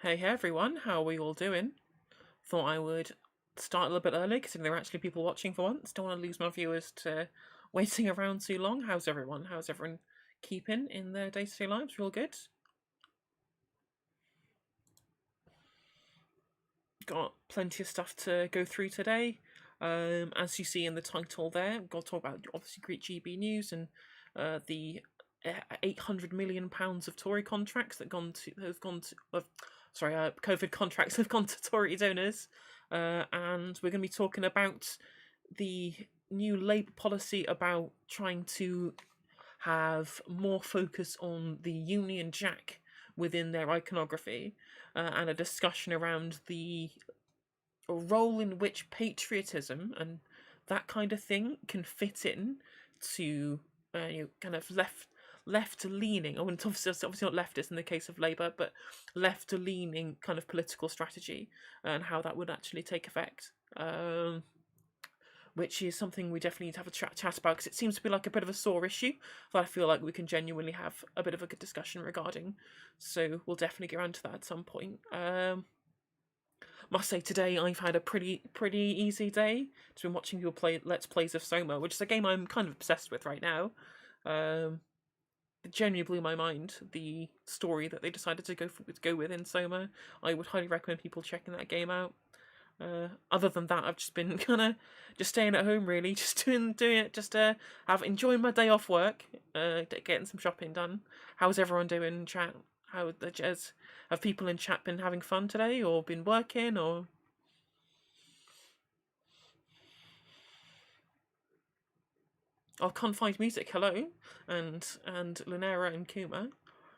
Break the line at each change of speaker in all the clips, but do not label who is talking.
Hey everyone, how are we all doing? Thought I would start a little bit early because there are actually people watching for once. Don't want to lose my viewers to waiting around too long. How's everyone? How's everyone keeping in their day-to-day lives? Real good? Got plenty of stuff to go through today. As you see in the title there, we've got to talk about obviously Greek GB news and the £800 million of Tory contracts that have gone to COVID contracts have gone to Tory donors, and we're going to be talking about the new Labour policy about trying to have more focus on the Union Jack within their iconography, and a discussion around the role in which patriotism and that kind of thing can fit in to kind of left leaning. I wouldn't obviously not leftist in the case of Labour, but left leaning kind of political strategy and how that would actually take effect. Which is something we definitely need to have a chat about because it seems to be like a bit of a sore issue that I feel like we can genuinely have a bit of a good discussion regarding. So we'll definitely get around to that at some point. Must say today I've had a pretty easy day. Just been watching people play Let's Plays of Soma, which is a game I'm kind of obsessed with right now. It genuinely blew my mind, the story that they decided to go with in Soma. I would highly recommend people checking that game out. Other than that, I've just been kind of just staying at home, really, just doing it, just enjoying my day off work, getting some shopping done. How's everyone doing in chat? Have people in chat been having fun today, or been working, or? Oh, Confined Music, hello, and Lunera and Kuma.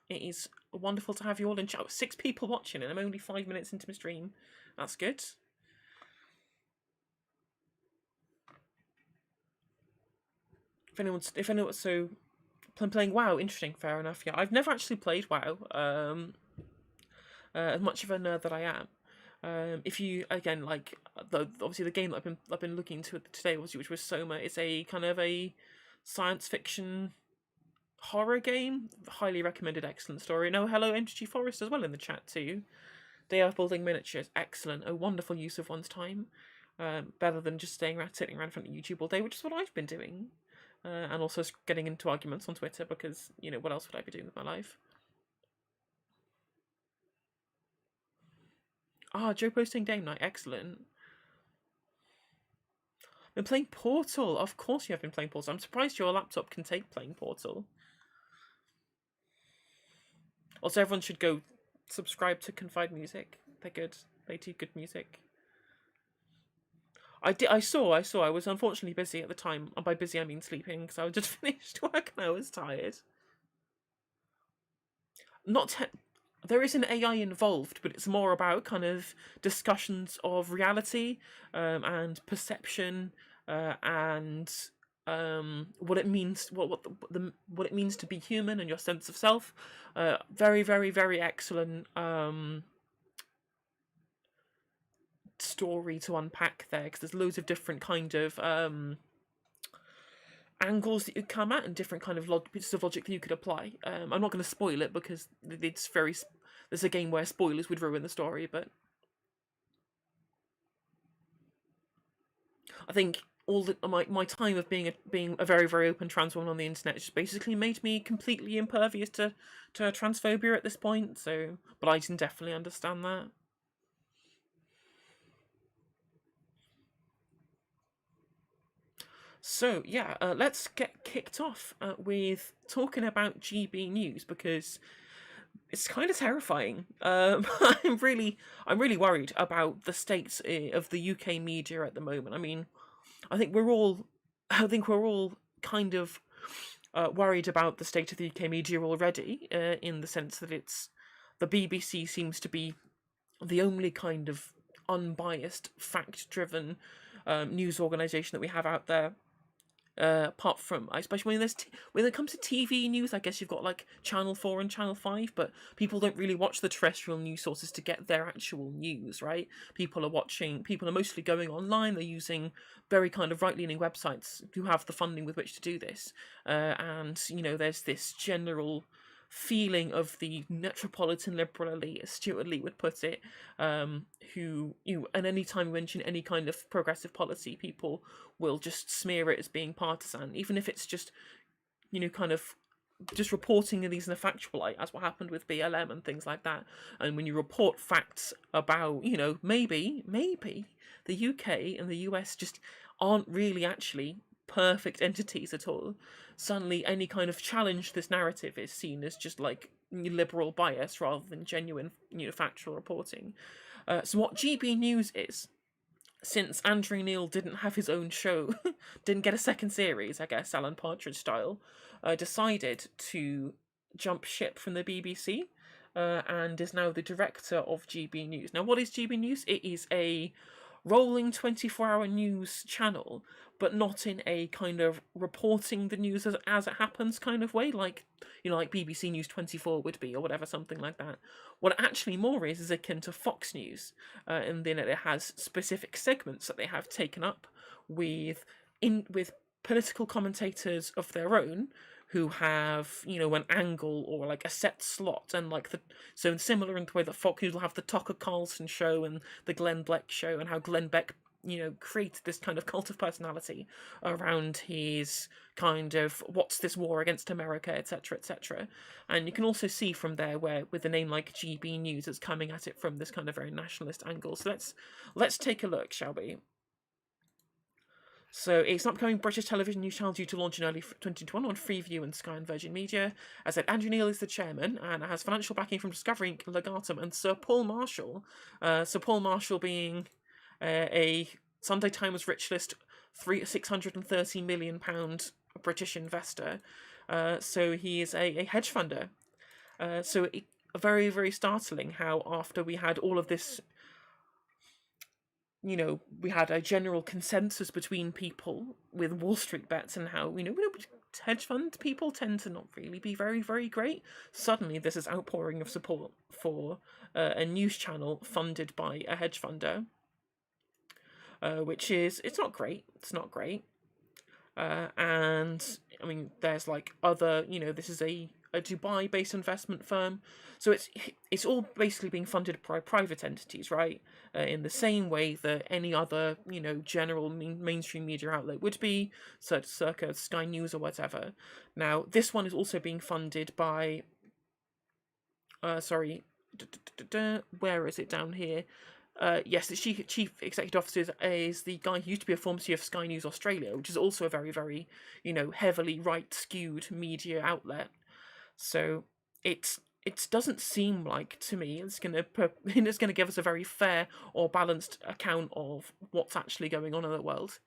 It is wonderful to have you all in chat. 6 people watching, and I'm only 5 minutes into my stream. That's good. If anyone's so playing WoW, interesting, fair enough. Yeah, I've never actually played WoW. As much of a nerd that I am. If you again obviously the game that I've been looking into today, which was Soma, is a kind of a science fiction horror game. Highly recommended, excellent story. No, hello Energy Forest as well in the chat too. They are building miniatures, excellent, a wonderful use of one's time. Better than just sitting around in front of YouTube all day, which is what I've been doing. And also getting into arguments on Twitter because, what else would I be doing with my life? Joe posting game night, excellent. Been playing Portal. Of course you have been playing Portal. I'm surprised your laptop can take playing Portal. Also, everyone should go subscribe to Confide Music. They're good. They do good music. I saw. I was unfortunately busy at the time. And by busy, I mean sleeping, because I just finished work and I was tired. There is an AI involved, but it's more about kind of discussions of reality, and perception, and what it means, what it means to be human and your sense of self. Very, very, very excellent story to unpack there, because there's loads of different kind of angles that you come at and different kind of bits of logic that you could apply. I'm not going to spoil it because there's a game where spoilers would ruin the story, but I think my time of being a very, very open trans woman on the internet just basically made me completely impervious to transphobia at this point. So, but I can definitely understand that. So yeah, let's get kicked off with talking about GB news, because it's kind of terrifying. I'm really worried about the state of the UK media at the moment. I mean, I think we're all kind of worried about the state of the UK media already, in the sense that the BBC seems to be the only kind of unbiased, fact-driven news organisation that we have out there. Apart from, especially when it comes to TV news, I guess you've got like Channel 4 and Channel 5, but people don't really watch the terrestrial news sources to get their actual news, right? People are mostly going online. They're using very kind of right-leaning websites who have the funding with which to do this, and there's this general feeling of the metropolitan liberal elite, as Stuart Lee would put it, who, and any time you mention any kind of progressive policy, people will just smear it as being partisan, even if it's just, kind of just reporting these in a factual light, as what happened with BLM and things like that. And when you report facts about, maybe the UK and the US just aren't really actually perfect entities at all, suddenly any kind of challenge to this narrative is seen as just like liberal bias rather than genuine, factual reporting. So what GB News is, since Andrew Neil didn't have his own show, didn't get a second series, I guess, Alan Partridge style, decided to jump ship from the BBC, and is now the director of GB News. Now, what is GB News? It is a rolling 24-hour news channel, but not in a kind of reporting the news as it happens kind of way, like like BBC News 24 would be, or whatever, something like that. What it actually more is akin to Fox News, in that it has specific segments that they have taken up with political commentators of their own, who have, an angle or like a set slot, and so similar in the way that Fox News will have the Tucker Carlson show and the Glenn Beck show, and how Glenn Beck, created this kind of cult of personality around his kind of what's this war against America, etc., etc. And you can also see from there where with a name like GB News, it's coming at it from this kind of very nationalist angle. So let's take a look, shall we? So it's an upcoming British television news channel due to launch in early 2021 on Freeview and Sky and Virgin Media. As I said, Andrew Neil is the chairman, and it has financial backing from Discovery Inc., Legatum, and Sir Paul Marshall. Sir Paul Marshall being a Sunday Times rich list £630 million British investor. So he is a hedge funder. Very, very startling how after we had all of this, we had a general consensus between people with Wall Street bets and how, hedge fund people tend to not really be very, very great. Suddenly, this is outpouring of support for a news channel funded by a hedge funder, which is, it's not great. It's not great. And, I mean, there's other, this is a Dubai-based investment firm. So it's all basically being funded by private entities, right? In the same way that any other, general mainstream media outlet would be, circa Sky News or whatever. Now, this one is also being funded by, where is it down here? Yes, the chief executive officer is the guy who used to be a former CEO of Sky News Australia, which is also a very, very, heavily right-skewed media outlet. So it doesn't seem like, to me, it's gonna give us a very fair or balanced account of what's actually going on in the world.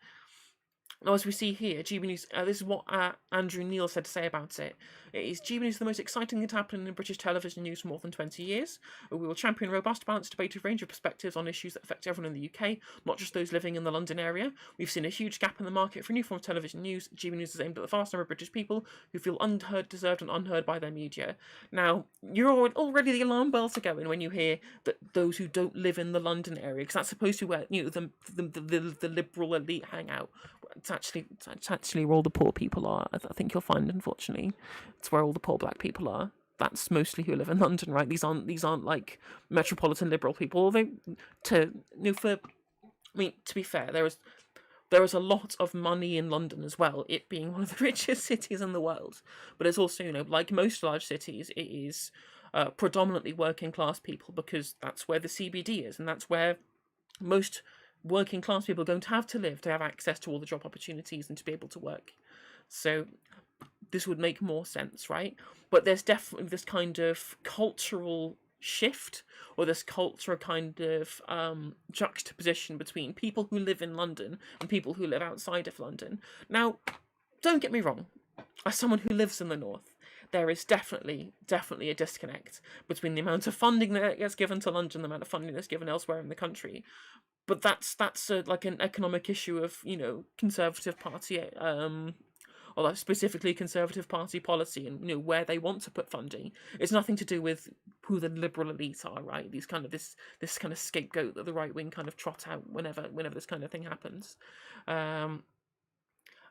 Now, as we see here, GB News, this is what Andrew Neil said to say about it. It is GB News the most exciting thing to happen in British television news for more than 20 years. We will champion robust, balanced debate with a range of perspectives on issues that affect everyone in the UK, not just those living in the London area. We've seen a huge gap in the market for a new form of television news. GB News is aimed at the vast number of British people who feel unheard, deserved and unheard by their media. Now, you're already the alarm bells are going when you hear that those who don't live in the London area, because that's supposed to be where, the liberal elite hang out. It's actually where all the poor people are. I think you'll find, unfortunately, it's where all the poor black people are. That's mostly who live in London, right? These aren't like metropolitan liberal people. Although, to be fair, there is a lot of money in London as well. It being one of the richest cities in the world, but it's also, like most large cities, it is predominantly working class people, because that's where the CBD is, and that's where most working class people are going to live, to have access to all the job opportunities and to be able to work. So this would make more sense, right? But there's definitely this kind of cultural shift, or this cultural kind of juxtaposition between people who live in London and people who live outside of London. Now, don't get me wrong, as someone who lives in the north, there is definitely a disconnect between the amount of funding that gets given to London and the amount of funding that's given elsewhere in the country. But that's like an economic issue of, Conservative Party, or specifically Conservative Party policy, and, where they want to put funding. It's nothing to do with who the liberal elite are, right? This kind of scapegoat that the right wing kind of trot out whenever this kind of thing happens.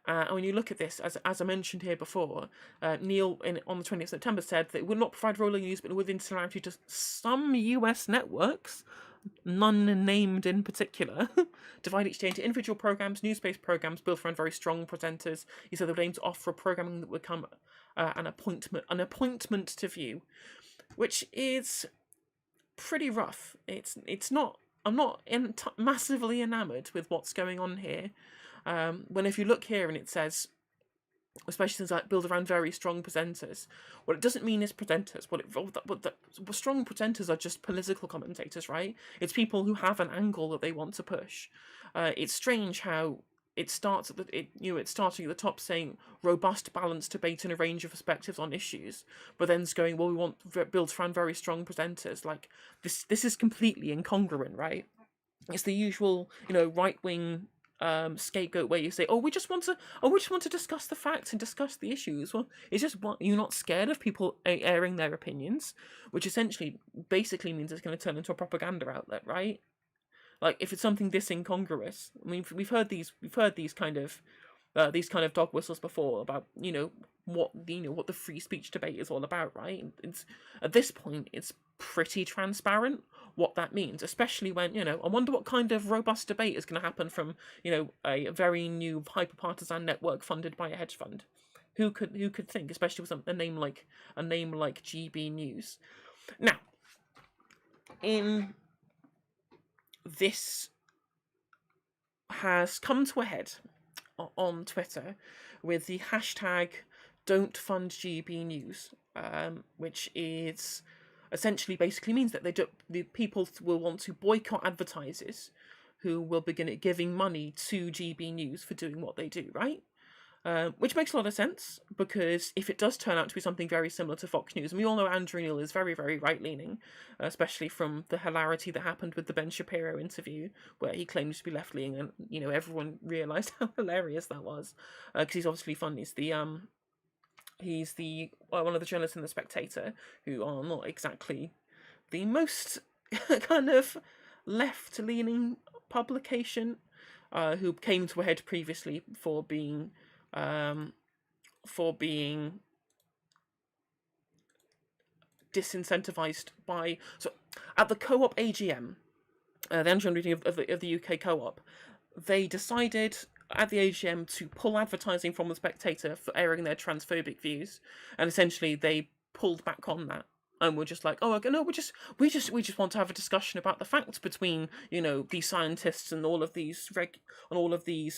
And when you look at this, as I mentioned here before, Neil on the 20th of September said that it would not provide rolling news, but within similarity to some US networks, none named in particular, divide each day into individual programs, news-based programs built around very strong presenters. He said they would aim to offer programming that would become an appointment to view, which is pretty rough. It's not. I'm not massively enamoured with what's going on here. When if you look here and it says, especially things like build around very strong presenters, what it doesn't mean is presenters. Strong presenters are just political commentators, right? It's people who have an angle that they want to push. It's strange how it starts it's starting at the top saying robust, balanced debate and a range of perspectives on issues, but then it's going, well, we want build around very strong presenters. Like this is completely incongruent, right? It's the usual, right wing scapegoat where you say, we just want to discuss the facts and discuss the issues. Well, it's just, what, you're not scared of people airing their opinions, which essentially basically means it's going to turn into a propaganda outlet, right? Like, if it's something this incongruous, I mean, we've heard these kind of dog whistles before about what the free speech debate is all about, right? It's at this point it's pretty transparent what that means, especially when I wonder what kind of robust debate is going to happen from a very new hyper partisan network funded by a hedge fund. Who could think, especially with a name like GB News. Now, this has come to a head on Twitter with the hashtag Don't Fund GB News, which is essentially basically means that the people will want to boycott advertisers who will begin giving money to GB News for doing what they do, right? Which makes a lot of sense, because if it does turn out to be something very similar to Fox News, and we all know Andrew Neil is very, very right-leaning, especially from the hilarity that happened with the Ben Shapiro interview, where he claimed to be left-leaning, and, everyone realised how hilarious that was, because he's obviously fun. He's the one of the journalists in The Spectator, who are not exactly the most kind of left-leaning publication, who came to a head previously for being disincentivized by. So at the Co-op AGM, the annual meeting of the UK Co-op, they decided at the AGM to pull advertising from The Spectator for airing their transphobic views, and essentially they pulled back on that. And we're just like, no, we just want to have a discussion about the facts between these scientists and all of these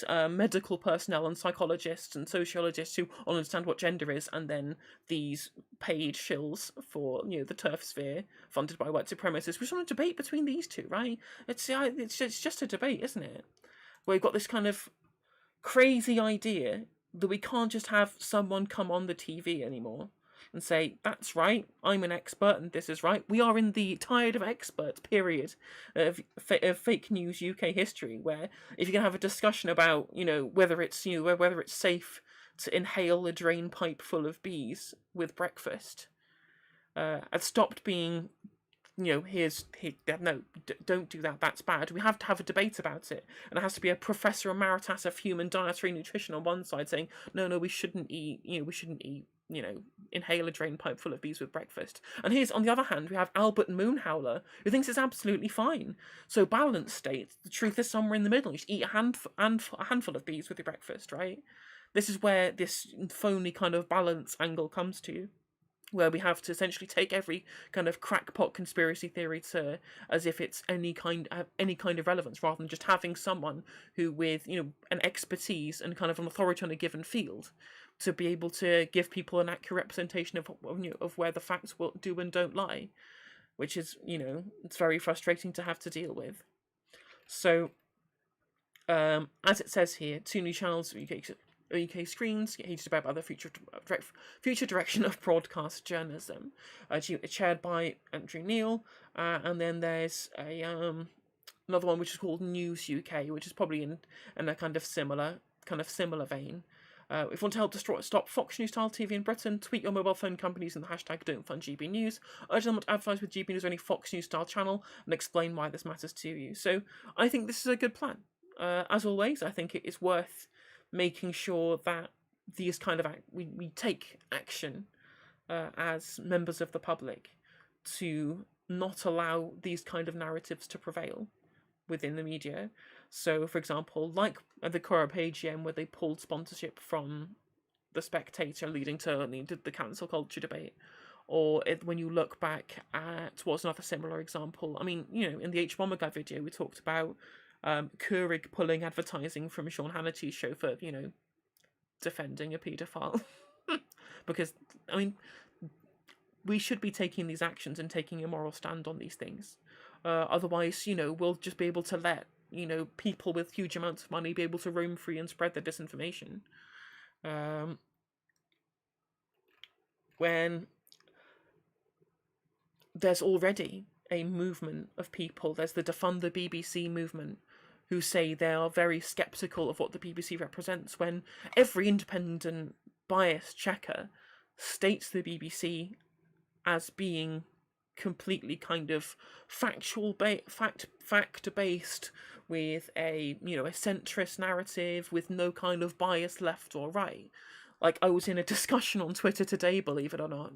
medical personnel and psychologists and sociologists who understand what gender is, and then these paid shills for the turf sphere funded by white supremacists. We just want a debate between these two, right? It's just a debate, isn't it? Where we've got this kind of crazy idea that we can't just have someone come on the TV anymore and say, that's right, I'm an expert and this is right. We are in the tired of experts period of fake news UK history, where if you're going to have a discussion about, whether it's safe to inhale a drain pipe full of bees with breakfast, it stopped being, no, don't do that, that's bad. We have to have a debate about it, and it has to be a Professor Emeritus of Human Dietary Nutrition on one side saying, no, we shouldn't eat, inhale a drain pipe full of bees with breakfast. And here's, on the other hand, we have Albert Moonhowler, who thinks it's absolutely fine. So balanced state, the truth is somewhere in the middle. You just eat a handful of bees with your breakfast, right? This is where this phony kind of balance angle comes to, where we have to essentially take every kind of crackpot conspiracy theory as if it's any kind of relevance, rather than just having someone who, with an expertise and kind of an authority on a given field, to be able to give people an accurate representation of where the facts will do and don't lie, which is it's very frustrating to have to deal with. So, as it says here, 2 new channels UK screens get heated about the future direction of broadcast journalism, chaired by Andrew Neil, and then there's another one which is called News UK, which is probably in a kind of similar vein. If you want to help stop Fox News style TV in Britain, tweet your mobile phone companies in the hashtag #Don'tFundGB News. Urge them to advertise with GB News or any Fox News style channel, and explain why this matters to you. So I think this is a good plan. As always, I think it is worth making sure that these kind of we take action as members of the public to not allow these kind of narratives to prevail within the media. So, for example, like at the Cora Page where they pulled sponsorship from the Spectator, leading to the cancel culture debate. Or when you look back at what's another similar example, I mean, in the H. Bomber Guy video, we talked about Keurig pulling advertising from Sean Hannity's show for, defending a paedophile. Because, I mean, we should be taking these actions and taking a moral stand on these things. Otherwise, we'll just be able to let, people with huge amounts of money be able to roam free and spread their disinformation. When there's already a movement of people, there's the Defund the BBC movement, who say they are very sceptical of what the BBC represents, when every independent bias checker states the BBC as being completely kind of fact-based, with a centrist narrative, with no kind of bias left or right. Like, I was in a discussion on Twitter today, believe it or not,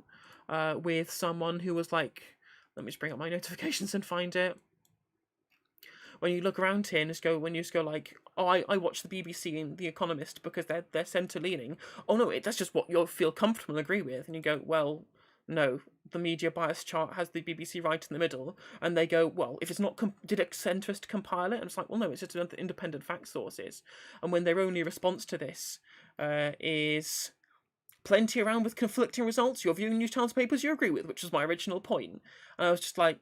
with someone who was like, let me just bring up my notifications and find it. When you look around here and you just go like, oh, I watch the BBC and The Economist because they're centre-leaning. Oh no, that's just what you'll feel comfortable and agree with. And you go, well, no, the media bias chart has the BBC right in the middle. And they go, well, if it's not, did a centrist compile it? And it's like, well, no, it's just independent fact sources. And when their only response to this is plenty around with conflicting results, you're viewing New Times papers you agree with, which was my original point. And I was just like,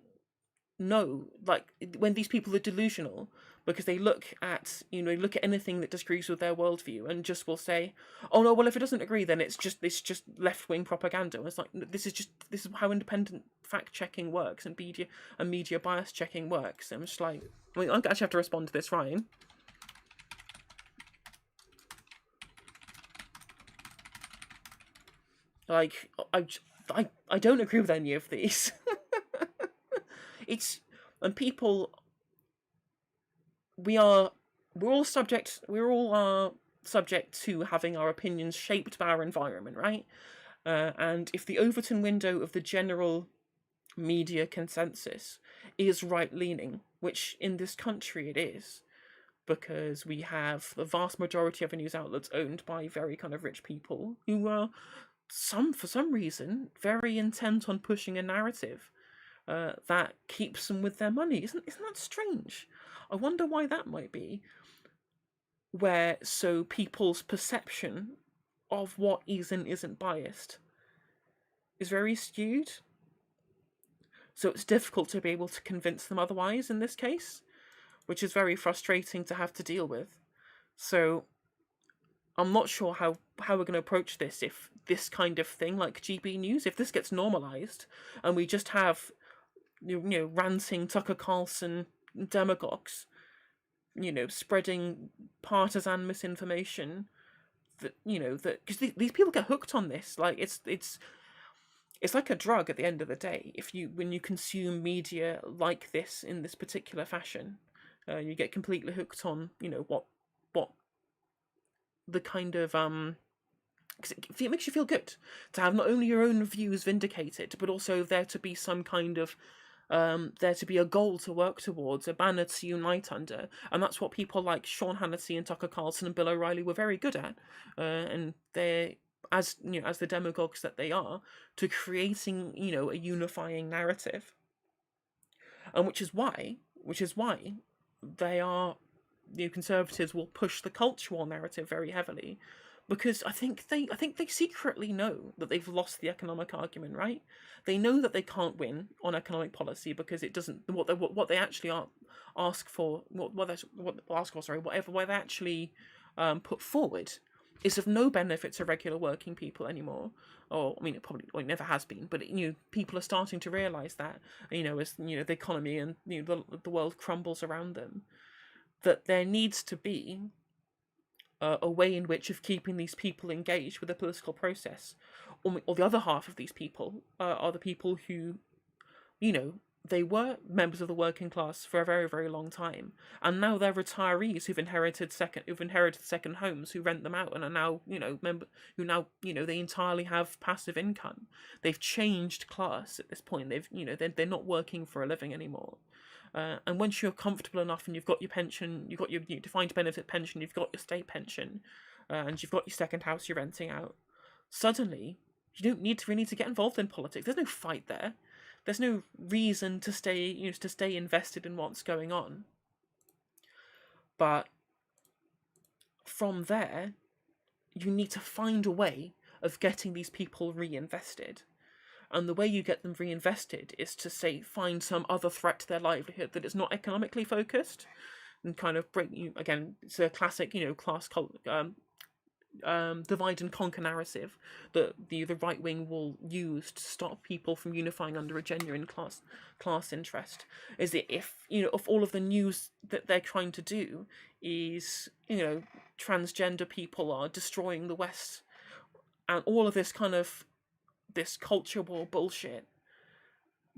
no, like, when these people are delusional, because they look at anything that disagrees with their worldview and just will say, oh no, well, if it doesn't agree, then it's just left-wing propaganda. And it's like, this is how independent fact-checking works and media bias checking works. And I'm just like, I mean, I actually have to respond to this, Ryan. Like, I don't agree with any of these. And people, we're all subject to having our opinions shaped by our environment, right? And if the Overton window of the general media consensus is right-leaning, which in this country it is, because we have the vast majority of the news outlets owned by very kind of rich people who are, for some reason, very intent on pushing a narrative that keeps them with their money. Isn't that strange? I wonder why that might be. So people's perception of what is and isn't biased is very skewed. So it's difficult to be able to convince them otherwise in this case, which is very frustrating to have to deal with. So I'm not sure how we're going to approach this if this kind of thing, like GB News, if this gets normalised and we just have ranting Tucker Carlson demagogues, spreading partisan misinformation, that because these people get hooked on this. Like, it's like a drug at the end of the day. When you consume media like this in this particular fashion, you get completely hooked on what the kind of because it makes you feel good to have not only your own views vindicated, but also there to be some kind of there to be a goal to work towards, a banner to unite under. And that's what people like Sean Hannity and Tucker Carlson and Bill O'Reilly were very good at. And they're, as the demagogues that they are, to creating, a unifying narrative. And which is why they are, conservatives will push the culture war narrative very heavily. Because I think they secretly know that they've lost the economic argument, right? They know that they can't win on economic policy because it doesn't what they actually ask for, what they actually put forward is of no benefit to regular working people anymore. Or I mean, it never has been, but people are starting to realise that as the economy and the world crumbles around them, that there needs to be a way in which of keeping these people engaged with the political process. Or the other half of these people are the people who, they were members of the working class for a very, very long time, and now they're retirees who've inherited second homes, who rent them out, and are now, who now, they entirely have passive income. They've changed class at this point. They're not working for a living anymore. And once you're comfortable enough and you've got your pension, you've got your defined benefit pension, you've got your state pension, and you've got your second house you're renting out, suddenly you don't really need to get involved in politics. There's no fight there. There's no reason to stay invested in what's going on. But from there, you need to find a way of getting these people reinvested. And the way you get them reinvested is to find some other threat to their livelihood that is not economically focused, and kind of bring you again. It's a classic, class divide and conquer narrative that the right wing will use to stop people from unifying under a genuine class interest. Is that if all of the news that they're trying to do is transgender people are destroying the West, and all of this culture war bullshit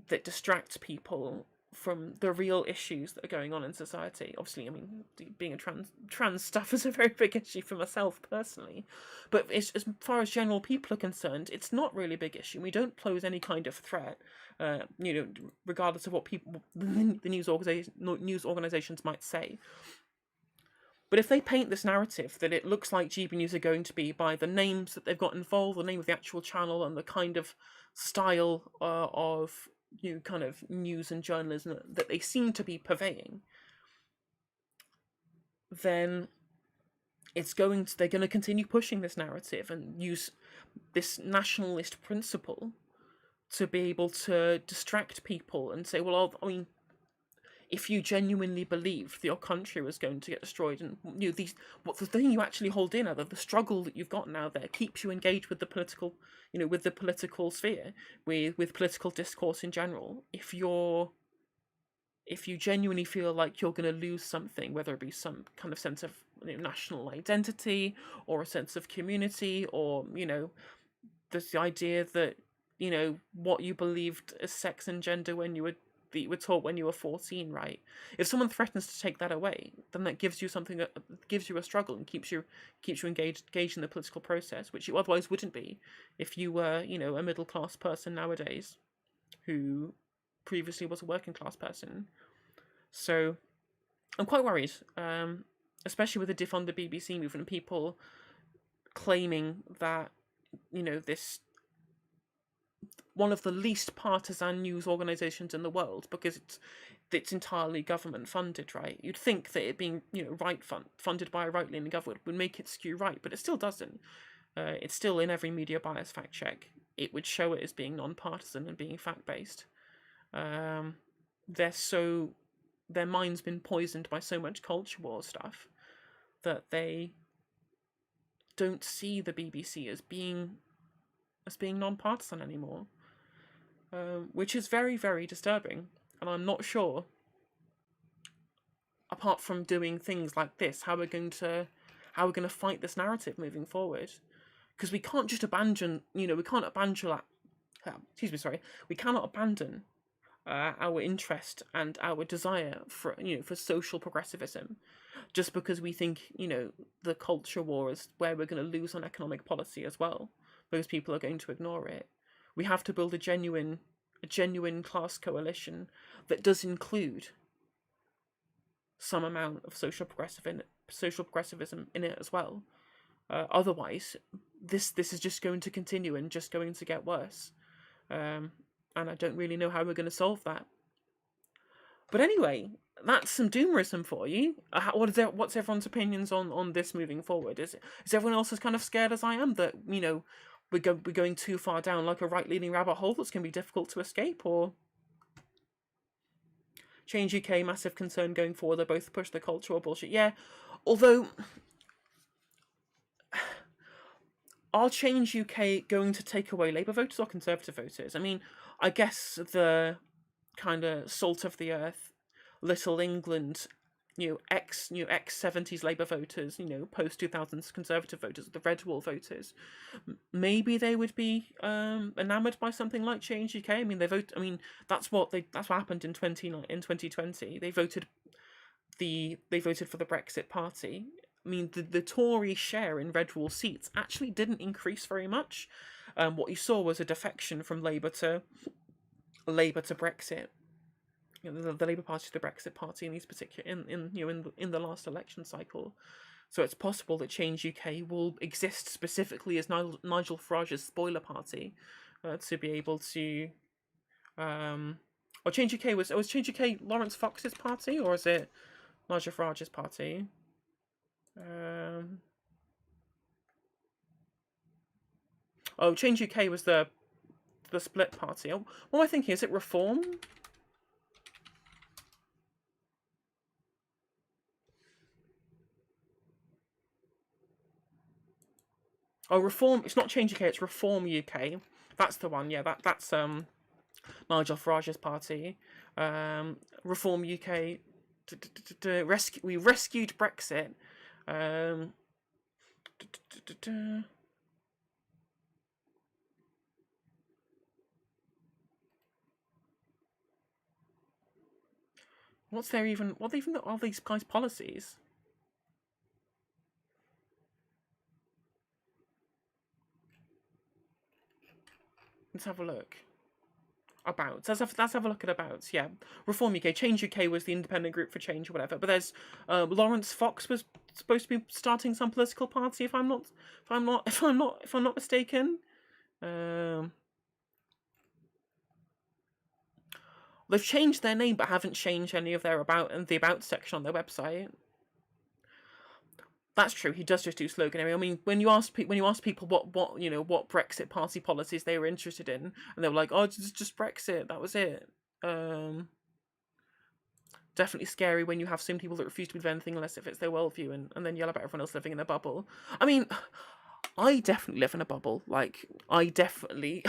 that distracts people from the real issues that are going on in society. Obviously, I mean, being a trans stuff is a very big issue for myself personally, but as far as general people are concerned, it's not really a big issue. We don't pose any kind of threat, regardless of what the news organizations might say. But if they paint this narrative that it looks like GB News are going to be, by the names that they've got involved, the name of the actual channel, and the kind of style of kind of news and journalism that they seem to be purveying, then they're going to continue pushing this narrative and use this nationalist principle to be able to distract people and say, well, I mean, if you genuinely believed your country was going to get destroyed, and what the thing you actually hold in, the struggle that you've got now there keeps you engaged with the political, with the political sphere, with political discourse in general. If you genuinely feel like you're going to lose something, whether it be some kind of sense of national identity, or a sense of community, or the idea that what you believed as sex and gender when you were taught when you were 14, right? If someone threatens to take that away, then that gives you something that gives you a struggle and keeps you engaged in the political process, which you otherwise wouldn't be if you were, a middle class person nowadays who previously was a working class person. So I'm quite worried, especially with the defund the BBC movement, people claiming that this one of the least partisan news organisations in the world, because it's entirely government funded, right? You'd think that it being funded by a right-leaning government would make it skew right, but it still doesn't. It's still in every media bias fact check. It would show it as being non-partisan and being fact-based. Their mind's been poisoned by so much culture war stuff that they don't see the BBC as being non-partisan anymore, which is very, very disturbing. And I'm not sure, apart from doing things like this, how we're going to fight this narrative moving forward, because we can't just abandon, we cannot abandon our interest and our desire for social progressivism just because we think the culture war is where we're going to lose on economic policy as well. Those people are going to ignore it. We have to build a genuine class coalition that does include some amount of social progressivism in it as well. Otherwise, this is just going to continue and just going to get worse. And I don't really know how we're going to solve that. But anyway, that's some doomerism for you. What's everyone's opinions on this moving forward? Is everyone else as kind of scared as I am that we're going too far down like a right-leaning rabbit hole that's going to be difficult to escape? Or Change UK, massive concern going forward, they both push the cultural bullshit. Yeah, although are Change UK going to take away Labour voters or Conservative voters? I mean, I guess the kind of salt of the earth Little England ex 70s Labour voters, post 2000s Conservative voters, the Red Wall voters, maybe they would be enamoured by something like Change UK. I mean, they vote. I mean, that's what happened in 2020. They voted for the Brexit Party. I mean, the Tory share in Red Wall seats actually didn't increase very much. What you saw was a defection from Labour to Brexit. The Labour Party to the Brexit Party in these particular in the last election cycle. So it's possible that Change UK will exist specifically as Nigel Farage's spoiler party, to be able to. Or Change UK was Change UK Lawrence Fox's party, or is it Nigel Farage's party? Change UK was the split party. What am I thinking? Is it Reform? Oh, Reform. It's not Change UK. It's Reform UK. That's the one. Yeah, that's Nigel Farage's party. Reform UK. We rescued Brexit. What even are these guys' policies? Let's have a look. About. Let's have a look at About. Yeah, Reform UK, Change UK was the independent group for change or whatever. But there's Lawrence Fox was supposed to be starting some political party. If I'm not mistaken. They've changed their name but haven't changed any of their About section on their website. That's true. He does just do sloganeering. I mean, when you ask people what Brexit Party policies they were interested in, and they were like, "Oh, just Brexit. That was it." Definitely scary when you have some people that refuse to believe anything unless it fits their worldview, and then yell about everyone else living in a bubble. I mean, I definitely live in a bubble. Like, I definitely,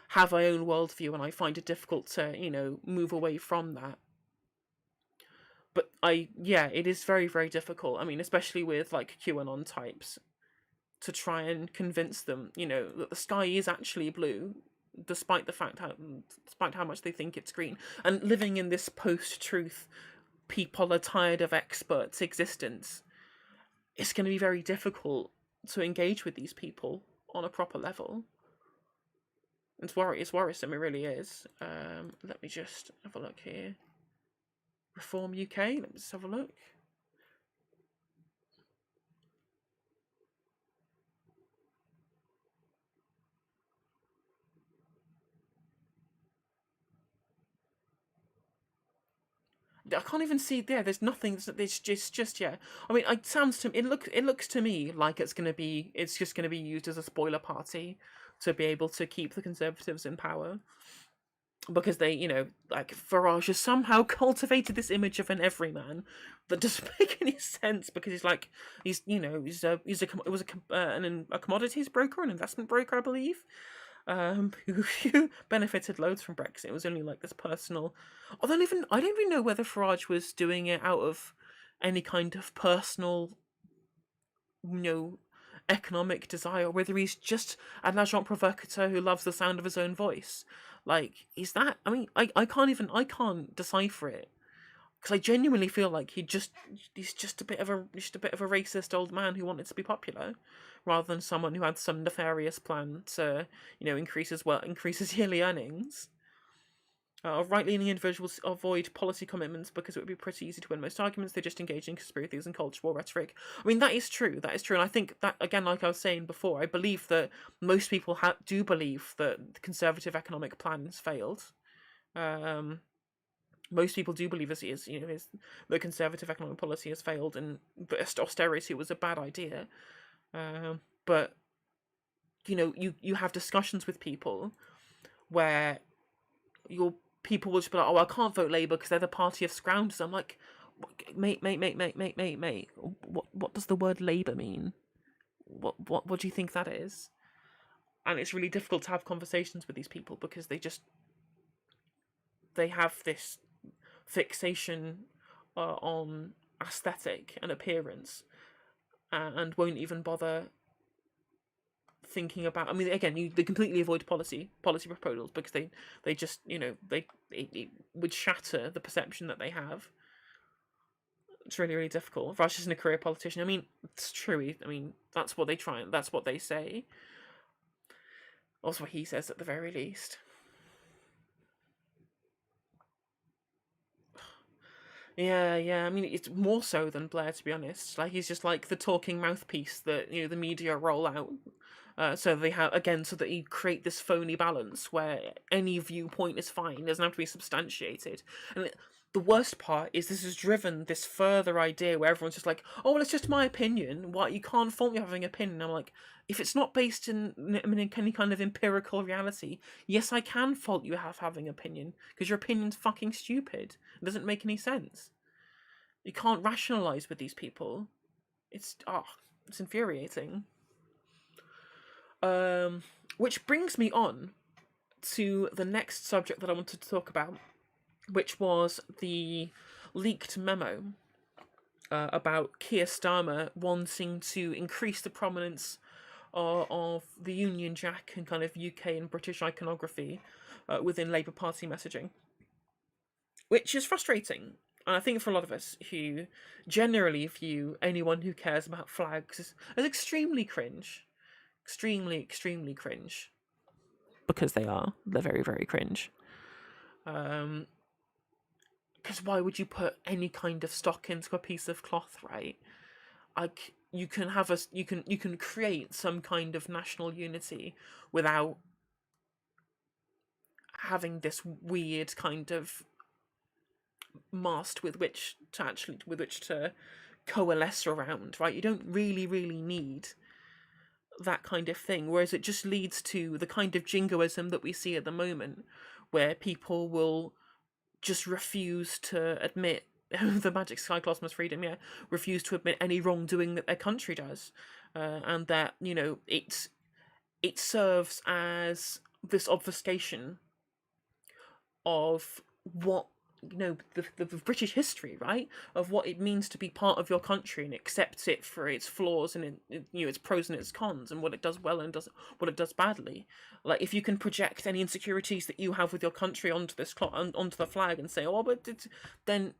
have my own worldview, and I find it difficult to, move away from that. But it is very, very difficult. I mean, especially with like QAnon types, to try and convince them, that the sky is actually blue, despite how much they think it's green. And living in this post-truth, people are tired of experts existence. It's going to be very difficult to engage with these people on a proper level. It's worrisome. It really is. Let me just have a look here. Reform UK. Let's have a look. I can't even see there. There's nothing. It's just yeah. I mean, it sounds to it looks to me like it's just gonna be used as a spoiler party to be able to keep the Conservatives in power, because they, like Farage has somehow cultivated this image of an everyman that doesn't make any sense, because he's a commodities broker, an investment broker, I believe, who benefited loads from Brexit. It was only like this personal. I don't even know whether Farage was doing it out of any kind of personal, economic desire, or whether he's just an agent provocateur who loves the sound of his own voice. Like, is that? I mean, I can't decipher it, because I genuinely feel like he's just a bit of a racist old man who wanted to be popular, rather than someone who had some nefarious plan to increase his yearly earnings. Right-leaning individuals avoid policy commitments because it would be pretty easy to win most arguments. They just engage in conspiracies and culture war rhetoric. I mean, that is true. And I think that, again, like I was saying before, I believe that most people do believe that the Conservative economic plan has failed. Most people do believe the Conservative economic policy has failed, and that austerity was a bad idea. But you have discussions with people where people will just be like, "Oh, I can't vote Labour because they're the party of scroungers." I'm like, mate. What does the word Labour mean? What do you think that is? And it's really difficult to have conversations with these people, because they have this fixation on aesthetic and appearance, and won't even bother thinking about. I mean, again, they completely avoid policy proposals because they just, it would shatter the perception that they have. It's really, really difficult. Raj isn't a career politician. I mean, it's true. I mean, that's what they try and that's what they say. That's what he says at the very least. Yeah. I mean, it's more so than Blair, to be honest. Like, he's just like the talking mouthpiece that the media roll out. So they have again, so that you create this phony balance where any viewpoint is fine, it doesn't have to be substantiated. And the worst part is this has driven this further idea where everyone's just like, oh, well, it's just my opinion. What, you can't fault me having an opinion. I'm like, if it's not based in any kind of empirical reality, yes, I can fault you having an opinion because your opinion's fucking stupid. It doesn't make any sense. You can't rationalize with these people. It's infuriating. Which brings me on to the next subject that I wanted to talk about, which was the leaked memo about Keir Starmer wanting to increase the prominence of the Union Jack and kind of UK and British iconography within Labour Party messaging, which is frustrating. And I think for a lot of us who generally view anyone who cares about flags as extremely cringe, extremely cringe, because they're very, very cringe. Because why would you put any kind of stock into a piece of cloth, right? Like, you can have you can create some kind of national unity without having this weird kind of mast with which to coalesce around, right? You don't really need that kind of thing, whereas it just leads to the kind of jingoism that we see at the moment, where people will just refuse to admit the magic sky cosmos freedom, refuse to admit any wrongdoing that their country does, and that it serves as this obfuscation of what the British history, right, of what it means to be part of your country and accepts it for its flaws and its pros and its cons and what it does well and what it does badly. Like, if you can project any insecurities that you have with your country onto onto the flag and say, oh, but then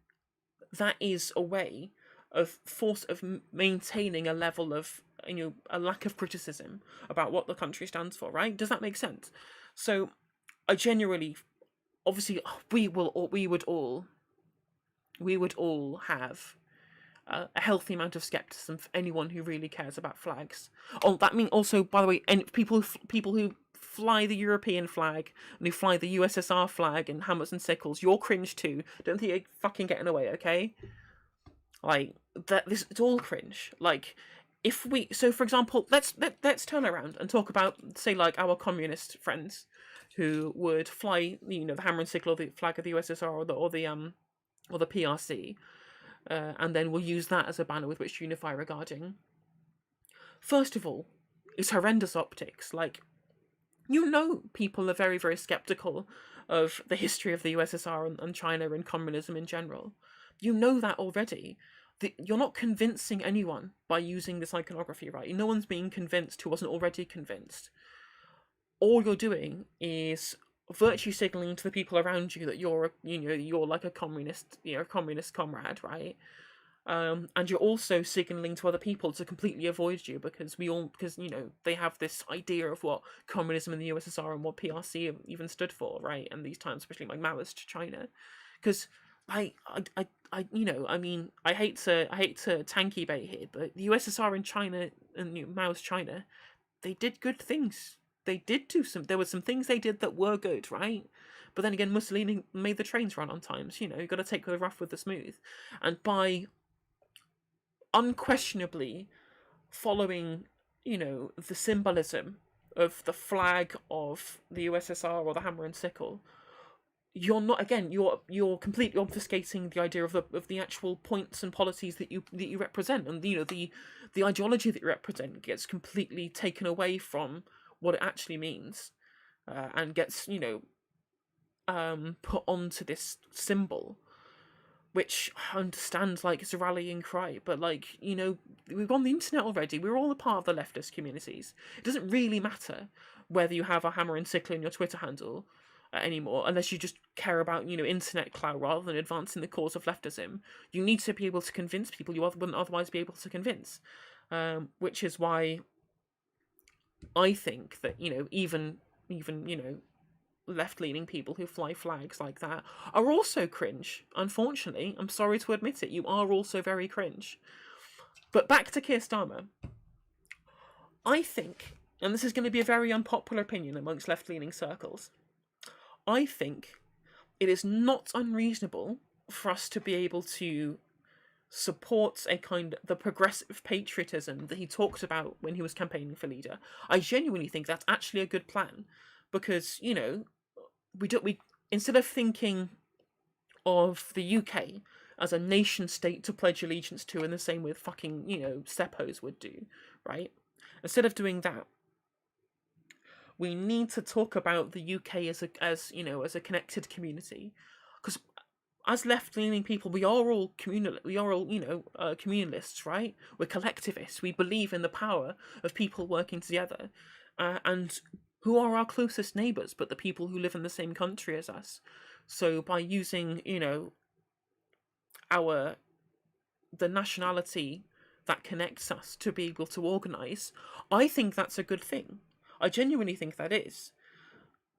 that is a way of maintaining a level of a lack of criticism about what the country stands for, right? Does that make sense? So I genuinely, obviously, we would all have a healthy amount of skepticism for anyone who really cares about flags. Oh, that means also, by the way, and people who fly the European flag and who fly the USSR flag and hammers and sickles, you're cringe too. Don't think you're fucking getting away, okay? Like, it's all cringe. Like, so for example, let's turn around and talk about, say, like, our communist friends who would fly, the hammer and sickle or the flag of the USSR or the PRC, and then we'll use that as a banner with which to unify regarding. First of all, it's horrendous optics. Like, people are very, very skeptical of the history of the USSR and China and communism in general. You know that already. You're not convincing anyone by using this iconography, right? No one's being convinced who wasn't already convinced. All you're doing is virtue signaling to the people around you that you're like a communist, communist comrade, right? And you're also signaling to other people to completely avoid you because they have this idea of what communism in the USSR and what PRC even stood for, right? And these times, especially like Maoist China, because I hate to tanky bait here, but the USSR and China and Maoist China, they did good things. They did there were some things they did that were good, right? But then again, Mussolini made the trains run on time, so you've got to take the rough with the smooth. And by unquestionably following, the symbolism of the flag of the USSR or the hammer and sickle, you're not, again, you're completely obfuscating the idea of the actual points and policies that you represent, and the ideology that you represent gets completely taken away from what it actually means, and gets put onto this symbol which I understand, like, it's a rallying cry, but, like, you know, we're on the internet already. We're all a part of the leftist communities. It doesn't really matter whether you have a hammer and sickle in your Twitter handle anymore, unless you just care about, you know, internet clout rather than advancing the cause of leftism. You need to be able to convince people you wouldn't otherwise be able to convince, which is why I think that, you know, even you know, left-leaning people who fly flags like that are also cringe. Unfortunately, I'm sorry to admit it, you are also very cringe. But back to Keir Starmer. I think, and this is going to be a very unpopular opinion amongst left-leaning circles, I think it is not unreasonable for us to be able to support a kind of the progressive patriotism that he talked about when he was campaigning for leader. I genuinely think that's actually a good plan, because, you know, we instead of thinking of the UK as a nation state to pledge allegiance to in the same way fucking, you know, Seppos would do, right? Instead of doing that, we need to talk about the UK as you know, as a connected community, because as left-leaning people, we are all you know, communalists, right? We're collectivists. We believe in the power of people working together, and who are our closest neighbours but the people who live in the same country as us. So by using, you know, the nationality that connects us to be able to organise, I think that's a good thing. I genuinely think that is.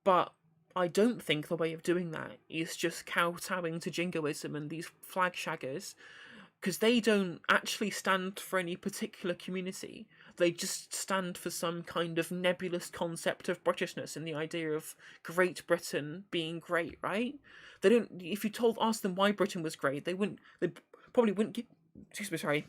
But I don't think the way of doing that is just kowtowing to jingoism and these flag shaggers, because they don't actually stand for any particular community. They just stand for some kind of nebulous concept of Britishness and the idea of Great Britain being great, right? They don't. If you ask them why Britain was great, they wouldn't. They probably wouldn't give. Excuse me, sorry.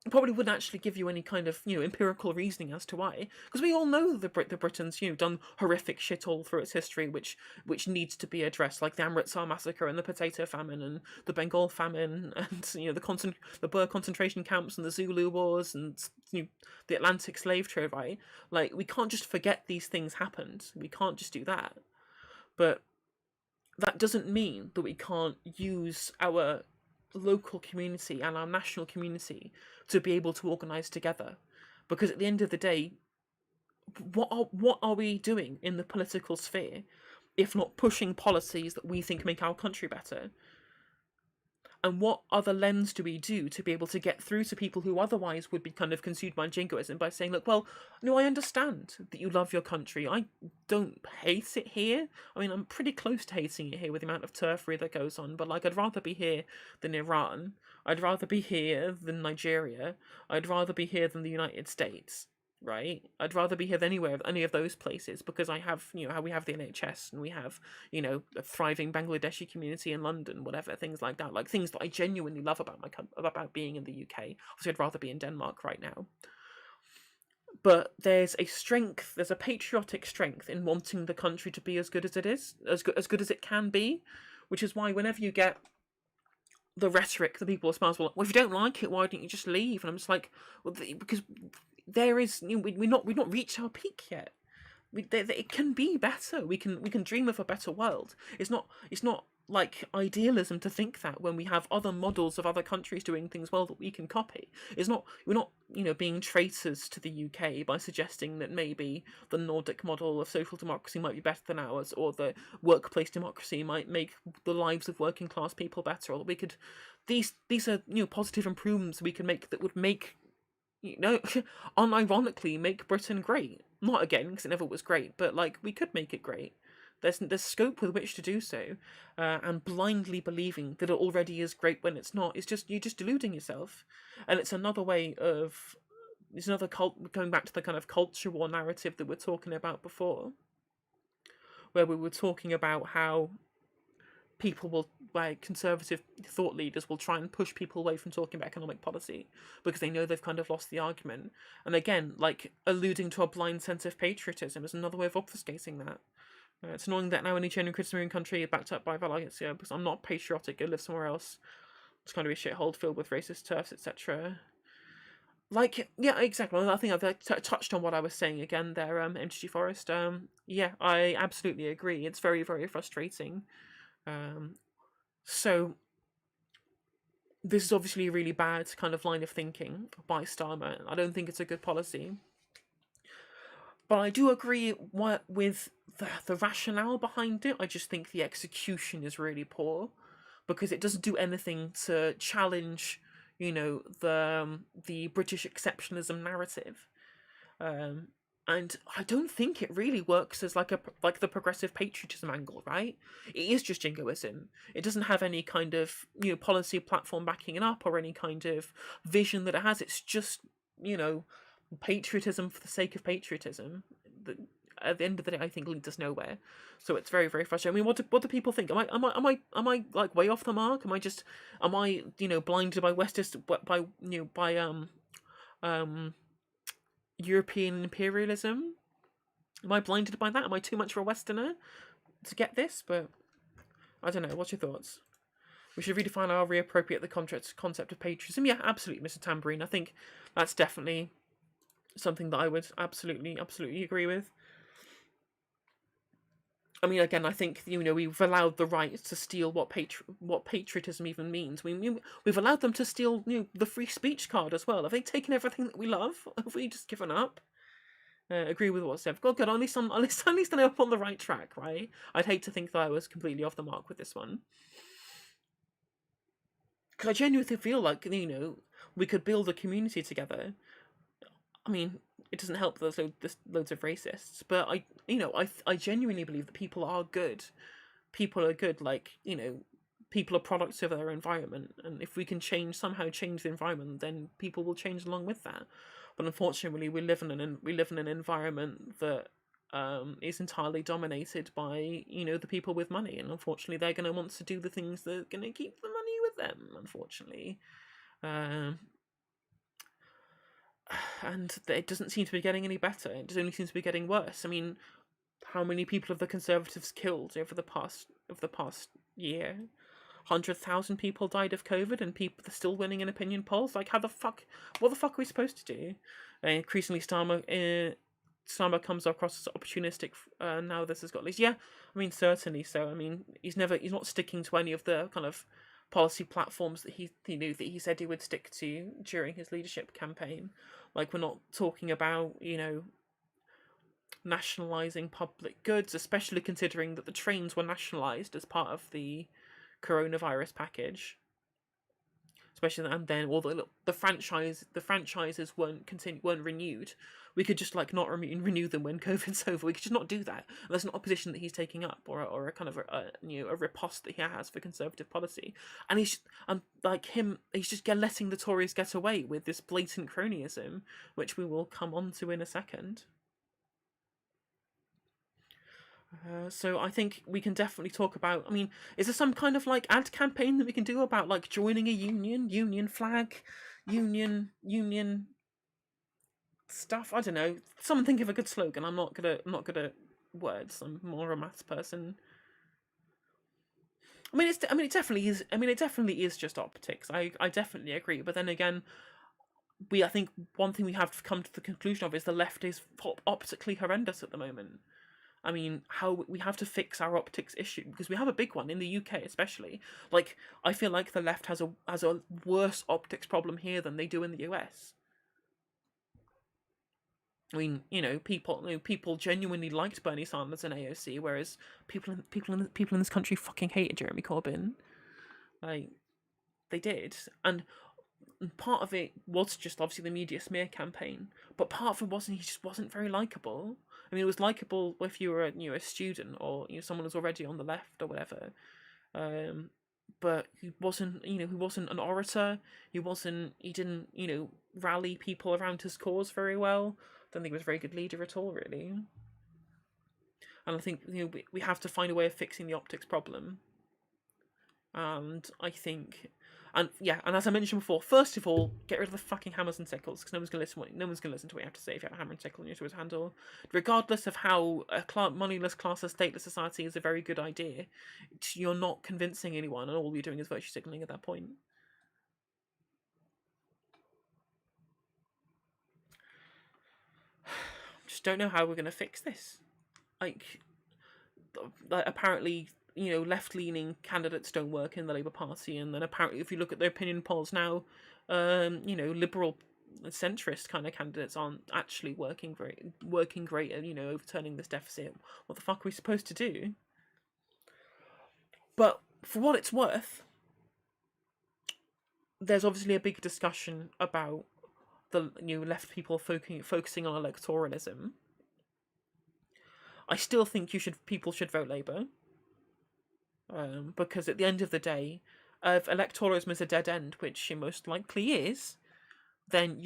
Probably wouldn't actually give you any kind of, you know, empirical reasoning as to why, because we all know the Britain's, you know, done horrific shit all through its history, which needs to be addressed, like the Amritsar massacre and the potato famine and the Bengal famine, and, you know, the Boer concentration camps and the Zulu wars and, you know, the Atlantic slave trade, right? Like, we can't just forget these things happened. We can't just do that. But that doesn't mean that we can't use our local community and our national community to be able to organise together, because at the end of the day, what are we doing in the political sphere if not pushing policies that we think make our country better? And what other lens do we do to be able to get through to people who otherwise would be kind of consumed by jingoism by saying, look, well, no, I understand that you love your country. I don't hate it here. I mean, I'm pretty close to hating it here with the amount of turfery that goes on, but, like, I'd rather be here than Iran. I'd rather be here than Nigeria. I'd rather be here than the United States. Right, I'd rather be here than any of those places, because I have, you know, how we have the NHS and we have, you know, a thriving Bangladeshi community in London, whatever, things like that, like things that I genuinely love about about being in the UK. Obviously, I'd rather be in Denmark right now, but there's a patriotic strength in wanting the country to be as good as it is, as good as it can be, which is why whenever you get the rhetoric that people espouse, well, if you don't like it, why don't you just leave? And I'm just like, well, because there is, you know, we've not reached our peak yet. It can be better. We can dream of a better world. It's not like idealism to think that when we have other models of other countries doing things well that we can copy. We're not, you know, being traitors to the UK by suggesting that maybe the Nordic model of social democracy might be better than ours, or the workplace democracy might make the lives of working class people better, or that we could. These are, you know, positive improvements we can make that would make, you know, unironically make Britain great. Not again, because it never was great, but, like, we could make it great. There's scope with which to do so, and blindly believing that it already is great when it's not. You're just deluding yourself, and it's another way of. It's another going back to the kind of culture war narrative that we're talking about before, where we were talking about how conservative thought leaders will try and push people away from talking about economic policy because they know they've kind of lost the argument. And again, like, alluding to a blind sense of patriotism is another way of obfuscating that. It's annoying that now any genuine criticism in country is backed up by Valencia, because I'm not patriotic, go live somewhere else. It's kind of a shithole filled with racist turfs, etc. Like, yeah, exactly. I think I've touched on what I was saying again there, MTG Forest. Yeah, I absolutely agree. It's very, very frustrating. So this is obviously a really bad kind of line of thinking by Starmer. I don't think it's a good policy. But I do agree with the rationale behind it. I just think the execution is really poor because it doesn't do anything to challenge, the British exceptionalism narrative. Um, and I don't think it really works as like the progressive patriotism angle, right? It is just jingoism. It doesn't have any kind of policy platform backing it up or any kind of vision that it has. It's just you know patriotism for the sake of patriotism. That at the end of the day, I think leads us nowhere. So it's very very frustrating. I mean, what do people think? Am I like way off the mark? Am I blinded by Westist by European imperialism? Am I blinded by that? Am I too much of a Westerner to get this? But I don't know. What's your thoughts? We should redefine or reappropriate the concept of patriotism. Yeah, absolutely, Mr. Tambourine. I think that's definitely something that I would absolutely agree with. I mean, again, I think we've allowed the right to steal what patriotism even means. We've allowed them to steal the free speech card as well. Have they taken everything that we love? Have we just given up? Agree with what's said. God, good. At least I'm up on the right track, right? I'd hate to think that I was completely off the mark with this one, because I genuinely feel like we could build a community together. I mean, it doesn't help that there's loads of racists, but I genuinely believe that people are good. People are good, like people are products of their environment, and if we can somehow change the environment, then people will change along with that. But unfortunately, we live in an environment that is entirely dominated by the people with money, and unfortunately, they're going to want to do the things that are going to keep the money with them. Unfortunately. And it doesn't seem to be getting any better. It only seems to be getting worse. I mean, how many people have the Conservatives killed over the past year? 100,000 people died of COVID, and people are still winning in opinion polls. Like, what the fuck are we supposed to do? Increasingly, Starmer comes across as opportunistic. Now this has got least. Yeah, I mean, certainly. So, I mean, he's not sticking to any of the kind of policy platforms that he knew that he said he would stick to during his leadership campaign. Like, we're not talking about nationalising public goods, especially considering that the trains were nationalised as part of the coronavirus package. Especially, and then all the franchises weren't renewed. We could just like not renew them when COVID's over. We could just not do that. And that's not a position that he's taking up, or a kind of a riposte that he has for Conservative policy. And he's just letting the Tories get away with this blatant cronyism, which we will come on to in a second. So I think we can definitely talk about. I mean, is there some kind of like ad campaign that we can do about like joining a union flag, union stuff? I don't know. Someone think of a good slogan. I'm not good at words. I'm more a maths person. I mean, it definitely is. I mean, it definitely is just optics. I definitely agree. But then again, I think one thing we have to come to the conclusion of is the left is optically horrendous at the moment. I mean, how we have to fix our optics issue, because we have a big one in the UK, especially. Like, I feel like the left has a worse optics problem here than they do in the US. I mean, people genuinely liked Bernie Sanders and AOC, whereas people in this country fucking hated Jeremy Corbyn. Like, they did, and part of it was just obviously the media smear campaign, but part of it wasn't. He just wasn't very likable. I mean, it was likable if you were a student or someone who's already on the left or whatever. But he wasn't an orator. He didn't rally people around his cause very well. Don't think he was a very good leader at all, really. And I think we have to find a way of fixing the optics problem. And I think, and as I mentioned before, first of all, get rid of the fucking hammers and sickles, because no one's gonna listen to what you have to say if you have a hammer and sickle on your Twitter handle. Regardless of how a moneyless, classless, stateless society is a very good idea, you're not convincing anyone, and all you're doing is virtue signaling at that point. Just don't know how we're gonna fix this. Like apparently left-leaning candidates don't work in the Labour Party, and then apparently if you look at their opinion polls now, liberal centrist kind of candidates aren't actually working great at overturning this deficit. What the fuck are we supposed to do? But for what it's worth, there's obviously a big discussion about the left people focusing on electoralism. I still think people should vote Labour, because at the end of the day, if electoralism is a dead end, which it most likely is, then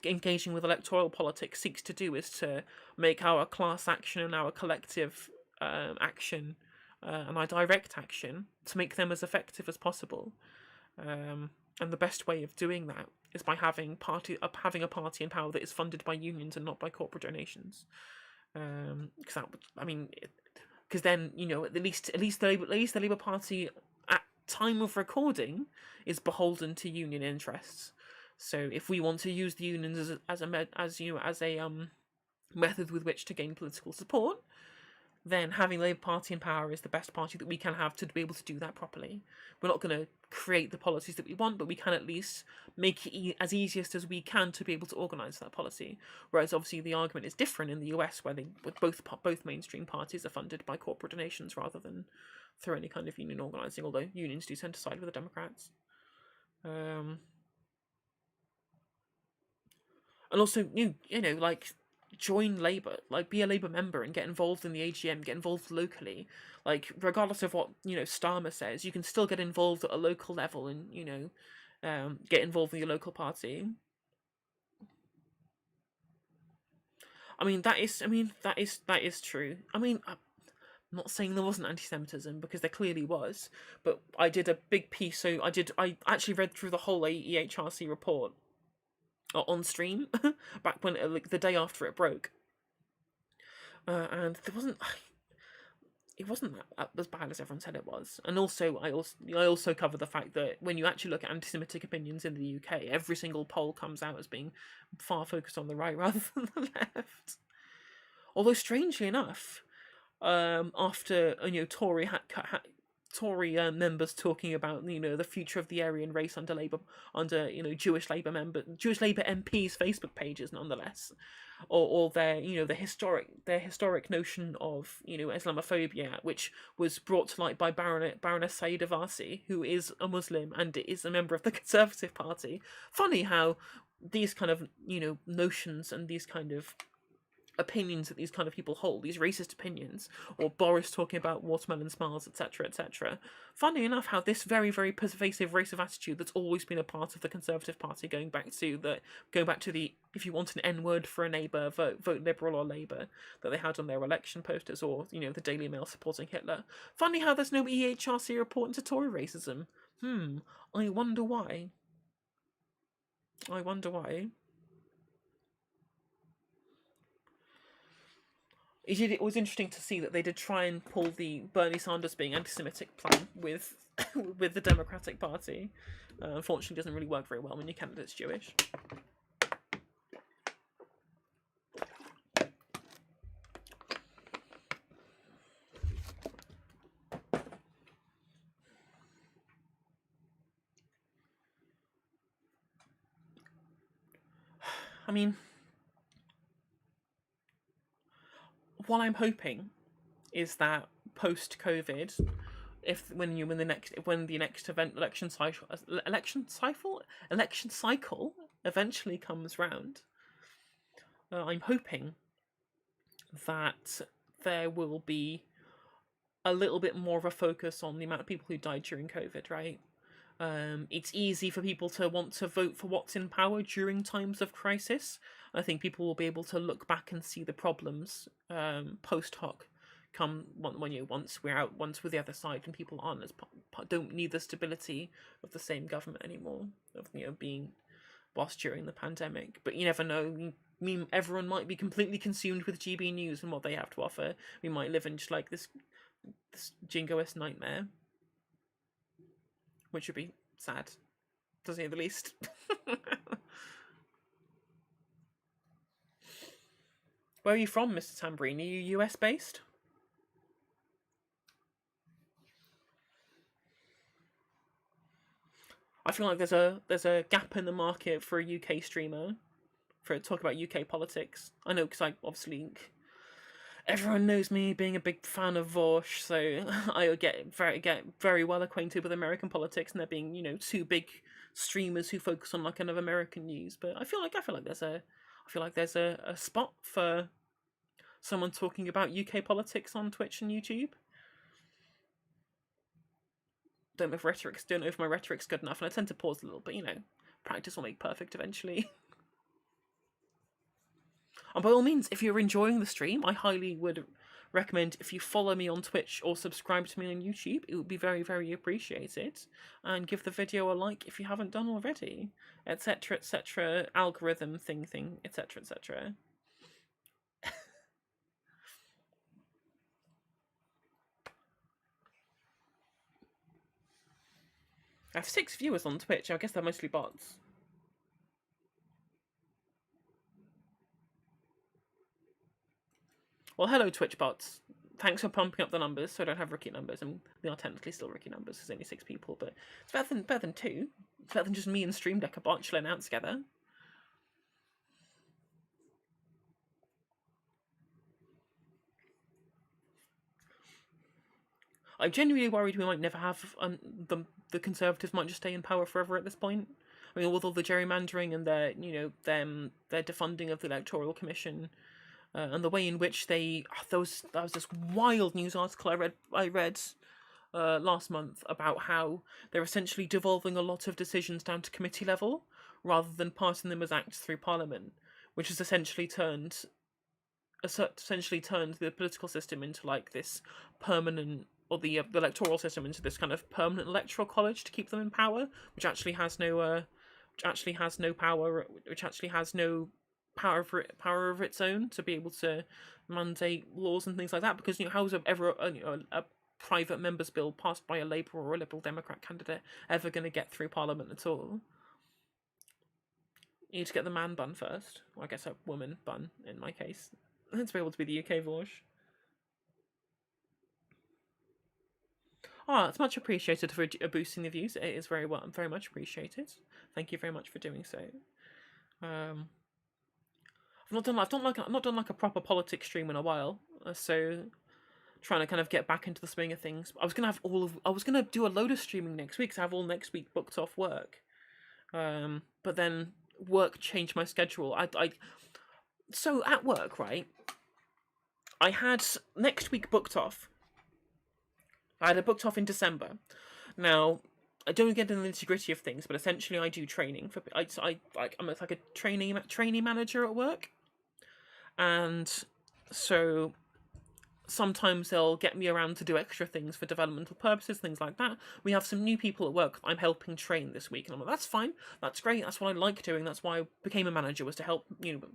engaging with electoral politics seeks to do is to make our class action and our collective action and our direct action to make them as effective as possible. And the best way of doing that is by having a party in power that is funded by unions and not by corporate donations. Because then at least the Labour Party at time of recording is beholden to union interests. So if we want to use the unions as a method with which to gain political support, then having Labour Party in power is the best party that we can have to be able to do that properly. We're not going to create the policies that we want, but we can at least make it as easiest as we can to be able to organise that policy. Whereas obviously the argument is different in the US, where both mainstream parties are funded by corporate donations rather than through any kind of union organising, although unions do tend to side with the Democrats. And also, join Labour, be a Labour member and get involved in the AGM, get involved locally. Regardless of what, Starmer says, you can still get involved at a local level and, get involved in your local party. That is true. I'm not saying there wasn't anti-Semitism, because there clearly was, but I did a big piece, I actually read through the whole EHRC report on stream back when the day after it broke, and it wasn't that as bad as everyone said it was. And also I also cover the fact that when you actually look at anti-Semitic opinions in the UK, every single poll comes out as being far focused on the right rather than the left. Although strangely enough, after Tory members talking about the future of the Aryan race under Jewish Labour MPs' Facebook pages, nonetheless, or their their historic notion of Islamophobia, which was brought to light by Baroness Saida Varsi, who is a Muslim and is a member of the Conservative Party. Funny how these kind of notions and these kind of opinions that these kind of people hold, these racist opinions, or Boris talking about watermelon smiles, etc., etc. Funny enough, how this very, very pervasive racist attitude that's always been a part of the Conservative Party, going back to the if you want an N word for a neighbour, vote Liberal or Labour, that they had on their election posters, or the Daily Mail supporting Hitler. Funny how there's no EHRC report into Tory racism. I wonder why. It was interesting to see that they did try and pull the Bernie Sanders being anti-Semitic plan with with the Democratic Party. Unfortunately, it doesn't really work very well when your candidate's Jewish. What I'm hoping is that post-COVID, when the next election cycle eventually comes round, I'm hoping that there will be a little bit more of a focus on the amount of people who died during COVID, right? It's easy for people to want to vote for what's in power during times of crisis. I think people will be able to look back and see the problems post hoc once we're the other side, and people don't need the stability of the same government anymore, of being whilst during the pandemic. But you never know. Everyone might be completely consumed with GB News and what they have to offer. We might live in just like this jingoist nightmare, which would be sad, to say the least. Where are you from, Mr. Tambourine? Are you US based? I feel like there's a gap in the market for a UK streamer for talk about UK politics. I know because I obviously everyone knows me being a big fan of Vosh, so I get very well acquainted with American politics, and there being two big streamers who focus on like kind of American news. But I feel like there's a spot for someone talking about UK politics on Twitch and YouTube. Don't know if my rhetoric's good enough, and I tend to pause a little, but practice will make perfect eventually. And by all means, if you're enjoying the stream, I highly would recommend if you follow me on Twitch or subscribe to me on YouTube. It would be very, very appreciated. And give the video a like if you haven't done already, etc., etc. Algorithm thing, etc., etc. I have 6 viewers on Twitch. I guess they're mostly bots. Well, hello, Twitch bots. Thanks for pumping up the numbers, so I don't have rookie numbers, and they are technically still rookie numbers. There's only 6 people, but it's better than 2. It's better than just me and Stream Deck a bot chilling out together. I'm genuinely worried we might never have the Conservatives might just stay in power forever at this point. I mean, with all the gerrymandering and their defunding of the Electoral Commission, and the way in which there was this wild news article I read last month about how they're essentially devolving a lot of decisions down to committee level rather than passing them as acts through Parliament, which has essentially turned the political system into like this permanent, or the electoral system into this kind of permanent electoral college to keep them in power, which actually has no power of its own to be able to mandate laws and things like that. Because how is ever a private member's bill passed by a Labour or a Liberal Democrat candidate ever going to get through Parliament at all? You need to get the man bun first, or I guess a woman bun in my case, to be able to be the UK Vosh. It's much appreciated for boosting the views. It is very much appreciated. Thank you very much for doing so. I've not done like a proper politics stream in a while, so trying to kind of get back into the swing of things. I was gonna do a load of streaming next week, so I have all next week booked off work. But then work changed my schedule. So at work, right, I had next week booked off. I had it booked off in December. Now, I don't get into the nitty-gritty of things, but essentially I do training for. I'm like a trainee manager at work, and so sometimes they'll get me around to do extra things for developmental purposes, things like that. We have some new people at work that I'm helping train this week, and I'm like, that's fine, that's great, that's what I like doing, that's why I became a manager, was to help,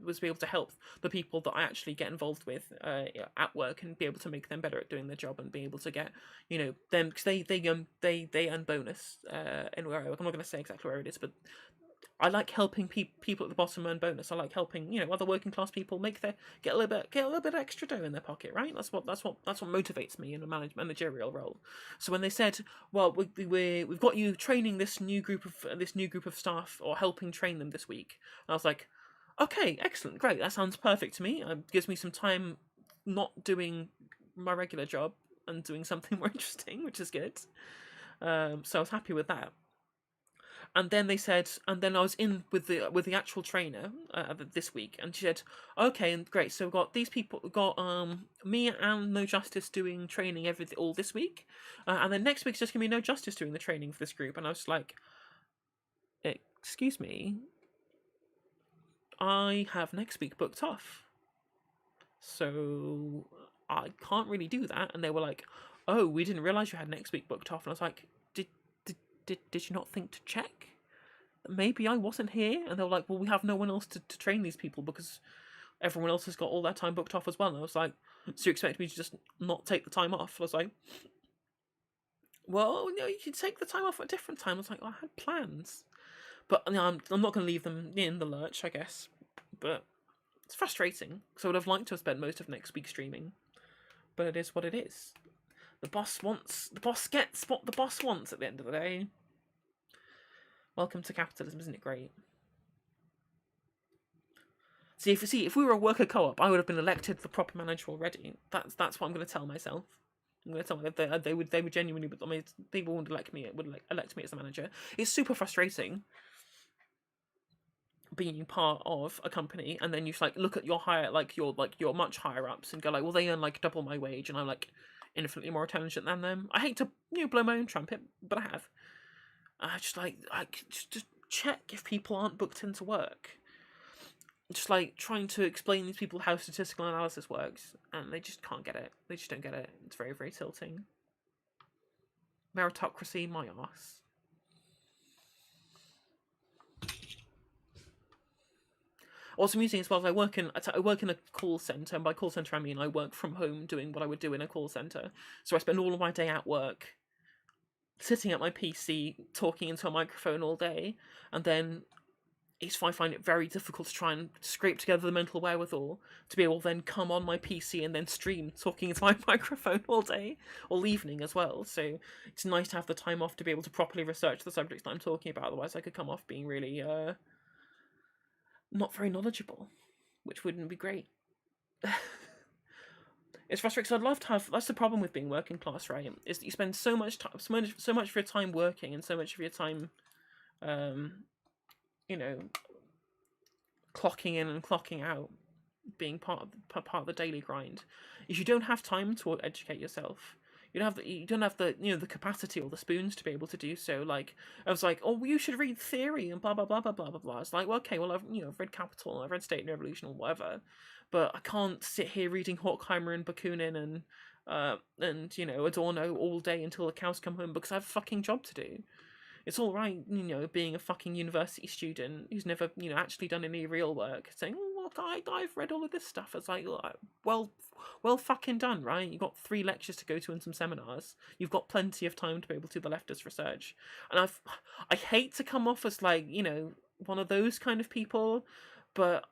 was to be able to help the people that I actually get involved with at work, and be able to make them better at doing their job, and be able to get, them, because they earn bonus in where I work. I'm not going to say exactly where it is, but I like helping people at the bottom earn bonus. I like helping other working class people get a little bit extra dough in their pocket, right? That's what motivates me in a managerial role. So when they said, well, we've got you training this new group of staff, or helping train them this week, and I was like, okay, excellent, great, that sounds perfect to me. It gives me some time not doing my regular job and doing something more interesting, which is good. So I was happy with that. And then they said, and then I was in with the actual trainer this week, and she said, okay, and great, so we've got these people, we've got me and No Justice doing training all this week, and then next week's just gonna be No Justice doing the training for this group. And I was like, excuse me, I have next week booked off, so I can't really do that. And they were like, oh, we didn't realise you had next week booked off. And I was like, did you not think to check? Maybe I wasn't here. And they were like, well, we have no one else to train these people because everyone else has got all their time booked off as well. And I was like, so you expect me to just not take the time off? I was like, well, you can take the time off at a different time. I was like, I had plans. But I'm not going to leave them in the lurch, I guess. But it's frustrating, because I would have liked to have spent most of next week streaming. But it is what it is. The boss gets what the boss wants at the end of the day. Welcome to capitalism, isn't it great? See, if we were a worker co-op, I would have been elected the proper manager already. That's what I'm going to tell myself. I'm going to tell them that they would genuinely, but I mean, people would elect me as the manager. It's super frustrating being part of a company, and then you just like look at your your much higher ups and go like, well, they earn like double my wage, and I'm like infinitely more intelligent than them. I hate to blow my own trumpet, but I have. I just just check if people aren't booked into work. Just like trying to explain these people how statistical analysis works, and they just can't get it. They just don't get it. It's very, very tilting. Meritocracy, my ass. What's amusing as well is I work in a call center, and by call center I mean I work from home doing what I would do in a call center. So I spend all of my day at work, sitting at my PC, talking into a microphone all day, and then I find it very difficult to try and scrape together the mental wherewithal to be able to then come on my PC and then stream talking into my microphone all day, all evening as well. So it's nice to have the time off to be able to properly research the subjects that I'm talking about. Otherwise, I could come off being really not very knowledgeable, which wouldn't be great. It's frustrating because I'd love to have. That's the problem with being working class, right? Is that you spend so much time, so much of your time working, and so much of your time, you know, clocking in and clocking out, being part of the daily grind, is you don't have time to educate yourself. You don't have the the capacity or the spoons to be able to do so. Like I was like, oh, well, you should read theory and blah blah blah blah blah blah blah. It's like, well, okay, well, I've read Capital, and I've read State and Revolution or whatever, but I can't sit here reading Horkheimer and Bakunin and Adorno all day until the cows come home because I have a fucking job to do. It's all right, being a fucking university student who's never, actually done any real work, saying, "Oh, look, I've read all of this stuff." It's like, well, fucking done, right? You've got 3 lectures to go to and some seminars. You've got plenty of time to be able to do the leftist research. And I hate to come off as like, one of those kind of people, but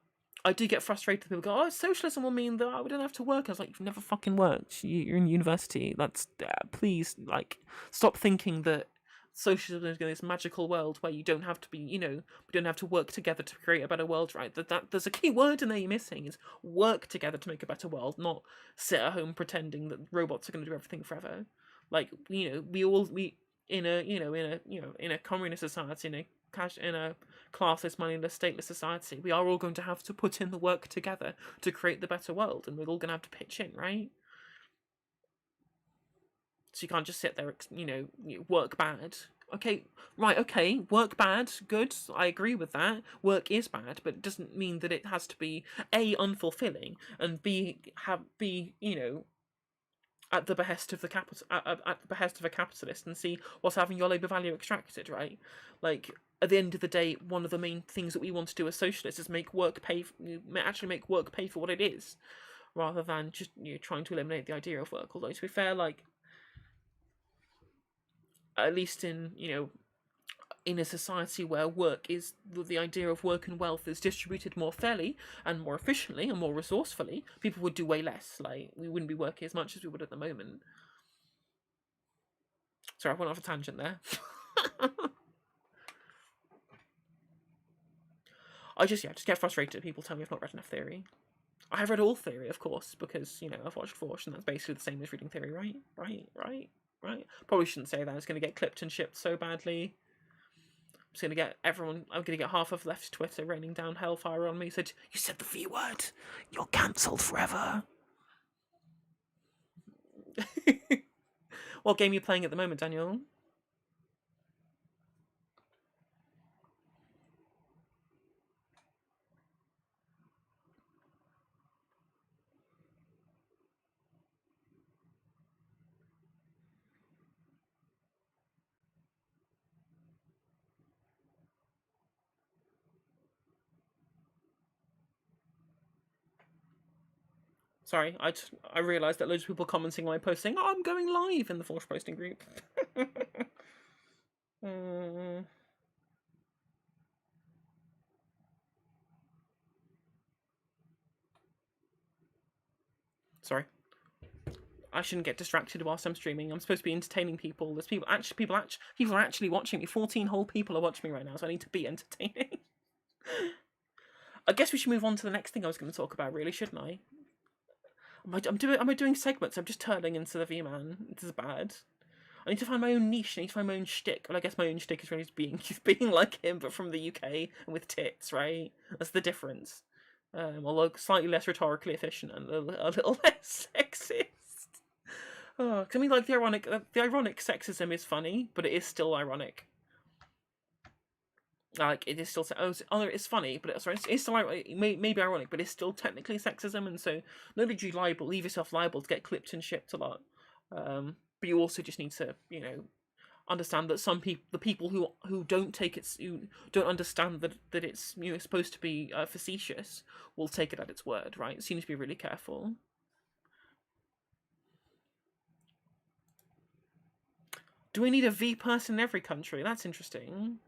I do get frustrated. People go, "Oh, socialism will mean that we don't have to work." I was like, "You've never fucking worked. You're in university. That's please, like, stop thinking that." Socialism is this magical world where you don't have to be, we don't have to work together to create a better world, right? That there's a key word in there you're missing is work together to make a better world, not sit at home pretending that robots are going to do everything forever. Like, we in a communist society, in a classless, moneyless, stateless society, we are all going to have to put in the work together to create the better world, and we're all going to have to pitch in, right? So you can't just sit there, work bad. Okay, right, okay, work bad, good, I agree with that. Work is bad, but it doesn't mean that it has to be A, unfulfilling, and B, at the behest of at the behest of a capitalist, and see what's having your labour value extracted, right? Like, at the end of the day, one of the main things that we want to do as socialists is make work pay for what it is, rather than just trying to eliminate the idea of work. Although, to be fair, like, at least in a society where work is the idea of work and wealth is distributed more fairly and more efficiently and more resourcefully, people would do way less. Like, we wouldn't be working as much as we would at the moment. Sorry, I went off a tangent there. I just get frustrated at people telling me I've not read enough theory. I have read all theory, of course, because I've watched Force, and that's basically the same as reading theory, right? Probably shouldn't say that. It's going to get clipped and shipped so badly. I'm going to get half of left Twitter raining down hellfire on me. Said, "You said the V word. You're cancelled forever." What game are you playing at the moment, Daniel? Sorry, I realised that loads of people commenting on my post saying, "Oh, I'm going live" in the Force posting group. Sorry. I shouldn't get distracted whilst I'm streaming. I'm supposed to be entertaining people. There's people are actually watching me. 14 whole people are watching me right now, so I need to be entertaining. I guess we should move on to the next thing I was going to talk about, really, shouldn't I? Am I doing segments? I'm just turning into the V-Man. This is bad. I need to find my own niche. I need to find my own shtick. Well, I guess my own shtick is really being like him, but from the UK and with tits, right? That's the difference. Although slightly less rhetorically efficient and a little less sexist. Oh, 'cause I mean, like the ironic sexism is funny, but it is still ironic. Like it is still it's funny, but it's still maybe ironic, but it's still technically sexism, and so not only do you leave yourself liable to get clipped and shipped a lot, but you also just need to understand that the people who don't take it, who don't understand that it's supposed to be facetious, will take it at its word, right? So you need to be really careful. Do we need a V person in every country? That's interesting.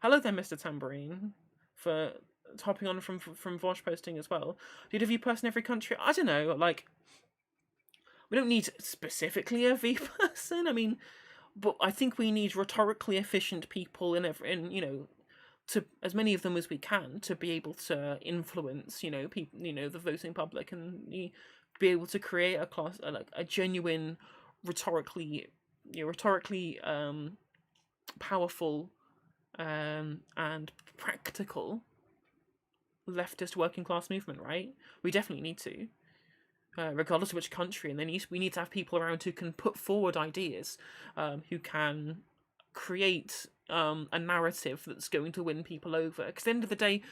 Hello there, Mr. Tambourine, for hopping on from Vosh posting as well. Do you need a V person in every country? I don't know. Like, we don't need specifically a V person. I mean, but I think we need rhetorically efficient people to as many of them as we can to be able to influence people, the voting public, and be able to create a class like a genuine rhetorically powerful and practical leftist working class movement, right? We definitely need to, regardless of which country, and then we need to have people around who can put forward ideas, who can create a narrative that's going to win people over. Because at the end of the day,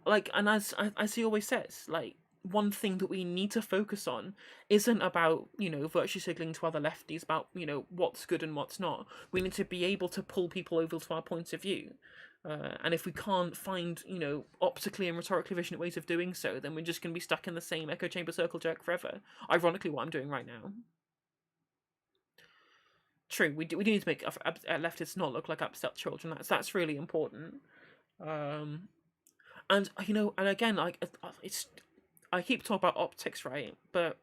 like, and as he always says, like, one thing that we need to focus on isn't about virtue signaling to other lefties about what's good and what's not. We need to be able to pull people over to our point of view, and if we can't find optically and rhetorically efficient ways of doing so, then we're just going to be stuck in the same echo chamber circle jerk forever. Ironically, what I'm doing right now. True, we do need to make leftists not look like upset children. That's really important. And and again, like, it's, I keep talking about optics, right? But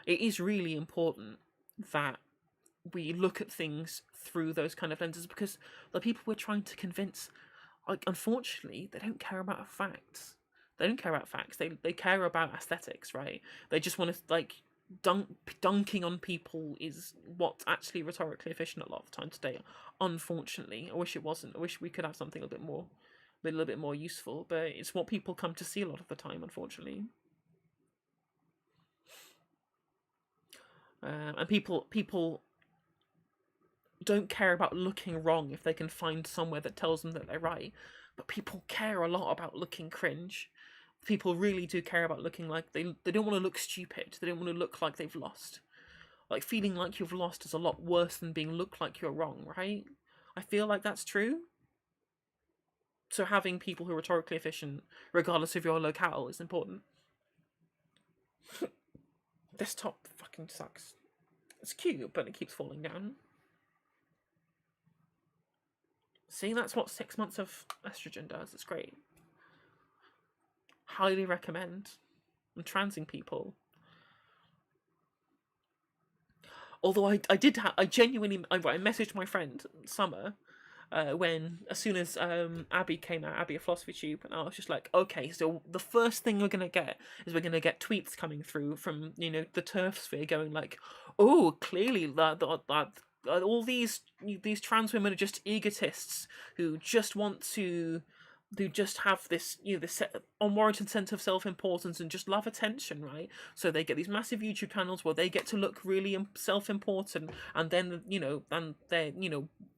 it is really important that we look at things through those kind of lenses, because the people we're trying to convince, like, unfortunately, they don't care about facts. They don't care about facts. They care about aesthetics, right? They just want to, like, dunking on people is what's actually rhetorically efficient a lot of the time today. Unfortunately, I wish it wasn't. I wish we could have something a little bit more useful, but it's what people come to see a lot of the time, unfortunately. And people don't care about looking wrong if they can find somewhere that tells them that they're right, but people care a lot about looking cringe. People really do care about looking like they don't want to look stupid. They don't want to look like they've lost. Like, feeling like you've lost is a lot worse than being looked like you're wrong, right? I feel like that's true. So having people who are rhetorically efficient, regardless of your locale, is important. This top fucking sucks. It's cute, but it keeps falling down. See, that's what 6 months of estrogen does. It's great. Highly recommend. I'm transing people. Although I messaged my friend Summer as soon as Abby came out, Abby of Philosophy Tube, and I was just like, okay, so the first thing we're gonna get is we're gonna get tweets coming through from the turf sphere going like, oh, clearly that all these trans women are just egotists who just have this this unwarranted sense of self-importance and just love attention, right? So they get these massive YouTube channels where they get to look really self-important, and then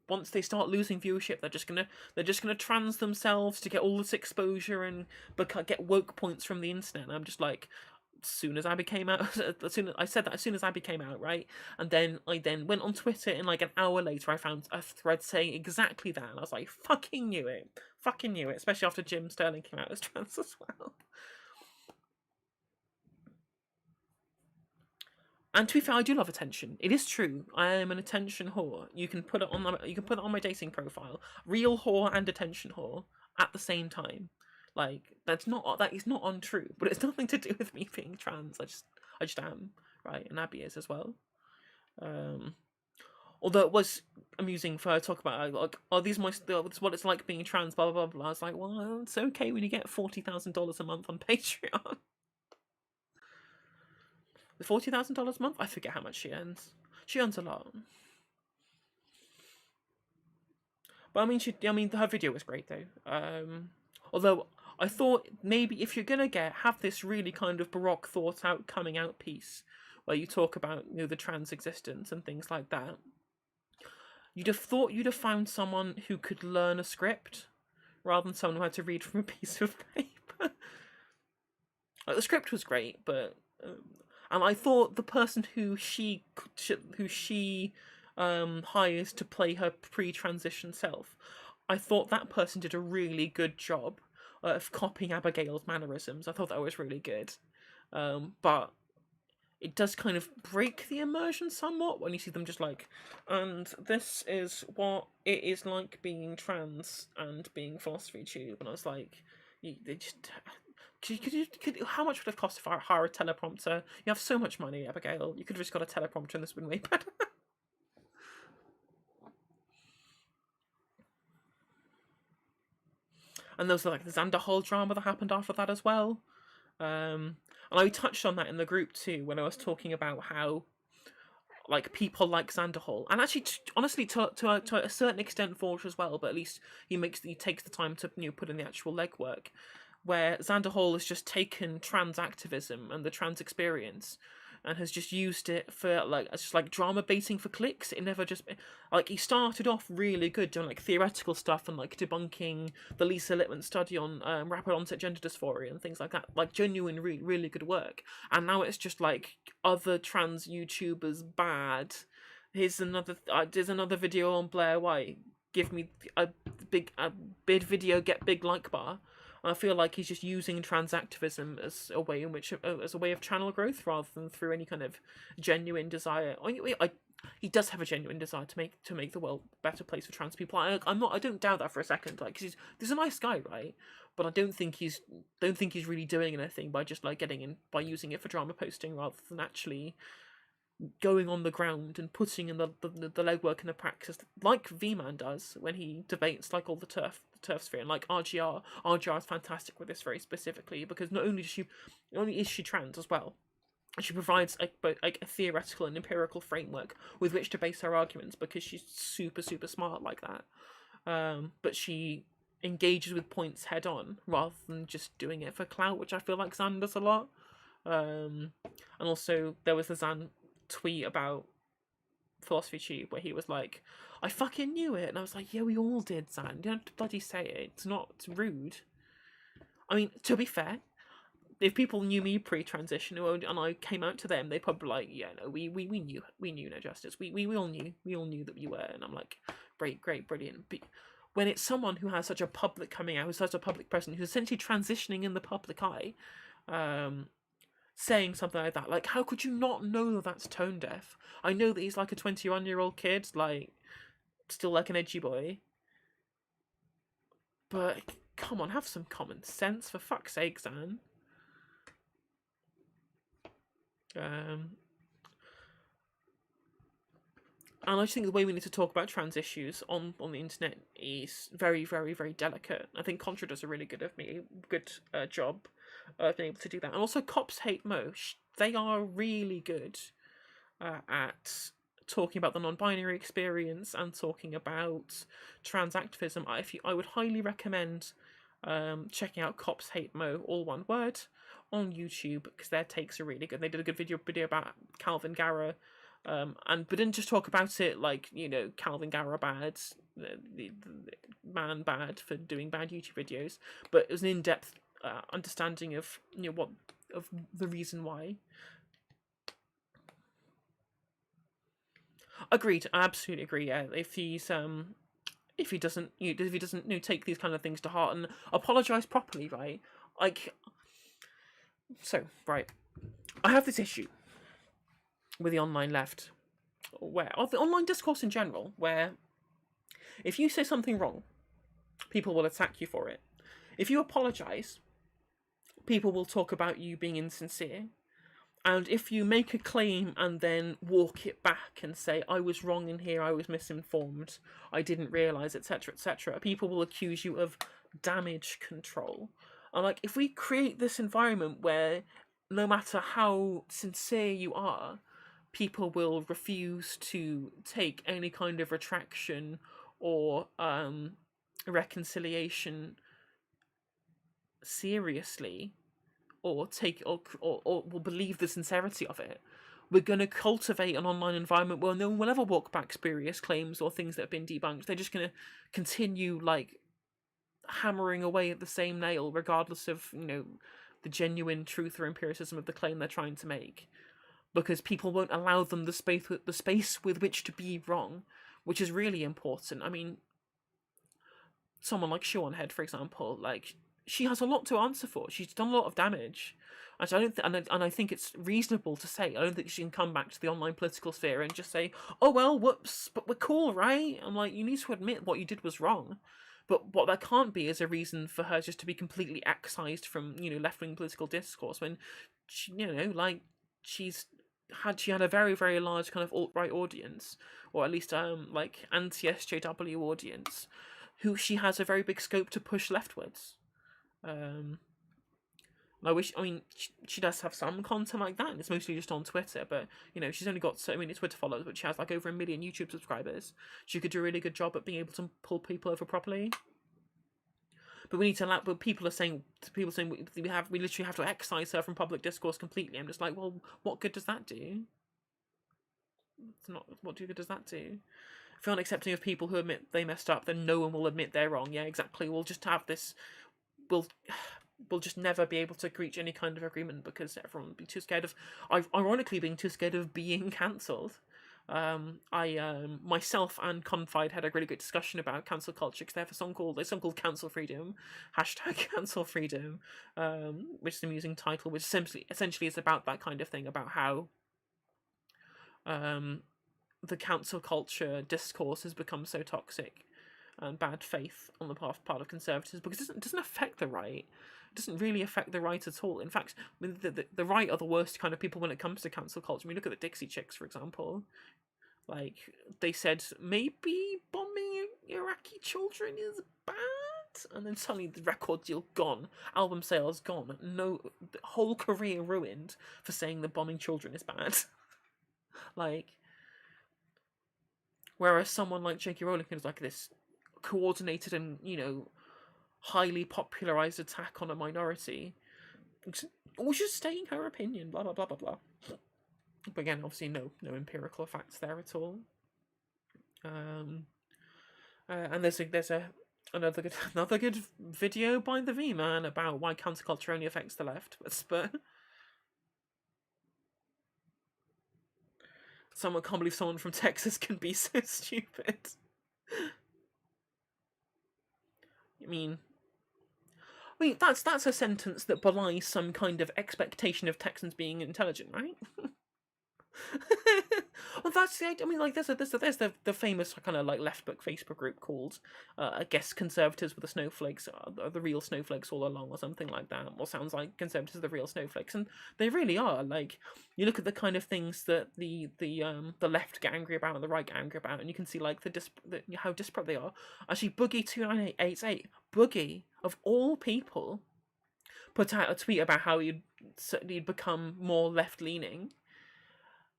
once they start losing viewership, they're just gonna trans themselves to get all this exposure and get woke points from the internet. And I'm just like, as soon as Abby came out, as soon as Abby came out, right? And then I went on Twitter, and like an hour later I found a thread saying exactly that, and I was like, fucking knew it, especially after Jim Sterling came out as trans as well. And to be fair, I do love attention. It is true. I am an attention whore. You can put it on my dating profile. Real whore and attention whore at the same time. Like, that is not untrue, but it's nothing to do with me being trans. I just am. right? And Abby is as well. Although it was amusing for her to talk about, like, oh, this is what it's like being trans, blah blah blah blah. I was like, well, it's okay when you get $40,000 a month on Patreon. The $40,000 a month, I forget how much she earns. She earns a lot. But I mean, her video was great though. Although I thought maybe if you're gonna have this really kind of baroque thought out coming out piece where you talk about, you know, the trans existence and things like that, you'd have thought you'd have found someone who could learn a script rather than someone who had to read from a piece of paper. Like, the script was great, but and I thought the person who she hires to play her pre-transition self, I thought that person did a really good job of copying Abigail's mannerisms. I thought that was really good, but it does kind of break the immersion somewhat when you see them just like, and this is what it is like being trans and being philosophy tube. And I was like, they just. How much would it cost if I hire a teleprompter? You have so much money, Abigail. You could have just got a teleprompter and this would have been way better. And there was like the Xander Hall drama that happened after that as well. And I touched on that in the group too when I was talking about how, like, people like Xander Hall, and actually, honestly, to a certain extent, Forge as well. But at least he takes the time to, you know, put in the actual legwork. Where Xander Hall has just taken trans activism and the trans experience and has just used it for, like, it's just like drama baiting for clicks. It never just, like, he started off really good doing like theoretical stuff and like debunking the Lisa Littman study on rapid onset gender dysphoria and things like that, like genuine really good work. And now it's just like other trans YouTubers bad. There's another video on Blair White. Give me a bid video, get big like bar. I feel like he's just using trans activism as a way of channel growth rather than through any kind of genuine desire. He does have a genuine desire to make the world a better place for trans people. I don't doubt that for a second. Like, he's a nice guy, right? But I don't think he's really doing anything by just like by using it for drama posting rather than actually going on the ground and putting in the legwork and the practice like V-Man does when he debates like all the turf sphere, and like RGR is fantastic with this very specifically because not only is she trans as well, she provides a theoretical and empirical framework with which to base her arguments because she's super smart like that, but she engages with points head on rather than just doing it for clout, which I feel like Zan does a lot. And also there was the Zan tweet about Philosophy Tube where he was like, I fucking knew it, and I was like, yeah, we all did, Zan. You don't have to bloody say it. It's rude. I mean, to be fair, if people knew me pre-transition and I came out to them, they'd probably be like, yeah, no, we knew No Justice. We all knew that you were, and I'm like, great, brilliant. But when it's someone who has such a public coming out, who's such a public person, who's essentially transitioning in the public eye, saying something like that, like, how could you not know that that's tone deaf? I know that he's like a 21-year-old kid, like, still like an edgy boy, but come on, have some common sense, for fuck's sake, Zan. And I just think the way we need to talk about trans issues on the internet is very delicate. I think Contra does a really good job of being able to do that. And also Cops Hate Mo, they are really good at talking about the non-binary experience and talking about trans activism. I would highly recommend checking out Cops Hate Mo, all one word, on YouTube, because their takes are really good. They did a good video about Calvin Garra, but didn't just talk about it like, you know, Calvin Garra bad, the man bad for doing bad YouTube videos, but it was an in-depth understanding of, you know, of the reason why. Agreed, I absolutely agree. Yeah, if he doesn't take these kind of things to heart and apologize properly, right? Like, so right, I have this issue with the online left, or the online discourse in general, where if you say something wrong, people will attack you for it. If you apologize, people will talk about you being insincere. And if you make a claim and then walk it back and say, I was wrong in here, I was misinformed, I didn't realise, etc., etc., people will accuse you of damage control. And like, if we create this environment where no matter how sincere you are, people will refuse to take any kind of retraction or reconciliation seriously, or take or will believe the sincerity of it, we're going to cultivate an online environment where no one will ever walk back spurious claims or things that have been debunked. They're just going to continue like hammering away at the same nail, regardless of the genuine truth or empiricism of the claim they're trying to make, because people won't allow them the space with which to be wrong, which is really important. I mean, someone like Head, for example, like, she has a lot to answer for. She's done a lot of damage. And so I don't and I think it's reasonable to say, I don't think she can come back to the online political sphere and just say, oh well, whoops, but we're cool, right? I'm like, you need to admit what you did was wrong. But what there can't be is a reason for her just to be completely excised from, left-wing political discourse when she, like, she had a very, very large kind of alt-right audience, or at least like anti-SJW audience, who she has a very big scope to push leftwards. I mean, she does have some content like that, and it's mostly just on Twitter, but, she's only got so many Twitter followers, but she has like over 1 million YouTube subscribers. She could do a really good job at being able to pull people over properly. But we need to allow, but people saying we literally have to excise her from public discourse completely. I'm just like, well, what good does that do? It's not, what good does that do? If you're unaccepting of people who admit they messed up, then no one will admit they're wrong. Yeah, exactly. We'll just have this, we'll just never be able to reach any kind of agreement because everyone will be too scared of, ironically, being too scared of being cancelled. I myself and Confide had a really good discussion about cancel culture, because they have a song called Cancel Freedom, #Cancel Freedom, which is an amusing title, which essentially is about that kind of thing, about how the cancel culture discourse has become so toxic and bad faith on the part of conservatives, because it doesn't affect the right. It doesn't really affect the right at all. In fact, I mean, the right are the worst kind of people when it comes to cancel culture. I mean, look at the Dixie Chicks, for example. Like, they said, maybe bombing Iraqi children is bad, and then suddenly the record deal gone, album sales gone, no, the whole career ruined for saying that bombing children is bad. Like, whereas someone like J.K. Rowling is like this coordinated and, highly popularized attack on a minority, or just stating her opinion, blah blah blah blah blah. But again, obviously no empirical facts there at all. And there's another good video by the V-Man about why cancel culture only affects the left. But someone can't believe someone from Texas can be so stupid. I mean, that's a sentence that belies some kind of expectation of Texans being intelligent, right? Well, that's it. I mean, like, there's the famous kind of like left book Facebook group called, I guess, Conservatives with the Snowflakes, are the real snowflakes all along, or something like that. Or sounds like Conservatives are the real snowflakes, and they really are. Like, you look at the kind of things that the left get angry about and the right get angry about, and you can see like how disparate they are. Actually, Boogie29888, Boogie of all people, put out a tweet about how he'd become more left leaning.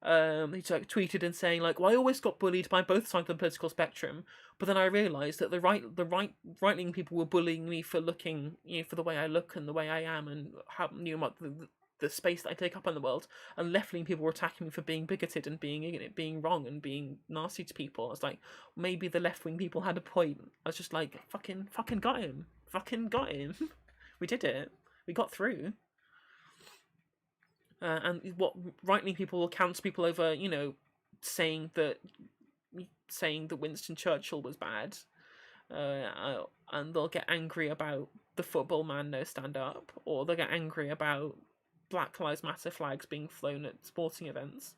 He like tweeted and saying like, well, I always got bullied by both sides of the political spectrum, but then I realised that the right-wing people were bullying me for looking, for the way I look and the way I am and how the space that I take up in the world, and left-wing people were attacking me for being bigoted and being wrong and being nasty to people. I was like, maybe the left-wing people had a point. I was just like, fucking got him, we did it, we got through. And what right-wing people will cancel people over, saying that Winston Churchill was bad, and they'll get angry about the football man no stand up, or they'll get angry about Black Lives Matter flags being flown at sporting events.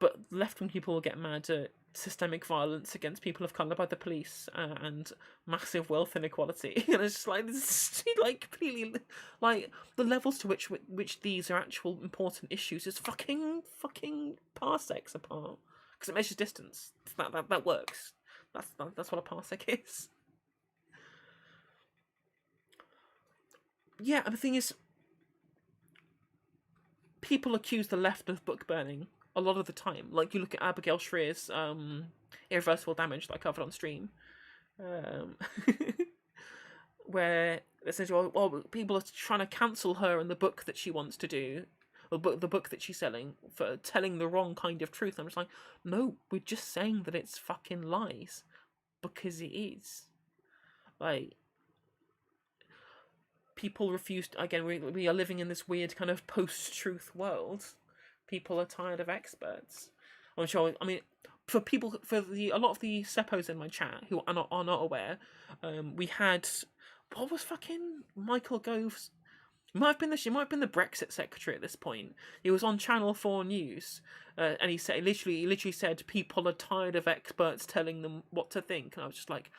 But left-wing people will get mad at systemic violence against people of colour by the police, and massive wealth inequality. And it's just like, this is like completely, like, the levels to which these are actual important issues is fucking parsecs apart, because it measures distance. That works. That's what a parsec is. Yeah, and the thing is, people accuse the left of book burning a lot of the time. Like, you look at Abigail Shrier's Irreversible Damage that I covered on stream, where essentially, well, people are trying to cancel her and the book that she wants to do, or the book that she's selling, for telling the wrong kind of truth. I'm just like, no, we're just saying that it's fucking lies, because it is. Like, people refuse to, again, we are living in this weird kind of post-truth world. People are tired of experts. I'm sure, I mean, for a lot of the seppos in my chat who are not aware, we had, what was fucking Michael Gove's, it might have been the Brexit secretary at this point. He was on Channel 4 News, and he literally said people are tired of experts telling them what to think. And I was just like,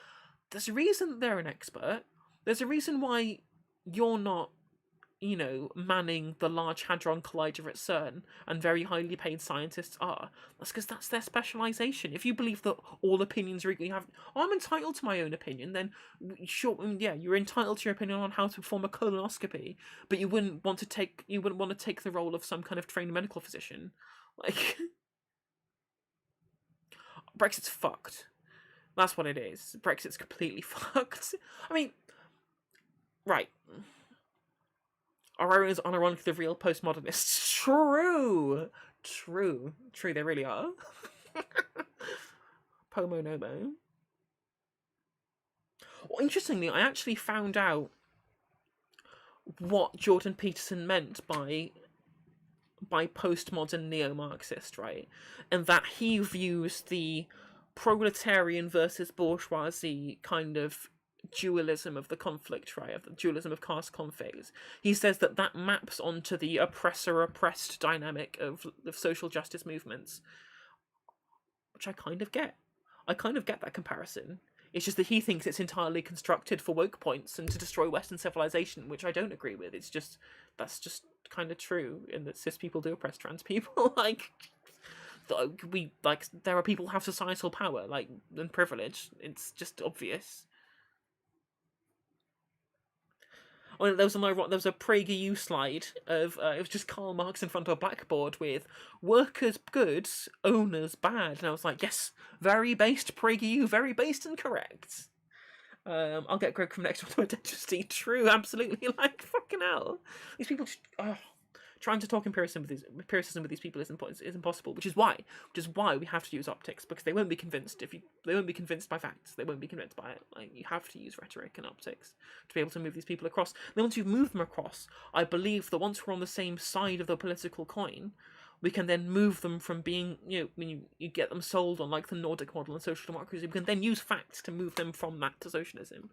there's a reason they're an expert. There's a reason why you're not, manning the Large Hadron Collider at CERN, and very highly paid scientists are. That's because that's their specialisation. If you believe that all opinions are equally I'm entitled to my own opinion, then sure, yeah, you're entitled to your opinion on how to perform a colonoscopy, but you wouldn't want to take the role of some kind of trained medical physician. Like, Brexit's fucked. That's what it is. Brexit's completely fucked. I mean, right. Our own is unironically the real postmodernists. True, they really are. Pomo Nomo. Well, interestingly, I actually found out what Jordan Peterson meant by postmodern neo-Marxist, right? And that he views the proletarian versus bourgeoisie kind of dualism of the conflict, right, of the dualism of caste conflicts. He says that maps onto the oppressor-oppressed dynamic of social justice movements, which I kind of get. I kind of get that comparison. It's just that he thinks it's entirely constructed for woke points and to destroy Western civilization, which I don't agree with. It's just, that's just kind of true, in that cis people do oppress trans people. There are people who have societal power, and privilege. It's just obvious. Oh, there was a PragerU slide of it was just Karl Marx in front of a blackboard with workers good, owners bad, and I was like, yes, very based PragerU, very based and correct. I'll get Greg from next one to identity. True, absolutely. Like, fucking hell, these people just, trying to talk empiricism with these people is impossible. Which is why we have to use optics, because they won't be convinced they won't be convinced by facts. They won't be convinced by it. Like, you have to use rhetoric and optics to be able to move these people across. Then once you've moved them across, I believe that once we're on the same side of the political coin, we can then move them from being, when you get them sold on like the Nordic model and social democracy, we can then use facts to move them from that to socialism.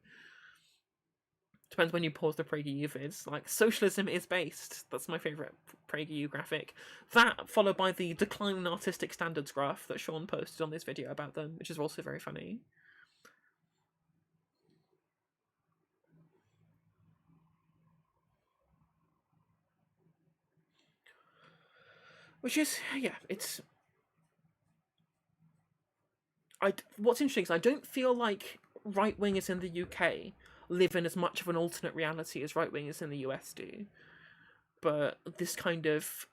Depends when you pause the PragerU vids. Like, socialism is based. That's my favourite PragerU graphic. That, followed by the decline in artistic standards graph that Sean posted on this video about them, which is also very funny. Which is, yeah, it's... What's interesting is I don't feel like right-wingers in the UK live in as much of an alternate reality as right-wingers in the US do. But this kind of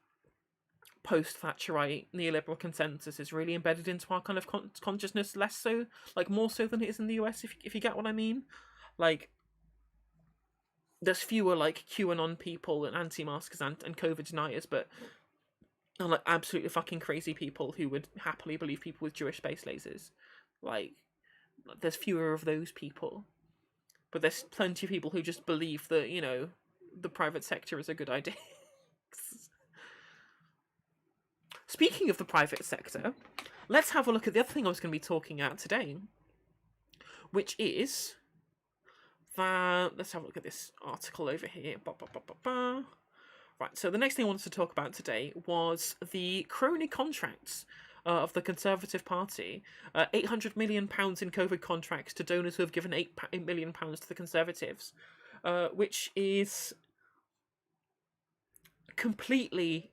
post-Thatcherite neoliberal consensus is really embedded into our kind of consciousness, less so, more so than it is in the US, if you get what I mean. Like, there's fewer, QAnon people and anti-maskers and COVID deniers, but absolutely fucking crazy people who would happily believe people with Jewish space lasers. There's fewer of those people. But there's plenty of people who just believe that, the private sector is a good idea. Speaking of the private sector, let's have a look at the other thing I was going to be talking about today, which is that... Let's have a look at this article over here. Right, so the next thing I wanted to talk about today was the crony contracts of the Conservative Party, £800 million in COVID contracts to donors who have given £8 million to the Conservatives, which is completely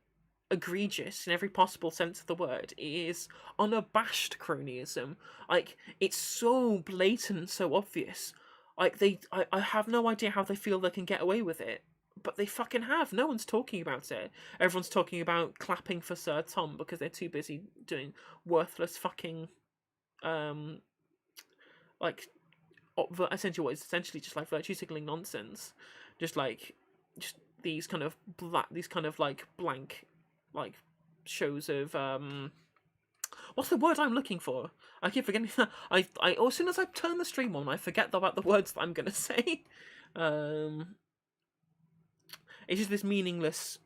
egregious in every possible sense of the word. It is unabashed cronyism. Like, it's so blatant, so obvious. Like, I have no idea how they feel they can get away with it, but they fucking have. No one's talking about it. Everyone's talking about clapping for Sir Tom because they're too busy doing worthless fucking, like, essentially what is essentially just like virtue signaling nonsense. Just these kind of like blank, like, shows of what's the word I'm looking for? I keep forgetting. I as soon as I turn the stream on, I forget about the words that I'm gonna say. It's just this meaningless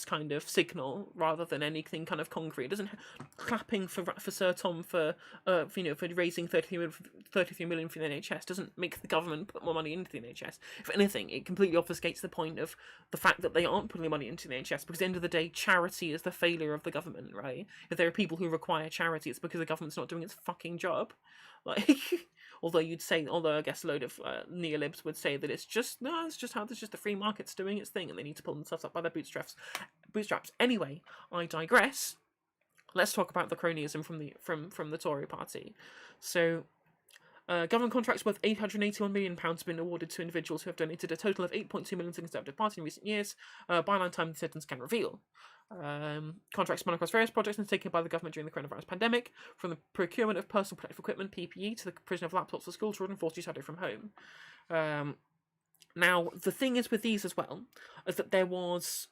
kind of signal rather than anything kind of concrete. It doesn't clapping for Sir Tom for raising 33 million for the NHS doesn't make the government put more money into the NHS. If anything, it completely obfuscates the point of the fact that they aren't putting money into the NHS, because at the end of the day, charity is the failure of the government, right? If there are people who require charity, it's because the government's not doing its fucking job. Like, although I guess a load of neolibs would say that it's just the free market's doing its thing and they need to pull themselves up by their bootstraps. Anyway, I digress. Let's talk about the cronyism from the Tory party. So, government contracts worth £881 million have been awarded to individuals who have donated a total of £8.2 million to the Conservative Party in recent years. Byline time the sentence can reveal. Contracts span across various projects undertaken by the government during the coronavirus pandemic, from the procurement of personal protective equipment (PPE) to the provision of laptops for school children forced to study from home. Now, the thing is with these as well, is that there was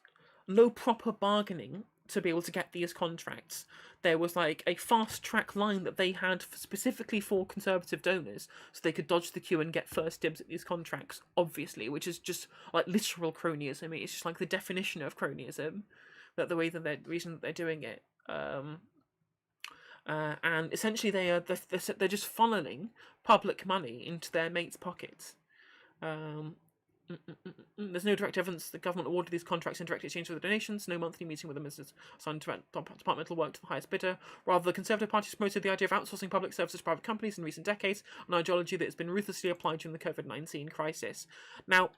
no proper bargaining to be able to get these contracts. There was like a fast track line that they had specifically for Conservative donors, so they could dodge the queue and get first dibs at these contracts, obviously, which is just like literal cronyism. It's just like the definition of cronyism, that the reason that they're doing it. And essentially they're just funneling public money into their mates' pockets. There's no direct evidence the government awarded these contracts in direct exchange for the donations. No monthly meeting with them is assigned to departmental work to the highest bidder. Rather, the Conservative Party has promoted the idea of outsourcing public services to private companies in recent decades, an ideology that has been ruthlessly applied during the COVID-19 crisis. Now,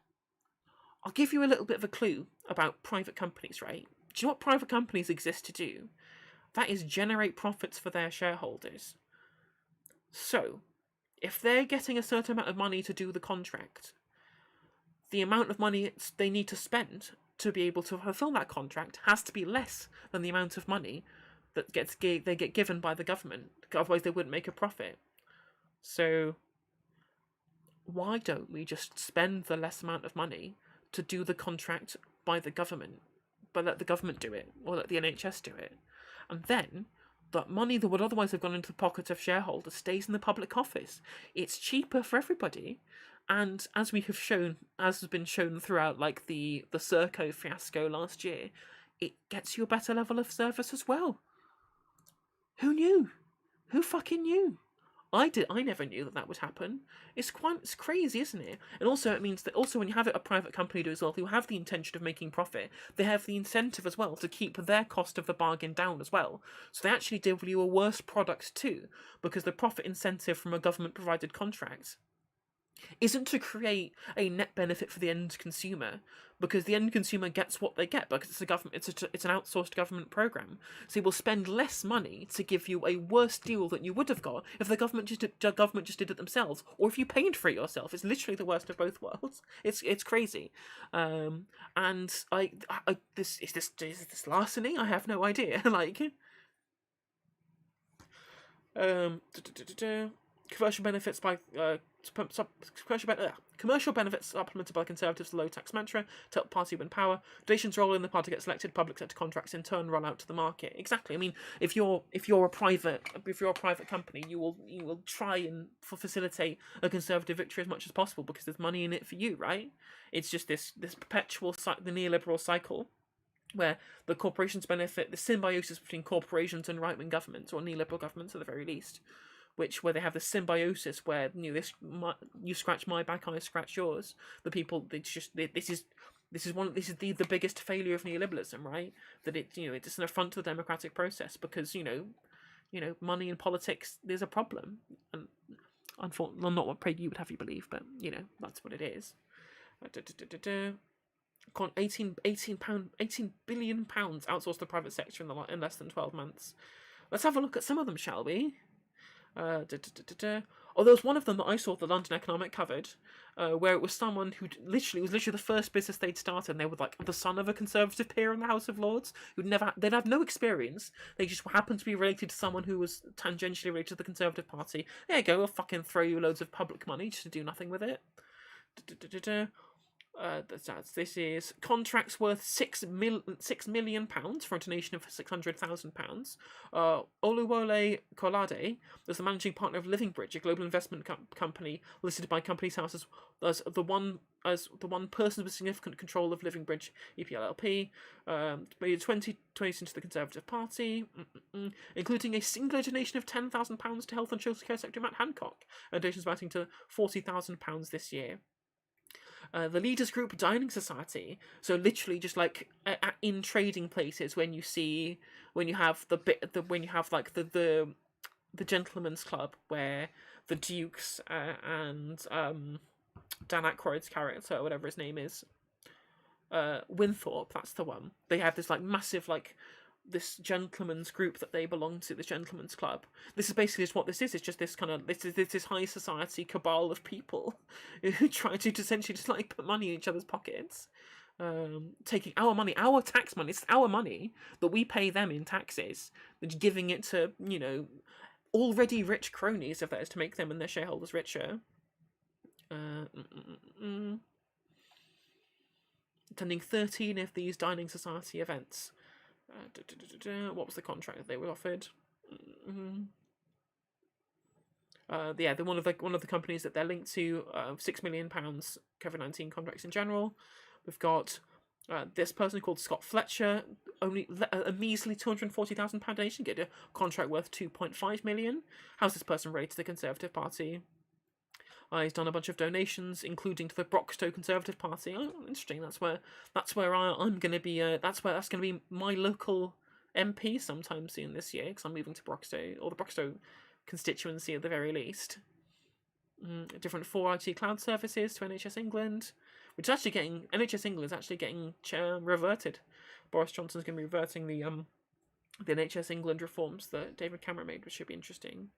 I'll give you a little bit of a clue about private companies, right? Do you know what private companies exist to do? That is generate profits for their shareholders. So, if they're getting a certain amount of money to do the contract, the amount of money they need to spend to be able to fulfill that contract has to be less than the amount of money that they get given by the government. Otherwise, they wouldn't make a profit. So, why don't we just spend the less amount of money to do the contract by the government, but let the government do it, or let the NHS do it, and then that money that would otherwise have gone into the pockets of shareholders stays in the public office. It's cheaper for everybody, and as has been shown throughout, like the Serco fiasco last year, it gets you a better level of service as well. Who knew? Who fucking knew? I never knew that would happen. It's crazy, isn't it? And also, it means that also when you have a private company do as well, who have the intention of making profit, they have the incentive as well to keep their cost of the bargain down as well. So they actually deliver you a worse product too, because the profit incentive from a government-provided contract isn't to create a net benefit for the end consumer, because the end consumer gets what they get because it's an outsourced government program. So they will spend less money to give you a worse deal than you would have got if the government just did it themselves, or if you paid for it yourself. It's literally the worst of both worlds. It's crazy. And is this larceny? I have no idea. Like, commercial benefits by commercial benefits supplemented by the Conservatives' low tax mantra to help party win power. Donations roll in, the party gets elected. Public sector contracts in turn roll out to the market. Exactly. I mean, if you're a private company, you will try and facilitate a Conservative victory as much as possible because there's money in it for you, right? It's just this perpetual the neoliberal cycle, where the corporations benefit, the symbiosis between corporations and right-wing governments, or neoliberal governments at the very least, where they have the symbiosis where you scratch my back, I scratch yours. The people, this is the biggest failure of neoliberalism, right? That it's an affront to the democratic process, because money in politics is a problem, and unfortunately, not what pray you would have you believe, but that's what it is. 18 billion pounds outsourced to the private sector in less than 12 months. Let's have a look at some of them, shall we? Oh, there was one of them that I saw the London Economic covered, where it was someone who was literally the first business they'd started, and they were like the son of a Conservative peer in the House of Lords they'd have no experience. They just happened to be related to someone who was tangentially related to the Conservative Party. There you go, we'll fucking throw you loads of public money just to do nothing with it. This is contracts worth £6 million for a donation of £600,000. Oluwole Kolade is the managing partner of Living Bridge, a global investment company listed by Companies House as the one person with significant control of Living Bridge EPLLP. Made 20 donations to the Conservative Party, including a singular donation of £10,000 to Health and Social Care Secretary Matt Hancock, and donations amounting to £40,000 this year. The Leaders Group Dining Society, so literally just like in trading places, when you have the gentleman's club where the Dukes and Dan Aykroyd's character, whatever his name is, Winthorpe, that's the one. They have this like massive this gentleman's group that they belong to, this gentleman's club. This is basically just what this is. It's just this this high society cabal of people who try to essentially just like put money in each other's pockets, taking our money, our tax money. It's our money that we pay them in taxes, and giving it to already rich cronies, if that is to make them and their shareholders richer. Attending 13 of these dining society events. What was the contract that they were offered? They're one of the companies that they're linked to. £6 million COVID-19 contracts in general. We've got this person called Scott Fletcher, only a measly £240,000 donation, get a contract worth £2.5 million. How's this person related to the Conservative Party? He's done a bunch of donations, including to the Broxtowe Conservative Party. Oh, interesting. That's where I'm going to be. That's going to be my local MP sometime soon this year, because I'm moving to Broxtowe, or the Broxtowe constituency at the very least. Different 4 IT cloud services to NHS England, which is actually NHS England is actually getting reverted. Boris Johnson's going to be reverting the NHS England reforms that David Cameron made, which should be interesting.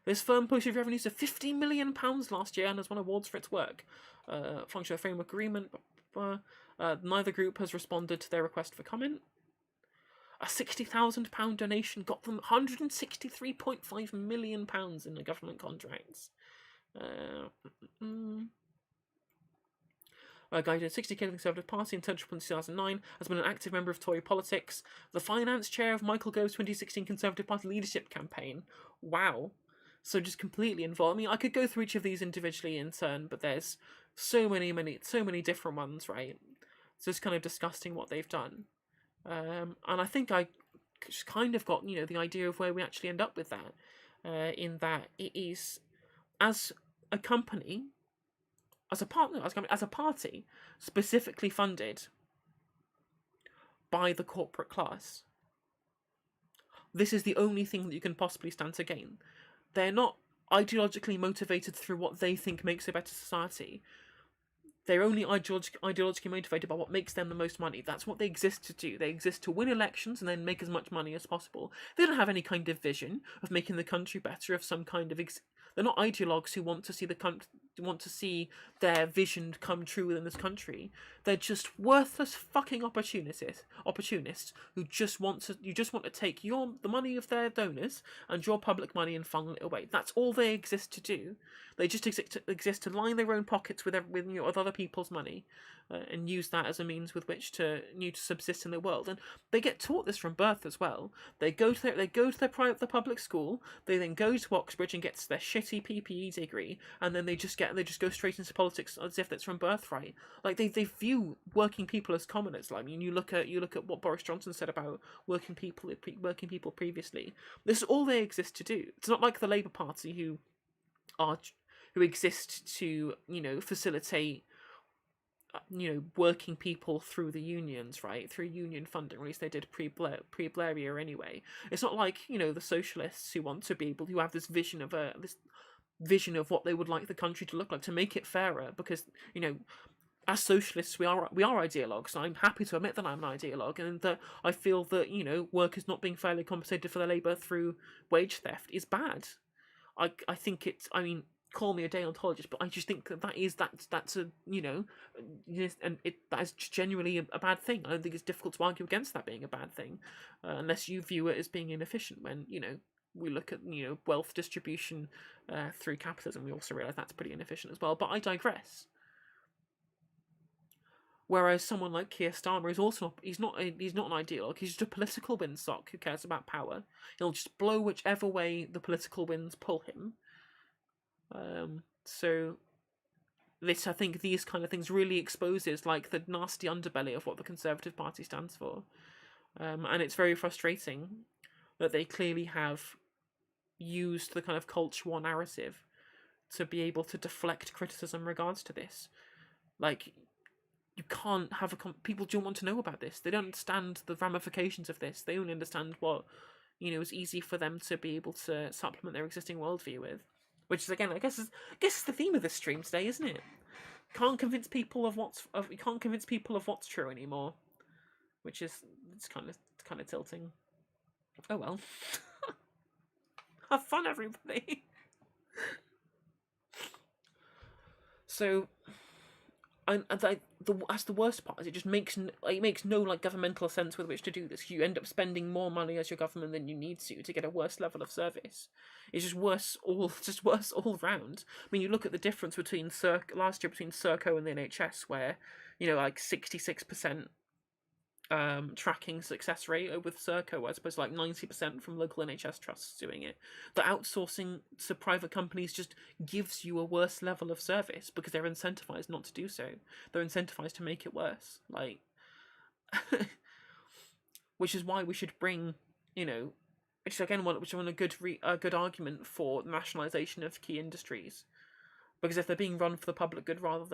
This firm posted revenues of £50 million last year and has won awards for its work. Functional framework agreement. Neither group has responded to their request for comment. A £60,000 donation got them £163.5 million in the government contracts. Guided 60k of the Conservative Party in 2009, has been an active member of Tory politics, the finance chair of Michael Gove's 2016 Conservative Party leadership campaign. Wow. So just completely involved. I mean, I could go through each of these individually in turn, but there's so many different ones, right? It's just kind of disgusting what they've done. And I think I just kind of got, the idea of where we actually end up with that, in that it is, as a company, as a party, specifically funded by the corporate class. This is the only thing that you can possibly stand to gain. They're not ideologically motivated through what they think makes a better society. They're only ideologically motivated by what makes them the most money. That's what they exist to do. They exist to win elections and then make as much money as possible. They don't have any kind of vision of making the country better, of some kind of... They're not ideologues who want to see their vision come true within this country. They're just worthless fucking opportunists who just want to take the money of their donors and your public money and funnel it away. That's all they exist to do. They just exist to line their own pockets with other people's money, and use that as a means with which to subsist in the world. And they get taught this from birth as well. They go to the public school. They then go to Oxbridge and get their shitty PPE degree, and then they just go straight into politics as if that's from birthright. Like they view working people as commoners. Like, I mean, you look at what Boris Johnson said about working people previously. This is all they exist to do. It's not like the Labour Party who exist to facilitate working people through the unions, right, through union funding, or at least they did pre-Blair era anyway. It's not like the socialists who want to be able, who have this vision of what they would like the country to look like, to make it fairer, because as socialists we are ideologues, and I'm happy to admit that I'm an ideologue, and that I feel that workers not being fairly compensated for their labour through wage theft is bad. I think it's, call me a deontologist, but I just think that's a that is genuinely a bad thing. I don't think it's difficult to argue against that being a bad thing, unless you view it as being inefficient. When we look at wealth distribution through capitalism, we also realise that's pretty inefficient as well. But I digress. Whereas someone like Keir Starmer is also he's not an ideologue. He's just a political windsock who cares about power. He'll just blow whichever way the political winds pull him. So this, I think, these kind of things really exposes like the nasty underbelly of what the Conservative Party stands for, and it's very frustrating that they clearly have used the kind of culture war narrative to be able to deflect criticism in regards to this. Like, you can't have people don't want to know about this. They don't understand the ramifications of this. They only understand what is easy for them to be able to supplement their existing worldview with. Which is, again, I guess it's the theme of this stream today, isn't it? Can't convince people of what's true anymore, which is it's kind of tilting. Oh well, have fun, everybody. So, that's the worst part. Is it just makes no like governmental sense with which to do this. You end up spending more money as your government than you need to get a worse level of service. It's just worse all round. I mean, you look at the difference between last year between Serco and the NHS, where like 66% tracking success rate with Serco, I suppose like 90% from local NHS trusts doing it. The outsourcing to private companies just gives you a worse level of service because they're incentivized not to do so. They're incentivized to make it worse. Like, which is why we should bring, which again, which is a good argument for nationalisation of key industries, because if they're being run for the public good rather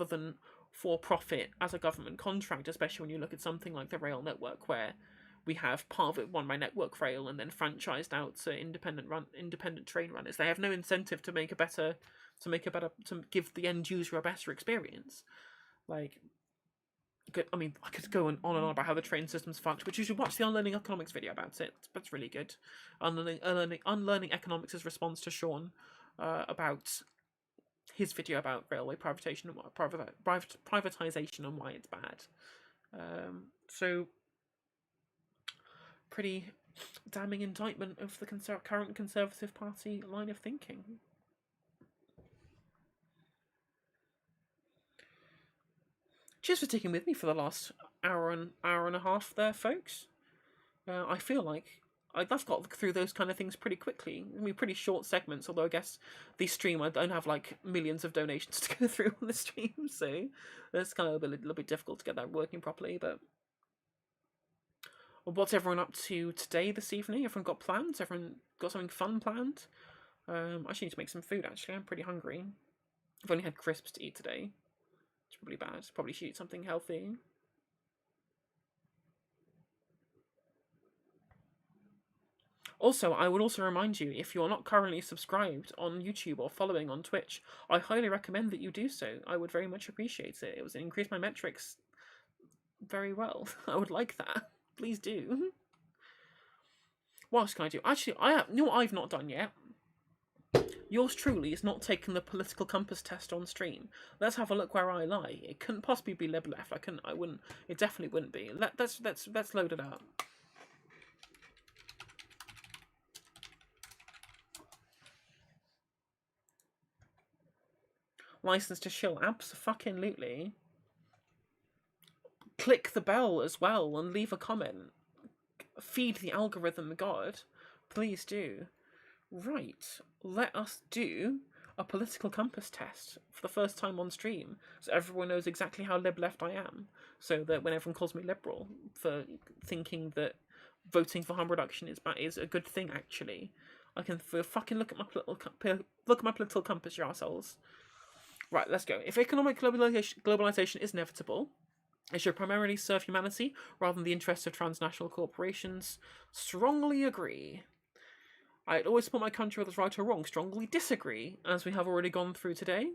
than for profit as a government contract, especially when you look at something like the rail network, where we have part of it run by Network Rail and then franchised out to independent train runners, they have no incentive to give the end user a better experience. Like, I could go on and on about how the train system's fucked, but you should watch the Unlearning Economics video about it. It's really good. Unlearning Economics' response to Sean about his video about railway privatisation and privatisation and why it's bad. So, pretty damning indictment of the current Conservative Party line of thinking. Cheers for sticking with me for the last hour and a half there, folks. I feel like I've got through those kind of things pretty quickly. I mean, pretty short segments, although I guess the stream, I don't have like millions of donations to go through on the stream, so it's kind of a little bit difficult to get that working properly. But what's everyone up to today, this evening? Everyone got plans? Everyone got something fun planned? I actually need to make some food, actually. I'm pretty hungry. I've only had crisps to eat today. It's probably bad. Probably should eat something healthy. Also, I would also remind you, if you're not currently subscribed on YouTube or following on Twitch, I highly recommend that you do so. I would very much appreciate it. It would increase my metrics very well. I would like that. Please do. What else can I do? Actually, I've not done yet. Yours truly is not taking the political compass test on stream. Let's have a look where I lie. It couldn't possibly be lib left. I wouldn't. It definitely wouldn't be. Let's load it up. License to shill, abso-fucking-lutely. Click the bell as well and leave a comment. Feed the algorithm god. Please do. Right, let us do a political compass test for the first time on stream, so everyone knows exactly how lib-left I am, so that when everyone calls me liberal for thinking that voting for harm reduction is a good thing, actually, I can fucking look at my political compass, you assholes. Right, let's go. If economic globalization is inevitable, it should primarily serve humanity rather than the interests of transnational corporations. Strongly agree. I'd always support my country whether it's right or wrong. Strongly disagree, as we have already gone through today.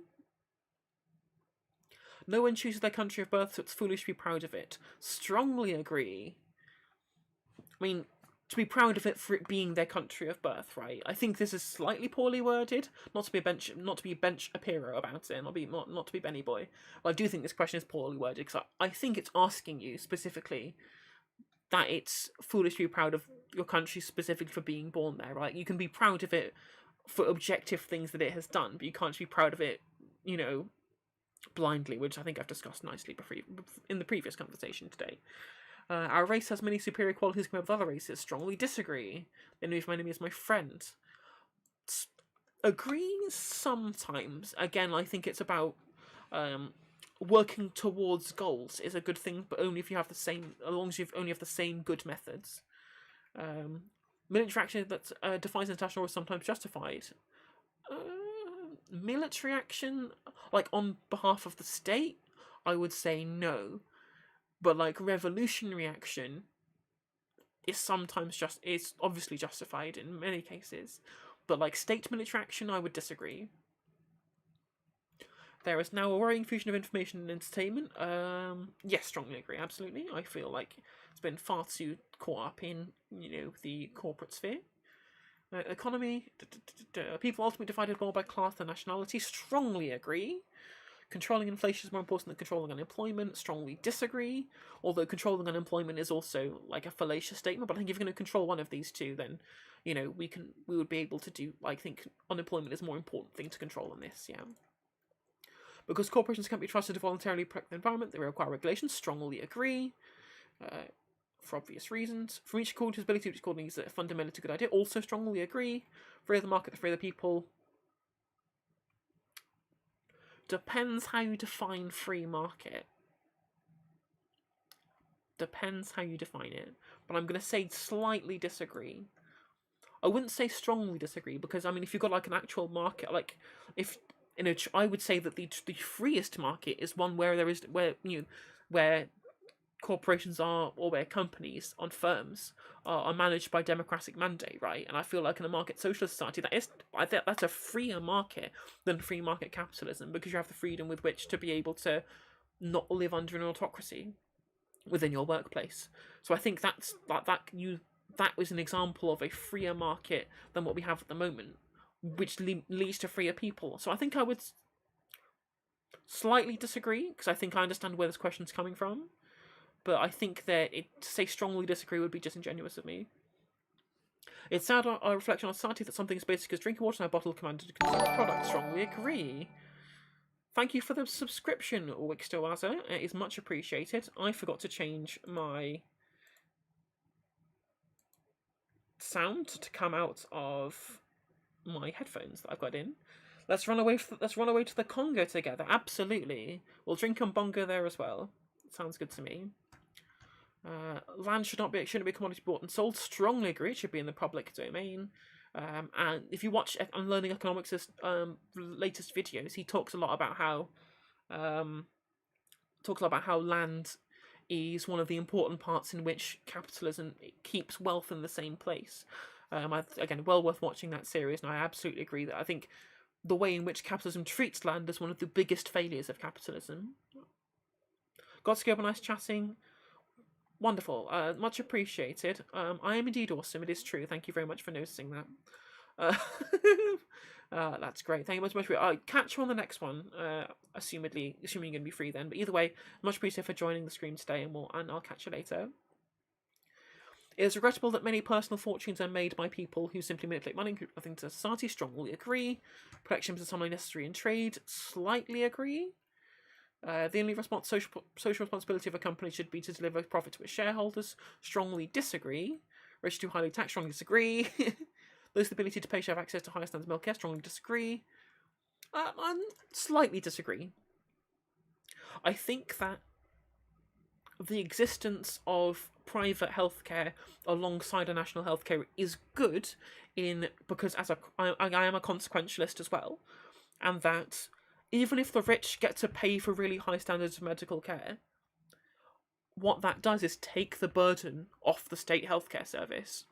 No one chooses their country of birth, so it's foolish to be proud of it. Strongly agree. I mean, to be proud of it for it being their country of birth, right? I think this is slightly poorly worded. Not to be bench Apiro about it, not to be Benny Boy. But I do think this question is poorly worded because I think it's asking you specifically that it's foolish to be proud of your country specifically for being born there, right? You can be proud of it for objective things that it has done, but you can't just be proud of it, blindly, which I think I've discussed nicely in the previous conversation today. Our race has many superior qualities compared with other races. Strongly disagree. The enemy of my enemy is my friend. Agree sometimes. Again, I think it's about working towards goals is a good thing, but only if you have as long as you only have the same good methods. Military action that defies international law is sometimes justified. Military action, like on behalf of the state, I would say no. But like revolutionary action is obviously justified in many cases. But like state military action, I would disagree. There is now a worrying fusion of information and entertainment. Yes, strongly agree, absolutely. I feel like it's been far too caught up in, the corporate sphere. Economy, people ultimately divided more by class than nationality. Strongly agree. Controlling inflation is more important than controlling unemployment. Strongly disagree. Although controlling unemployment is also like a fallacious statement. But I think if you're going to control one of these two, then we would be able to do. I think unemployment is a more important thing to control than this. Yeah. Because corporations can't be trusted to voluntarily protect the environment, they require regulations. Strongly agree. For obvious reasons. From each according to his ability, which according is a fundamentally good idea. Also strongly agree. Free of the market, the free of the people. Depends how you define free market. Depends how you define it. But I'm going to say slightly disagree. I wouldn't say strongly disagree, because, I mean, if you've got, like, an actual market, like, I would say that the freest market is one where corporations are, or where companies on firms are managed by democratic mandate, right? And I feel like in a market socialist society, that's a freer market than free market capitalism, because you have the freedom with which to be able to not live under an autocracy within your workplace. So I think that was an example of a freer market than what we have at the moment, which leads to freer people. So I think I would slightly disagree, because I think I understand where this question's coming from. But I think that to say strongly disagree would be disingenuous of me. It's sad a reflection on society that something as basic as drinking water in a bottle commanded to consume a product. Strongly agree. Thank you for the subscription, Wixtoaza. It is much appreciated. I forgot to change my sound to come out of my headphones that I've got in. Let's run away to the Congo together. Absolutely. We'll drink Mbongo there as well. Sounds good to me. Land shouldn't be a commodity bought and sold. Strongly agree. It should be in the public domain. And if you watch Unlearning Economics' latest videos, he talks a lot about how land is one of the important parts in which capitalism keeps wealth in the same place. Again, well worth watching that series, and I absolutely agree that I think the way in which capitalism treats land is one of the biggest failures of capitalism. Godscope, nice chatting. Wonderful. Much appreciated. I am indeed awesome. It is true. Thank you very much for noticing that. That's great. Thank you much. Catch you on the next one. Assuming you're going to be free then. But either way, much appreciated for joining the stream today, and I'll catch you later. It is regrettable that many personal fortunes are made by people who simply manipulate money. I think the society strongly agree. Protection is something necessary in trade. Slightly agree. The only social responsibility of a company should be to deliver profit to its shareholders. Strongly disagree. Rich too highly taxed. Strongly disagree. Those with the ability to pay should have access to higher standards of healthcare. Strongly disagree. I slightly disagree. I think that the existence of private healthcare alongside a national healthcare is good because I am a consequentialist as well, and that even if the rich get to pay for really high standards of medical care, what that does is take the burden off the state healthcare service.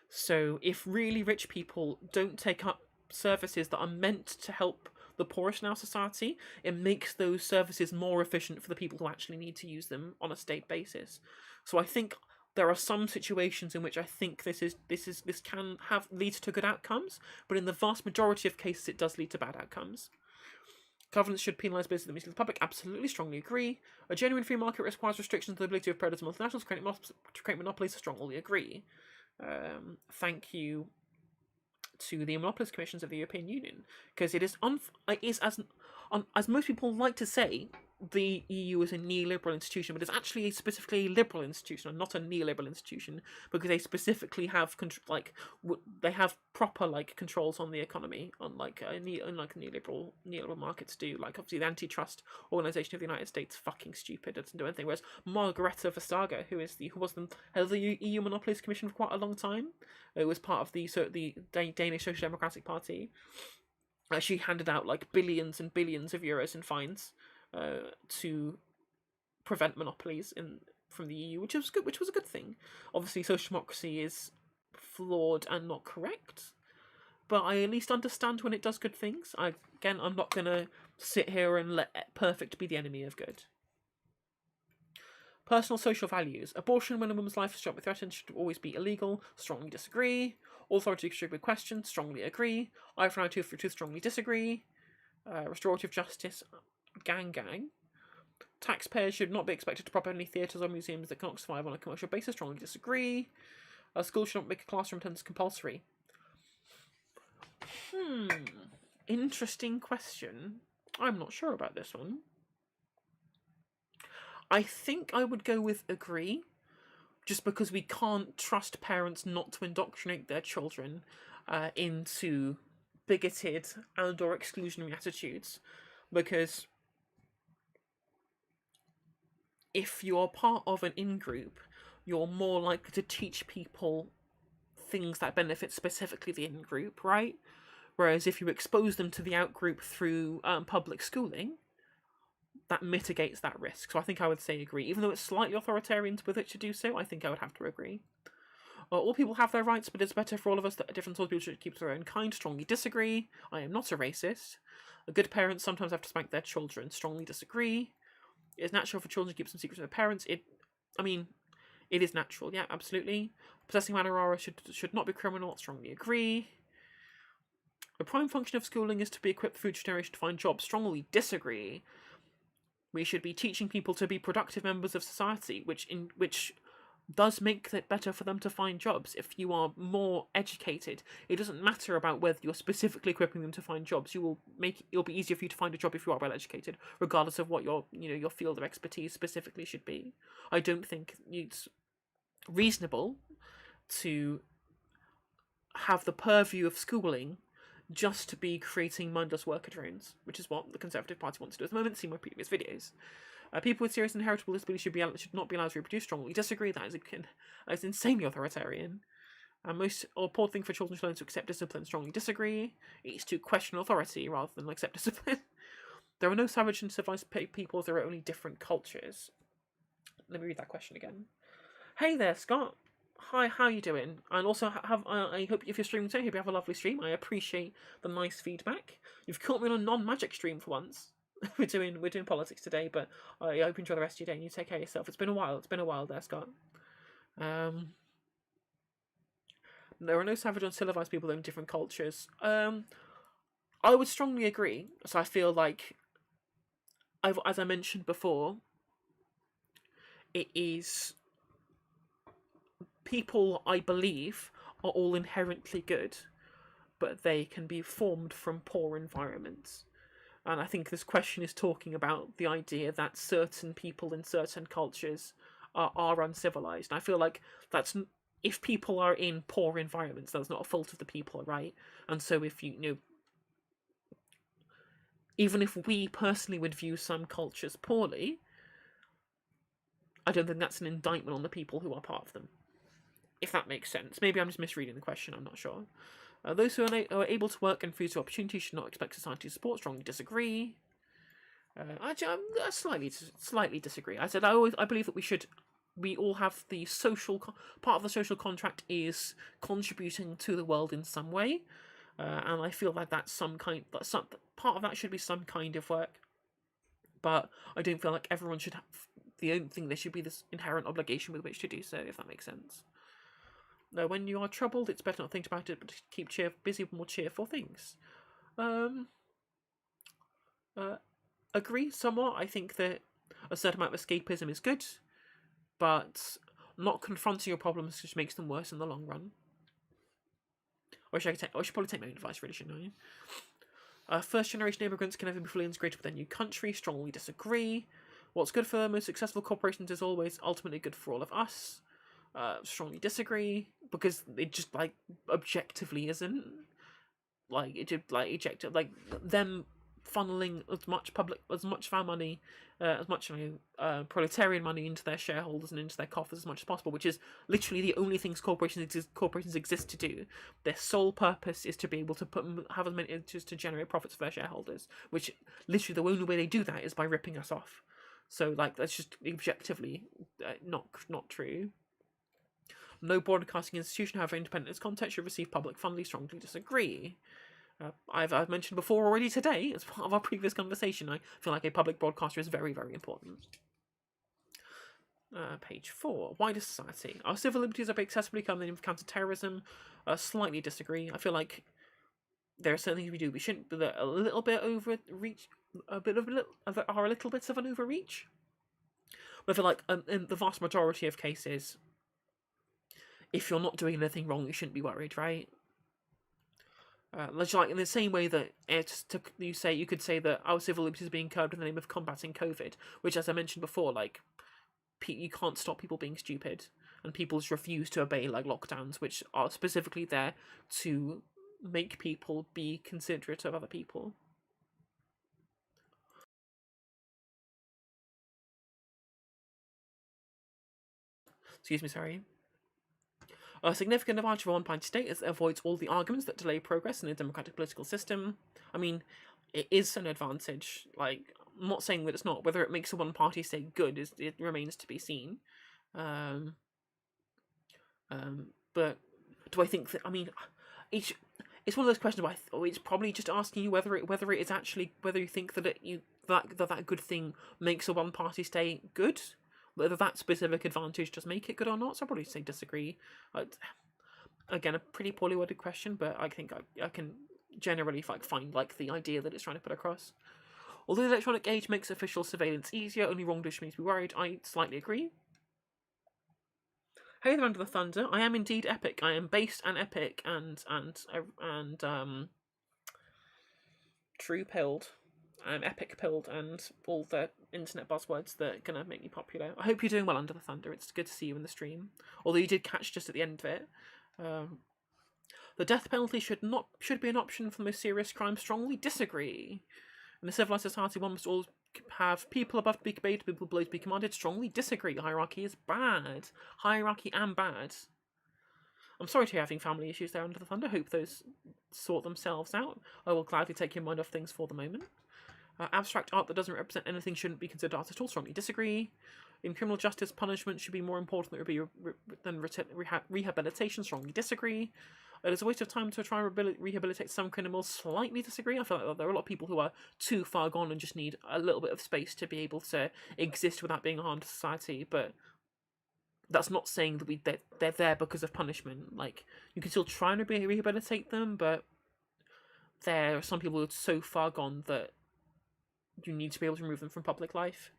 So if really rich people don't take up services that are meant to help the poorest in our society, it makes those services more efficient for the people who actually need to use them on a state basis. So I think there are some situations in which I think this can lead to good outcomes, but in the vast majority of cases it does lead to bad outcomes. Governments should penalise business that misleads the public. Absolutely, strongly agree. A genuine free market requires restrictions on the ability of predators and multinationals to create monopolies. Strongly agree. Thank you to the monopolies commissions of the European Union, because it is as most people like to say, the EU is a neoliberal institution, but it's actually specifically a liberal institution and not a neoliberal institution, because they specifically have they have proper controls on the economy, unlike neoliberal markets do. Like obviously the antitrust organization of the United States fucking stupid, it doesn't do anything. Whereas Margareta Vestager, who was the head of the EU Monopolies Commission for quite a long time, who was part of the Danish Social Democratic Party. She handed out billions and billions of euros in fines to prevent monopolies from the EU, which was good. Which was a good thing. Obviously, social democracy is flawed and not correct, but I at least understand when it does good things. I'm not gonna sit here and let perfect be the enemy of good. Personal social values. Abortion when a woman's life is shot with threatened should always be illegal. Strongly disagree. Authority should be questioned. Strongly agree. Eye for an eye, tooth for tooth. Strongly disagree. Restorative justice. Gang. Taxpayers should not be expected to prop any theatres or museums that cannot survive on a commercial basis. Strongly disagree. Schools should not make classroom attendance compulsory. Interesting question. I'm not sure about this one. I think I would go with agree, just because we can't trust parents not to indoctrinate their children into bigoted and or exclusionary attitudes, because if you're part of an in-group, you're more likely to teach people things that benefit specifically the in-group, right? Whereas if you expose them to the out-group through public schooling, that mitigates that risk. So I think I would say agree. Even though it's slightly authoritarian with it to do so, I think I would have to agree. All people have their rights, but it's better for all of us that different sorts of people should keep their own kind. Strongly disagree. I am not a racist. Good parents sometimes have to spank their children. Strongly disagree. It's natural for children to keep some secrets from their parents. It is natural. Yeah, absolutely. Possessing marijuana should not be criminal. Strongly agree. The prime function of schooling is to be equipped the future generation to find jobs. Strongly disagree. We should be teaching people to be productive members of society, which does make it better for them to find jobs. If you are more educated, it doesn't matter about whether you're specifically equipping them to find jobs. It'll be easier for you to find a job if you are well educated, regardless of what your field of expertise specifically should be. I don't think it's reasonable to have the purview of schooling just to be creating mindless worker drones, which is what the Conservative Party wants to do at the moment. See my previous videos. People with serious inheritable disabilities should not be allowed to reproduce. Strongly disagree. That is insanely authoritarian. Most important thing for children to learn to accept discipline. Strongly disagree. It's to question authority rather than accept discipline. There are no savage and civilized peoples. There are only different cultures. Let me read that question again. Hey there, Scott. Hi, how you doing? And also, I hope if you're streaming today, I hope you have a lovely stream. I appreciate the nice feedback. You've caught me on a non-magic stream for once. we're doing politics today, but I hope you enjoy the rest of your day and you take care of yourself. It's been a while there, Scott. There are no savage or civilized people in different cultures. I would strongly agree. So I feel like, as I mentioned before, it is... people, I believe, are all inherently good, but they can be formed from poor environments. And I think this question is talking about the idea that certain people in certain cultures are uncivilized. And I feel like if people are in poor environments, that's not a fault of the people, right? And so if even if we personally would view some cultures poorly, I don't think that's an indictment on the people who are part of them. If that makes sense. Maybe I'm just misreading the question, I'm not sure. Those who are able to work and free to opportunity should not expect society to support. Strongly disagree. I slightly disagree. I believe that we all have the part of the social contract is contributing to the world in some way, and I feel like part of that should be some kind of work. But I don't feel like everyone should have the only thing. There should be this inherent obligation with which to do so, if that makes sense. Now, when you are troubled, it's better not to think about it, but to keep busy with more cheerful things. Agree somewhat. I think that a certain amount of escapism is good, but not confronting your problems just makes them worse in the long run. I should probably take my own advice, really, shouldn't I? First-generation immigrants can never be fully integrated with their new country. Strongly disagree. What's good for the most successful corporations is always ultimately good for all of us. Strongly disagree, because it just, like, objectively isn't. Like, it just, like, them funneling as much of our money, as much proletarian money into their shareholders and into their coffers as much as possible, which is literally the only things corporations exist to do. Their sole purpose is to be able to have as many just to generate profits for their shareholders. Which literally the only way they do that is by ripping us off. So, like, that's just objectively not true. No broadcasting institution, however independent its content, should receive public funding. Strongly disagree. I've mentioned before already today, as part of our previous conversation, I feel like a public broadcaster is very, very important. Page 4. Wider society. Our civil liberties are accessibly come in the name of counter-terrorism. Slightly disagree. I feel like there are certain things we do we shouldn't, but they're a little bit overreach. Are a little bit of an overreach. But I feel like in the vast majority of cases, if you're not doing anything wrong, you shouldn't be worried, right? Like in the same way that you could say that our civil liberties are being curbed in the name of combating COVID, which, as I mentioned before, like you can't stop people being stupid, and people just refuse to obey like lockdowns, which are specifically there to make people be considerate of other people. Excuse me, sorry. A significant advantage of a one-party state is it avoids all the arguments that delay progress in a democratic political system. I mean, it is an advantage. Like, I'm not saying that it's not. Whether it makes a one-party state good it remains to be seen. But do I think that? I mean, it's one of those questions where it's probably just asking you whether you think that that good thing makes a one-party state good. Whether that specific advantage does make it good or not, so I'll probably say disagree. Again, a pretty poorly worded question, but I think I can generally find the idea that it's trying to put across. Although the electronic age makes official surveillance easier, only wrongdoers means to be worried. I slightly agree. Hey there, Under the Thunder. I am indeed epic. I am based and epic and true pilled. I'm epic pilled and all the internet buzzwords that are gonna make me popular. I hope you're doing well, Under the Thunder. It's good to see you in the stream. Although you did catch just at the end of it. The death penalty should be an option for the most serious crimes. Strongly disagree. In a civilized society, one must always have people above to be obeyed, people below to be commanded. Strongly disagree. Hierarchy is bad. Hierarchy and bad. I'm sorry to hear having family issues there, Under the Thunder. Hope those sort themselves out. I will gladly take your mind off things for the moment. Abstract art that doesn't represent anything shouldn't be considered art at all. Strongly disagree. In criminal justice, punishment should be more important than rehabilitation. Strongly disagree. It is a waste of time to try and rehabilitate some criminals. Slightly disagree. I feel like there are a lot of people who are too far gone and just need a little bit of space to be able to exist without being a harm to society. But that's not saying that they're there because of punishment. Like, you can still try and rehabilitate them, but there are some people who are so far gone that you need to be able to remove them from public life.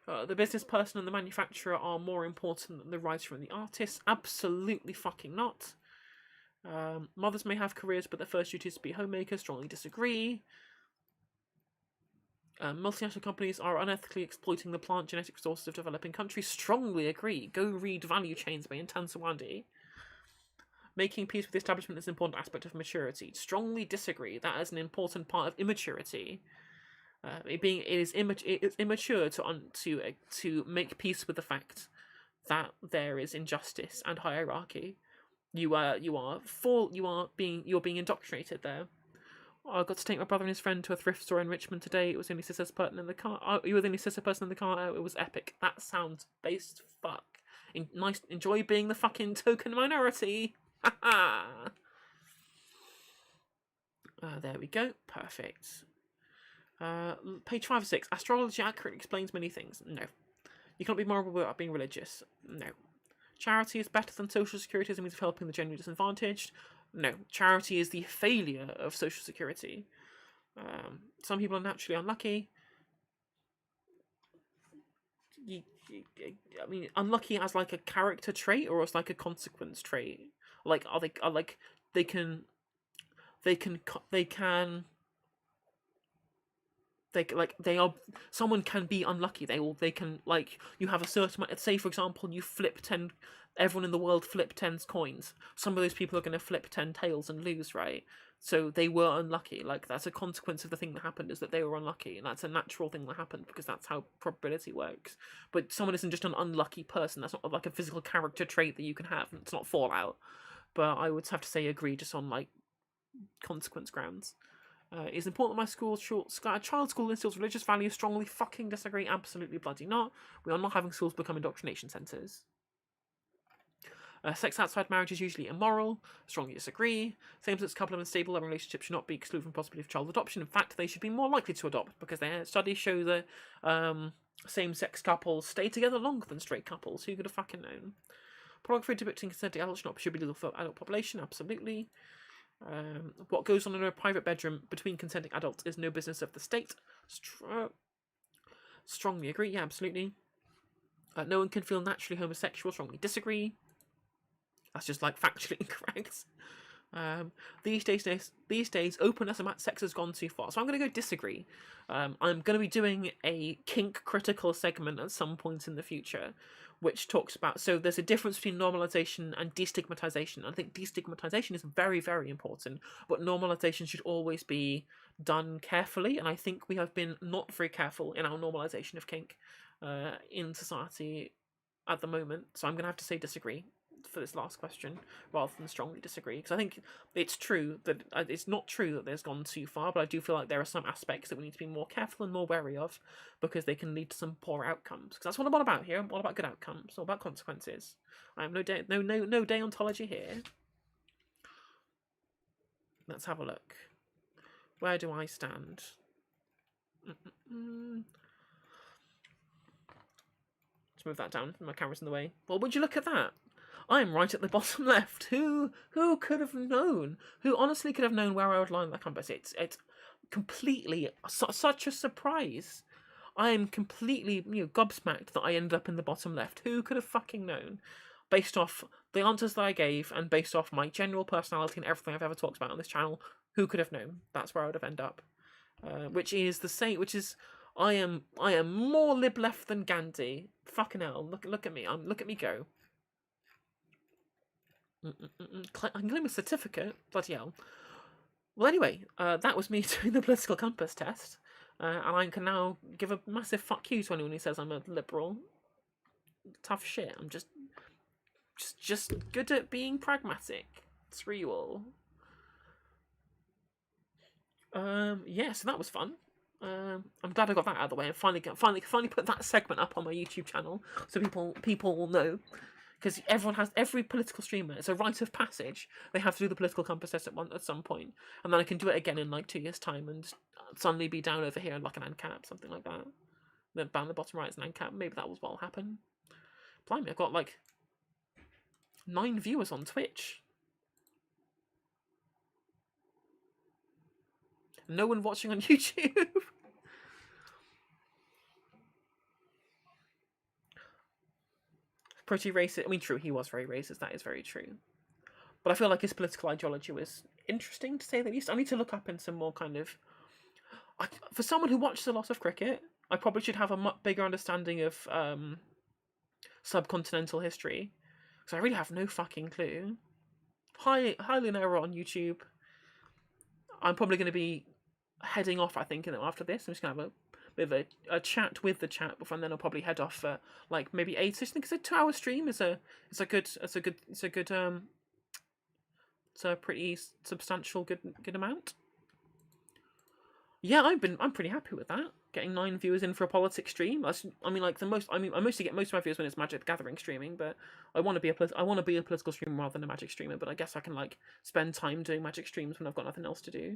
The business person and the manufacturer are more important than the writer and the artist. Absolutely fucking not. Mothers may have careers, but their first duty is to be homemakers. Strongly disagree. Multinational companies are unethically exploiting the plant genetic resources of developing countries. Strongly agree. Go read Value Chains by Intan Sawandi. Making peace with the establishment is an important aspect of maturity. Strongly disagree. That is an important part of immaturity. It is immature to make peace with the fact that there is injustice and hierarchy. You're being indoctrinated there. I got to take my brother and his friend to a thrift store in Richmond today. It was the only cis person in the car. You were the only cis person in the car. It was epic. That sounds based fuck. Nice. Enjoy being the fucking token minority. There we go. Perfect. Page 5 or 6. Astrology accurately explains many things. No. You cannot be moral without being religious. No. Charity is better than social security as a means of helping the genuinely disadvantaged. No. Charity is the failure of social security. Some people are naturally unlucky. I mean, unlucky as like a character trait or as like a consequence trait. Like, they can someone can be unlucky. They can, like, you have a certain, say for example you flip 10, everyone in the world flip 10 coins, some of those people are going to flip 10 tails and lose, right? So they were unlucky. Like, that's a consequence of the thing that happened, is that they were unlucky, and that's a natural thing that happened because that's how probability works. But someone isn't just an unlucky person. That's not like a physical character trait that you can have. It's not Fallout. But I would have to say agree just on like consequence grounds. It's important that my child school instills religious values. Strongly fucking disagree. Absolutely bloody not. We are not having schools become indoctrination centres. Sex outside marriage is usually immoral. Strongly disagree. Same-sex couple of unstable relationships should not be excluded from possibility of child adoption. In fact, they should be more likely to adopt because their studies show that same-sex couples stay together longer than straight couples. Who could have fucking known? Pornography debicting consenting adults should be legal for adult population. Absolutely. What goes on in a private bedroom between consenting adults is no business of the state. Strongly agree. Yeah, absolutely. No one can feel naturally homosexual. Strongly disagree. That's just like factually incorrect. These days, openness about sex has gone too far. So I'm going to go disagree. I'm going to be doing a kink critical segment at some point in the future, which talks about, so there's a difference between normalization and destigmatization. I think destigmatization is very, very important, but normalization should always be done carefully, and I think we have been not very careful in our normalization of kink in society at the moment. So I'm going to have to say disagree for this last question rather than strongly disagree, because I think it's true that it's not true that there's gone too far, but I do feel like there are some aspects that we need to be more careful and more wary of because they can lead to some poor outcomes. Because that's what I'm all about here. I'm all about good outcomes, all about consequences. I am no deontology here. Let's have a look. Where do I stand? Let's move that down. My camera's in the way. Well, would you look at that? I'm right at the bottom left. Who could have known? Who honestly could have known where I would line that compass? It's completely such a surprise. I am completely gobsmacked that I ended up in the bottom left. Who could have fucking known? Based off the answers that I gave and based off my general personality and everything I've ever talked about on this channel, who could have known? That's where I would have ended up. Which is the same. Which is I am more lib left than Gandhi. Fucking hell! Look at me. Look at me go. I'm claim a certificate. Bloody hell. Well, anyway, that was me doing the political compass test, and I can now give a massive fuck you to anyone who says I'm a liberal. Tough shit. I'm just good at being pragmatic. Screw you all. Yeah, so that was fun. I'm glad I got that out of the way and finally put that segment up on my YouTube channel so people will know. Because every political streamer, it's a rite of passage. They have to do the political compass test at some point, and then I can do it again in like 2 years' time, and suddenly be down over here in like an ANCAP, something like that. Then down the bottom right is an ANCAP. Maybe that was what'll happen. Blimey, I've got like 9 viewers on Twitch. No one watching on YouTube. Pretty racist. I mean, true, he was very racist. That is very true. But I feel like his political ideology was interesting, to say the least. I need to look up in some more kind of... for someone who watches a lot of cricket, I probably should have a much bigger understanding of subcontinental history. Because I really have no fucking clue. Hi Lunera on YouTube. I'm probably going to be heading off, I think, after this. I'm just going to have a bit of a chat with the chat before, and then I'll probably head off for like maybe 8ish. I think it's a 2-hour stream. It's a good It's a pretty substantial good amount. Yeah, I'm pretty happy with that. Getting 9 viewers in for a politics stream. I mean, like the most. I mean, I mostly get most of my views when it's Magic the Gathering streaming, but I want to be a political streamer rather than a Magic streamer. But I guess I can like spend time doing Magic streams when I've got nothing else to do.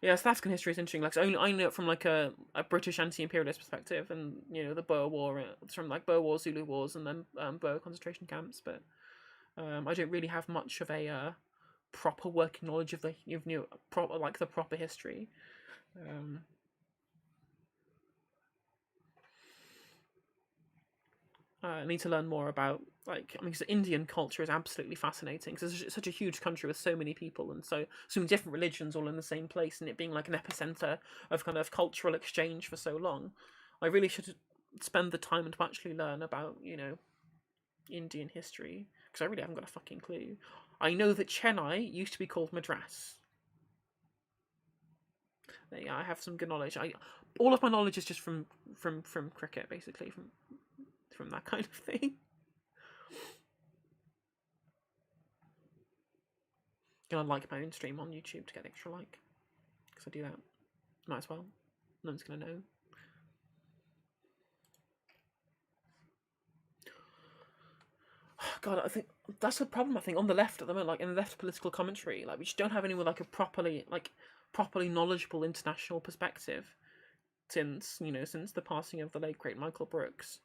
Yeah, South African history is interesting. Like, so I know it from like a British anti-imperialist perspective, and the Boer War, it's from like Boer Wars, Zulu Wars, and then Boer concentration camps. But I don't really have much of a proper working knowledge of the proper like the proper history. I need to learn more about because Indian culture is absolutely fascinating. Because it's such a huge country with so many people and so many different religions all in the same place, and it being like an epicenter of kind of cultural exchange for so long. I really should spend the time to actually learn about Indian history, because I really haven't got a fucking clue. I know that Chennai used to be called Madras. Yeah, I have some good knowledge. All of my knowledge is just from cricket, basically, from that kind of thing. Gonna like my own stream on YouTube to get extra like, because I do that. Might as well. No one's gonna know. God, I think that's the problem. I think on the left at the moment, like in the left political commentary, like we just don't have anyone with like a properly knowledgeable international perspective. Since the passing of the late great Michael Brooks,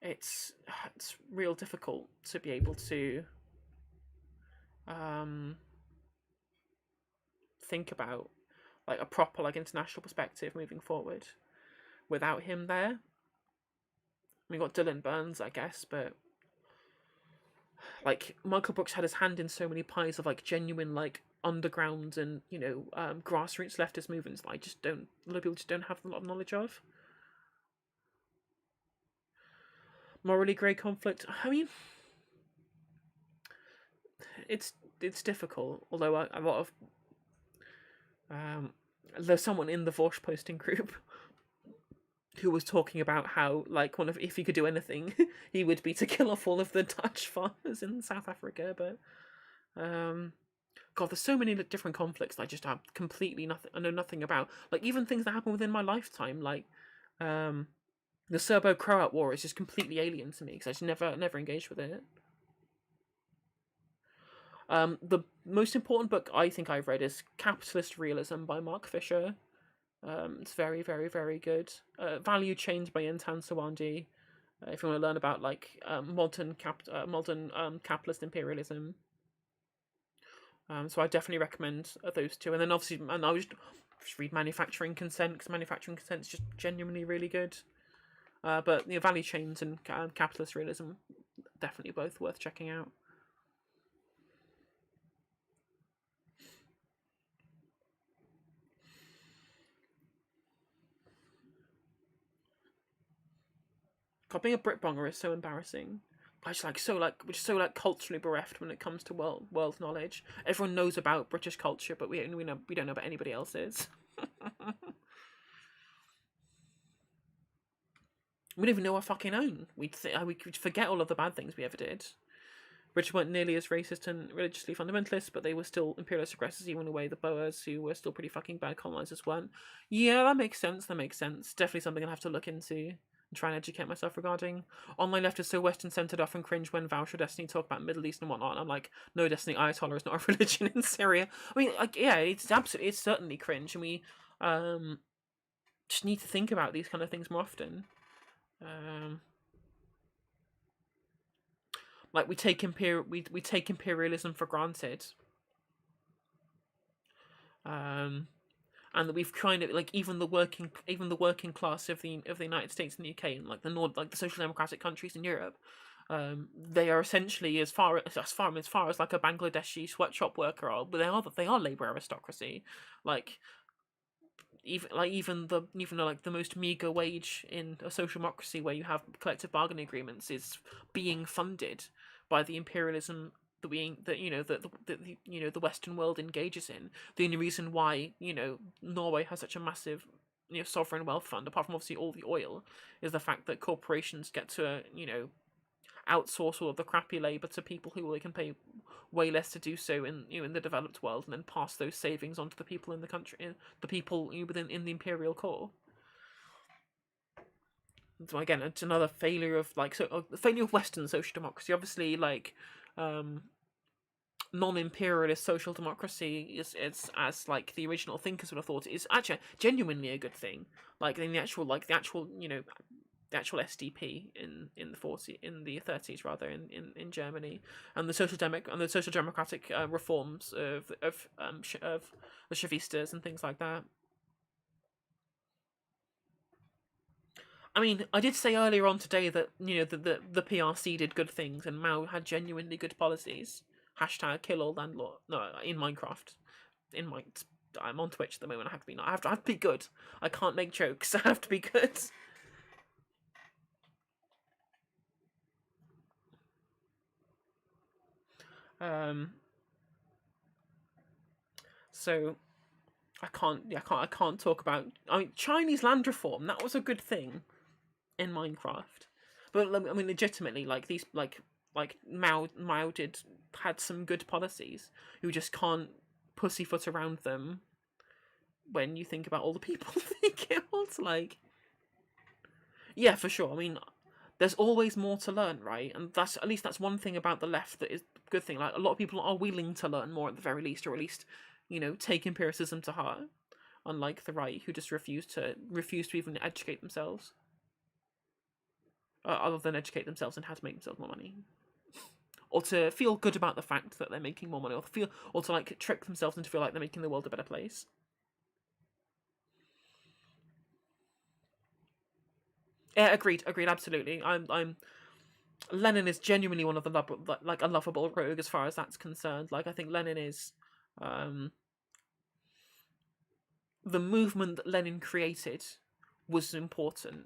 it's real difficult to be able to think about like a proper like international perspective moving forward without him there. We got Dylan Burns, I guess, but like Michael Brooks had his hand in so many pies of like genuine like underground and grassroots leftist movements that a lot of people just don't have a lot of knowledge of. Morally grey conflict. I mean, it's difficult. Although a lot of there's someone in the Vosh posting group who was talking about how like if he could do anything, he would be to kill off all of the Dutch farmers in South Africa. But God, there's so many different conflicts that I just have completely nothing. I know nothing about. Like even things that happen within my lifetime, like the Serbo-Croat War is just completely alien to me because I just never engaged with it. The most important book I think I've read is Capitalist Realism by Mark Fisher. It's very, very, very good. Value Chains by Intan Sawandi. If you want to learn about like modern capitalist imperialism. So I definitely recommend those two. And then obviously, and I would just read Manufacturing Consent, because Manufacturing Consent is just genuinely really good. But Value Chains and Capitalist Realism, definitely both worth checking out. God, being a Britbonger is so embarrassing. I just we're just so culturally bereft when it comes to world knowledge. Everyone knows about British culture, but we don't know about anybody else's. We don't even know our fucking own. We could forget all of the bad things we ever did. British weren't nearly as racist and religiously fundamentalist, but they were still imperialist aggressors, even in a way the Boers, who were still pretty fucking bad colonizers, weren't. Yeah, that makes sense. Definitely something I'll have to look into and try and educate myself regarding. Online left is so Western centered, often cringe when Vouch or Destiny talk about Middle East and whatnot. And I'm like, no, Destiny, Ayatollah is not a religion in Syria. I mean, like, yeah, it's certainly cringe, and we just need to think about these kind of things more often. Like we take imperialism for granted, and that we've kind of like even the working class of the United States and the UK and like the social democratic countries in Europe, they are essentially as far as like a Bangladeshi sweatshop worker are, but they are labor aristocracy, even the most meager wage in a social democracy where you have collective bargaining agreements is being funded by the imperialism that the Western world engages in. The only reason why Norway has such a massive sovereign wealth fund, apart from obviously all the oil, is the fact that corporations get to outsource all of the crappy labor to people who they can pay way less to do so in in the developed world, and then pass those savings on to the people in the country, the people within in the imperial core. So again, it's another failure of the failure of Western social democracy. Obviously, non-imperialist social democracy is as the original thinkers would have thought, is actually genuinely a good thing. Like in the actual the actual SDP in the 30s rather in Germany, and the social democratic reforms of the Chavistas and things like that. I mean, I did say earlier on today that the PRC did good things and Mao had genuinely good policies. Hashtag kill all landlord. No, in Minecraft, I'm on Twitch at the moment. I have to be I have to be good. I can't make jokes. I have to be good. So I can't talk about. I mean, Chinese land reform. That was a good thing in Minecraft, but I mean, legitimately, these Mao had some good policies. You just can't pussyfoot around them when you think about all the people they killed. Yeah, for sure. I mean, there's always more to learn, right? And that's one thing about the left that is a good thing. Like, a lot of people are willing to learn more at the very least, or at least, take empiricism to heart. Unlike the right, who just refuse to even educate themselves, other than educate themselves on how to make themselves more money, or to feel good about the fact that they're making more money, or to trick themselves into feel like they're making the world a better place. Yeah, agreed, absolutely. Lenin is genuinely one of the a lovable rogue as far as that's concerned. I think Lenin is, the movement that Lenin created was important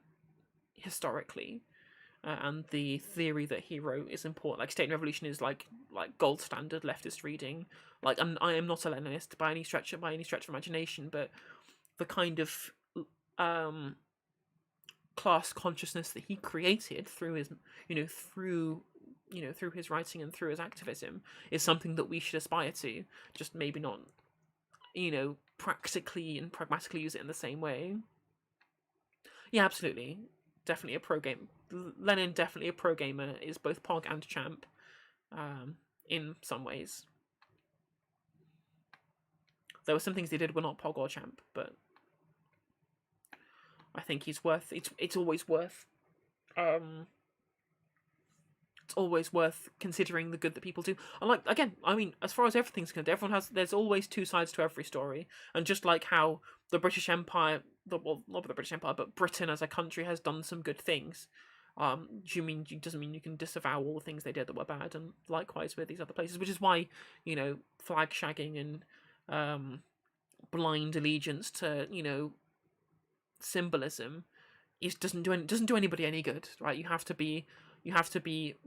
historically, and the theory that he wrote is important. State and Revolution is like gold standard leftist reading. I am not a Leninist by any stretch of imagination, but the kind of class consciousness that he created through his through his writing and through his activism is something that we should aspire to, just maybe not practically and pragmatically use it in the same way. Yeah, absolutely. Definitely a pro game. Lenin, definitely a pro gamer, is both Pog and Champ, in some ways. There were some things he did were not Pog or Champ, but I think he's worth. It's always worth. It's always worth considering the good that people do. And again, I mean, as far as everything's concerned, there's always two sides to every story. And just like how the British Empire, not the British Empire, but Britain as a country has done some good things. Doesn't mean you can disavow all the things they did that were bad, and likewise with these other places, which is why flag shagging and blind allegiance to symbolism doesn't do anybody any good, right? You have to be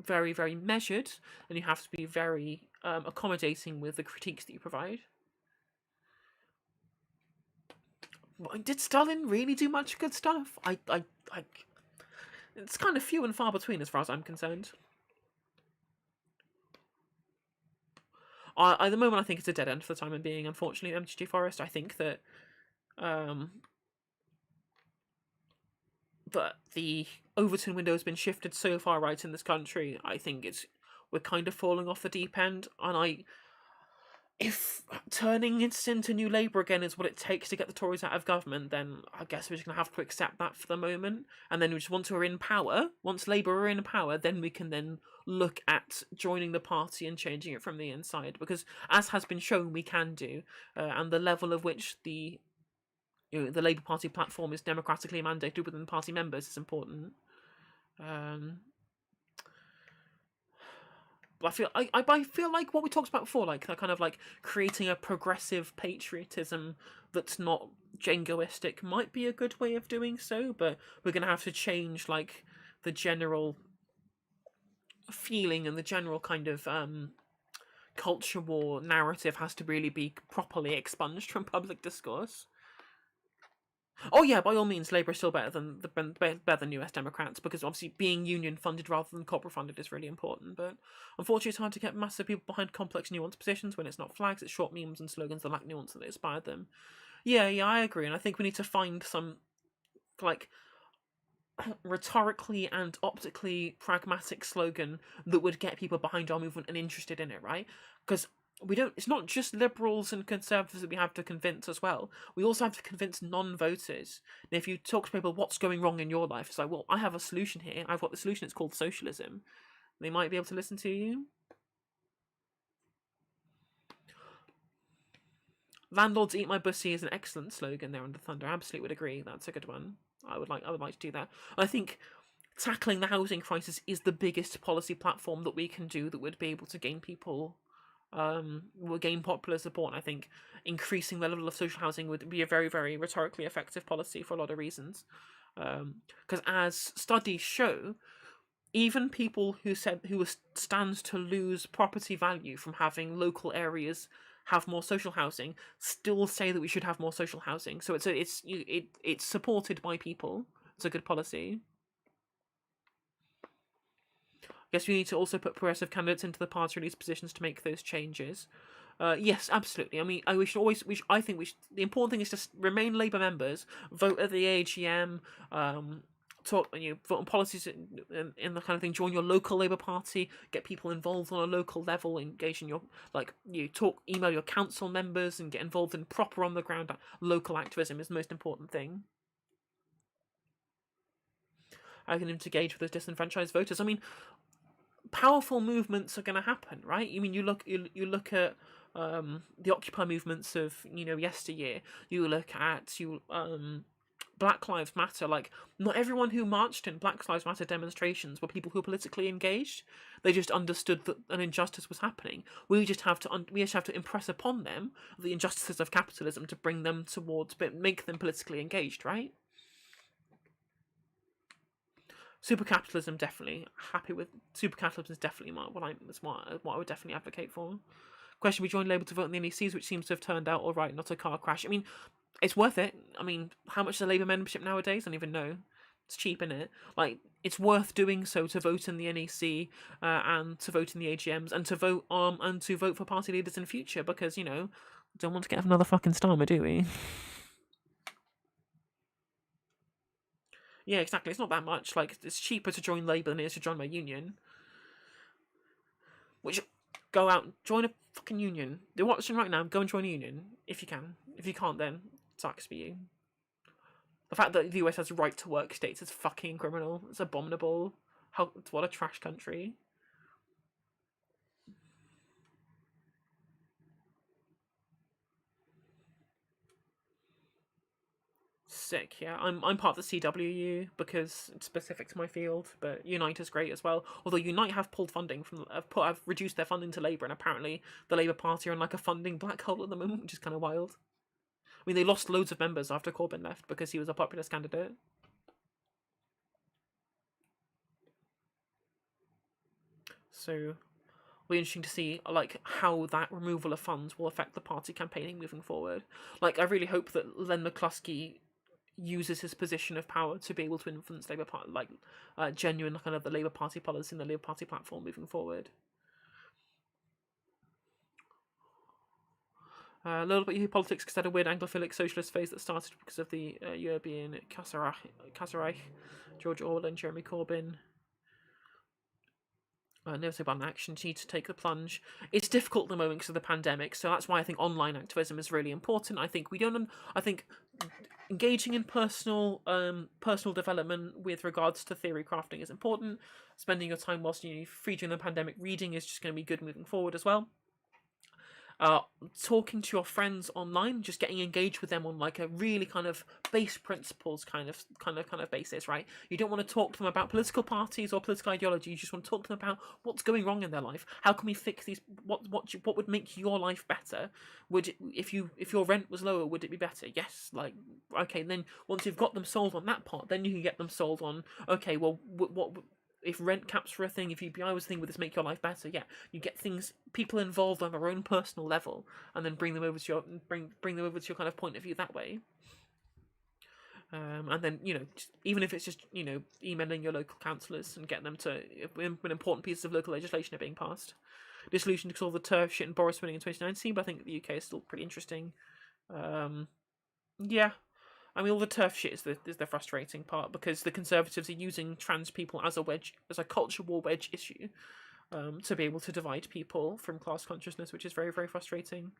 very, very measured, and you have to be very accommodating with the critiques that you provide. Did Stalin really do much good stuff? It's kind of few and far between as far as I'm concerned. At the moment, I think it's a dead end for the time being. Unfortunately, MTG Forest. I think that the Overton window has been shifted so far right in this country. I think we're kind of falling off the deep end, and if turning it into New Labour again is what it takes to get the Tories out of government, then I guess we're just going to have to accept that for the moment. And then once we're in power, once Labour are in power, then we can then look at joining the party and changing it from the inside. Because as has been shown, we can do, and the level of which the Labour Party platform is democratically mandated within party members is important. I feel like what we talked about before, kind of creating a progressive patriotism that's not jingoistic, might be a good way of doing so. But we're gonna have to change the general feeling, and the general kind of culture war narrative has to really be properly expunged from public discourse. Oh yeah, by all means, Labour is still better than US Democrats, because obviously being union funded rather than corporate funded is really important. But unfortunately, it's hard to get massive people behind complex, nuanced positions when it's not flags, it's short memes and slogans that lack nuance that inspire them. Yeah, I agree, and I think we need to find some like rhetorically and optically pragmatic slogan that would get people behind our movement and interested in it, right? Because we don't, it's not just liberals and conservatives that we have to convince as well. We also have to convince non-voters. And if you talk to people, what's going wrong in your life? It's like, well, I have a solution here. I've got the solution. It's called socialism. They might be able to listen to you. Landlords eat my pussy is an excellent slogan there under Thunder. I absolutely would agree. That's a good one. I would like to do that. I think tackling the housing crisis is the biggest policy platform that we can do that would be able to gain people, will gain popular support. And I think increasing the level of social housing would be a very, very rhetorically effective policy for a lot of reasons. Because as studies show, even people who stand to lose property value from having local areas have more social housing still say that we should have more social housing. So it's supported by people. It's a good policy. I guess we need to also put progressive candidates into the party release positions to make those changes. Yes, absolutely. I mean, I think the important thing is to remain Labour members, vote at the AGM, vote on policies in the kind of thing. Join your local Labour Party, get people involved on a local level, engage in your email your council members, and get involved in proper on the ground local activism is the most important thing. I can engage with those disenfranchised voters. I mean, powerful movements are going to happen, right? I mean, you look at the Occupy movements of yesteryear. You look at Black Lives Matter. Like, not everyone who marched in Black Lives Matter demonstrations were people who were politically engaged. They just understood that an injustice was happening. We just have to impress upon them the injustices of capitalism to bring them towards, but make them politically engaged, right? Super capitalism, definitely happy with. Super capitalism is definitely what I would definitely advocate for. Question: we joined Labour to vote in the NECs, which seems to have turned out all right, not a car crash. I mean, it's worth it. I mean, how much is a Labour membership nowadays? I don't even know. It's cheap, isn't it? Like, it's worth doing so to vote in the NEC and to vote in the AGMs and to vote for party leaders in future, because don't want to get another fucking Starmer, do we? Yeah, exactly. It's not that much. Like, it's cheaper to join Labour than it is to join my union. Which, go out, join a fucking union. They're watching right now. Go and join a union if you can. If you can't, then sucks for you. The fact that the US has right to work states is fucking criminal. It's abominable. What a trash country. Sick, yeah. I'm part of the CWU because it's specific to my field, but Unite is great as well. Although Unite have pulled funding have reduced their funding to Labour, and apparently the Labour Party are in like a funding black hole at the moment, which is kind of wild. I mean, they lost loads of members after Corbyn left because he was a populist candidate. So it'll be interesting to see like how that removal of funds will affect the party campaigning moving forward. Like, I really hope that Len McCluskey uses his position of power to be able to influence Labour Party, genuine kind of the Labour Party policy and the Labour Party platform moving forward. A little bit of politics because had a weird Anglophilic socialist phase that started because of the European Kasserreich, George Orwell and Jeremy Corbyn. Never say about an action. You need to take the plunge. It's difficult at the moment because of the pandemic, so that's why I think online activism is really important. I think engaging in personal development with regards to theory crafting is important. Spending your time whilst free during the pandemic reading is just going to be good moving forward as well. Talking to your friends online, just getting engaged with them on like a really kind of base principles kind of basis, right? You don't want to talk to them about political parties or political ideology. You just want to talk to them about what's going wrong in their life. How can we fix these? What would make your life better? If your rent was lower, would it be better? Yes. Like, okay, then once you've got them sold on that part, then you can get them sold on, okay, well, what if rent caps were a thing, if UBI was a thing, would this make your life better? Yeah, you get people involved on their own personal level, and then bring them over to your kind of point of view that way. And then, even if it's just, emailing your local councillors and getting them to, when important pieces of local legislation are being passed. Dissolution to solve the turf shit and Boris winning in 2019, but I think the UK is still pretty interesting. Yeah. I mean, all the turf shit is the frustrating part, because the Conservatives are using trans people as a wedge, as a culture war wedge issue, to be able to divide people from class consciousness, which is very, very frustrating.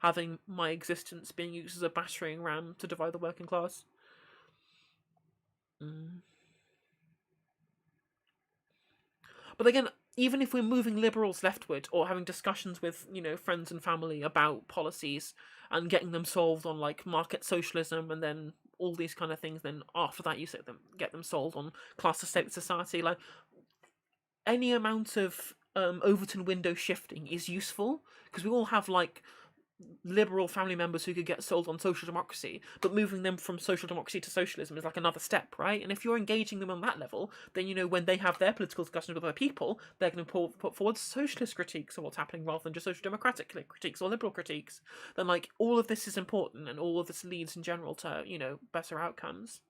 Having my existence being used as a battering ram to divide the working class. But again, even if we're moving liberals leftward or having discussions with, friends and family about policies and getting them solved on like market socialism and then all these kind of things, then after that you get them solved on class to state society, like any amount of Overton window shifting is useful, because we all have like liberal family members who could get sold on social democracy, but moving them from social democracy to socialism is like another step, right? And if you're engaging them on that level, then when they have their political discussions with other people, they're going to put forward socialist critiques of what's happening rather than just social democratic critiques or liberal critiques. Then like all of this is important, and all of this leads in general to better outcomes.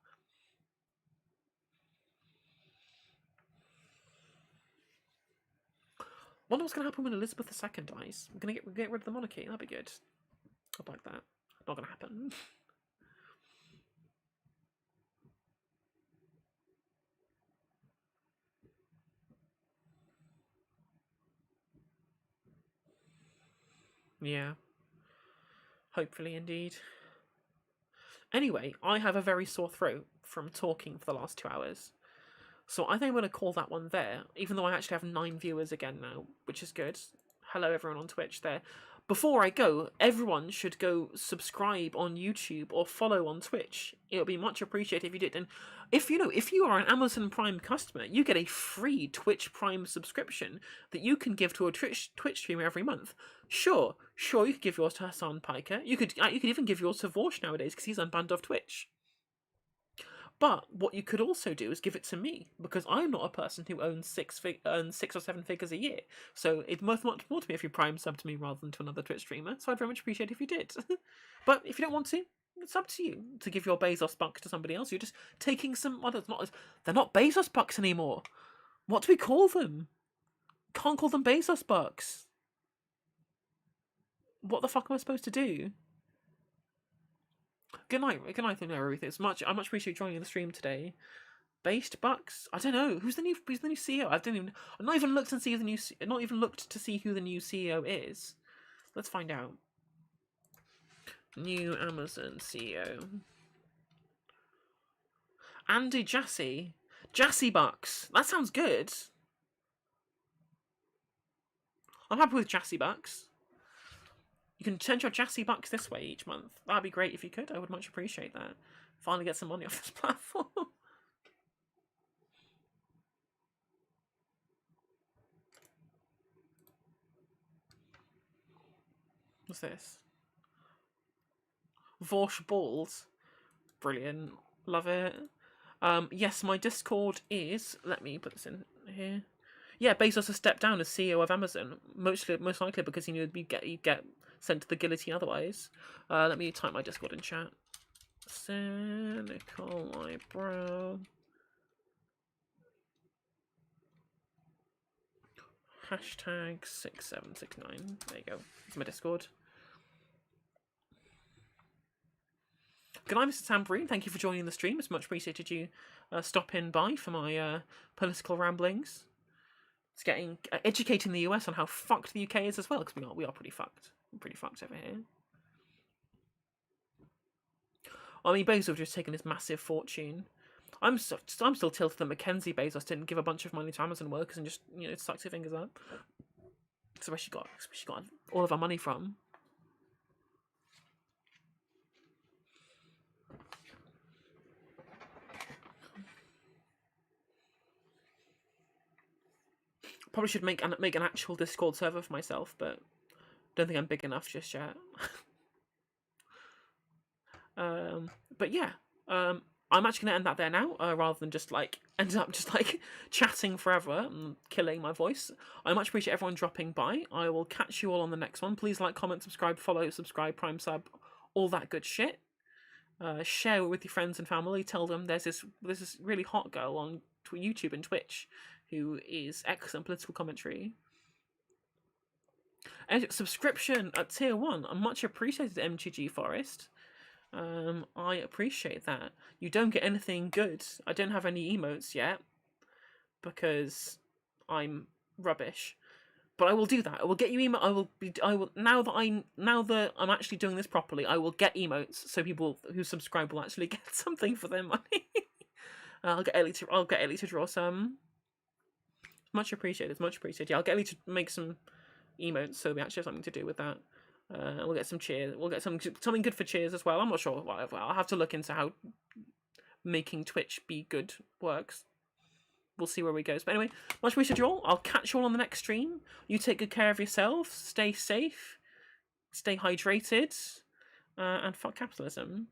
Wonder what's going to happen when Elizabeth II dies. We're going to get rid of the monarchy. That'd be good. I'd like that. Not going to happen. Yeah. Hopefully, indeed. Anyway, I have a very sore throat from talking for the last 2 hours. So I think I'm going to call that one there, even though I actually have 9 viewers again now, which is good. Hello everyone on Twitch there. Before I go, everyone should go subscribe on YouTube or follow on Twitch. It would be much appreciated if you did. And if you are an Amazon Prime customer, you get a free Twitch Prime subscription that you can give to a Twitch streamer every month. Sure, you could give yours to Hassan Piker. You could even give yours to Vorsh nowadays, because he's unbanned off Twitch. But what you could also do is give it to me, because I'm not a person who owns 6 or 7 figures a year. So it's much more to me if you prime sub to me rather than to another Twitch streamer. So I'd very much appreciate it if you did. But if you don't want to, it's up to you to give your Bezos bucks to somebody else. You're just taking some. Well, they're not Bezos bucks anymore. What do we call them? Can't call them Bezos bucks. What the fuck am I supposed to do? Good night, everything. I much appreciate you joining the stream today. Based bucks? I don't know. Who's the new CEO? I've not even looked to see who the new CEO is. Let's find out. New Amazon CEO. Andy Jassy. Jassy bucks. That sounds good. I'm happy with Jassy bucks. You can send your Jassy bucks this way each month. That'd be great if you could. I would much appreciate that. Finally get some money off this platform. What's this? Vorsh balls. Brilliant. Love it. Yes, my Discord is... Let me put this in here. Yeah, Bezos has stepped down as CEO of Amazon. Most likely because he knew you'd get sent to the guillotine otherwise. Let me type my Discord in chat. Cynical eyebrow. Hashtag 6769. There you go. It's my Discord. Good night, Mr. Tambourine. Thank you for joining the stream. It's much appreciated you stopping by for my political ramblings. It's getting educating the US on how fucked the UK is as well, because we are pretty fucked. We're pretty fucked over here. I mean, Bezos have just taken this massive fortune. I'm still tilted that Mackenzie Bezos didn't give a bunch of money to Amazon workers and just sucked their fingers up. So where she got all of our money from? Probably should make an actual Discord server for myself, but don't think I'm big enough just yet. But yeah, I'm actually gonna end that there now, rather than just end up chatting forever and killing my voice. I much appreciate everyone dropping by. I will catch you all on the next one. Please like, comment, subscribe, follow, subscribe, prime sub, all that good shit. Share it with your friends and family. Tell them there's this really hot girl on YouTube and Twitch who is excellent political commentary. And subscription at tier 1. I'm much appreciated, MTG Forest. I appreciate that. You don't get anything good. I don't have any emotes yet because I'm rubbish. But I will do that. I will get you emo. I will now that I'm actually doing this properly. I will get emotes so people who subscribe will actually get something for their money. I'll get Ellie to draw some. Much appreciated. Much appreciated. Yeah, I'll get Ellie to make some emotes so we actually have something to do with that. We'll get some cheers. We'll get something good for cheers as well. I'm not sure. Whatever. I'll have to look into how making Twitch be good works. We'll see where we go. But anyway, much appreciated, you all. I'll catch you all on the next stream. You take good care of yourself. Stay safe. Stay hydrated. And fuck capitalism.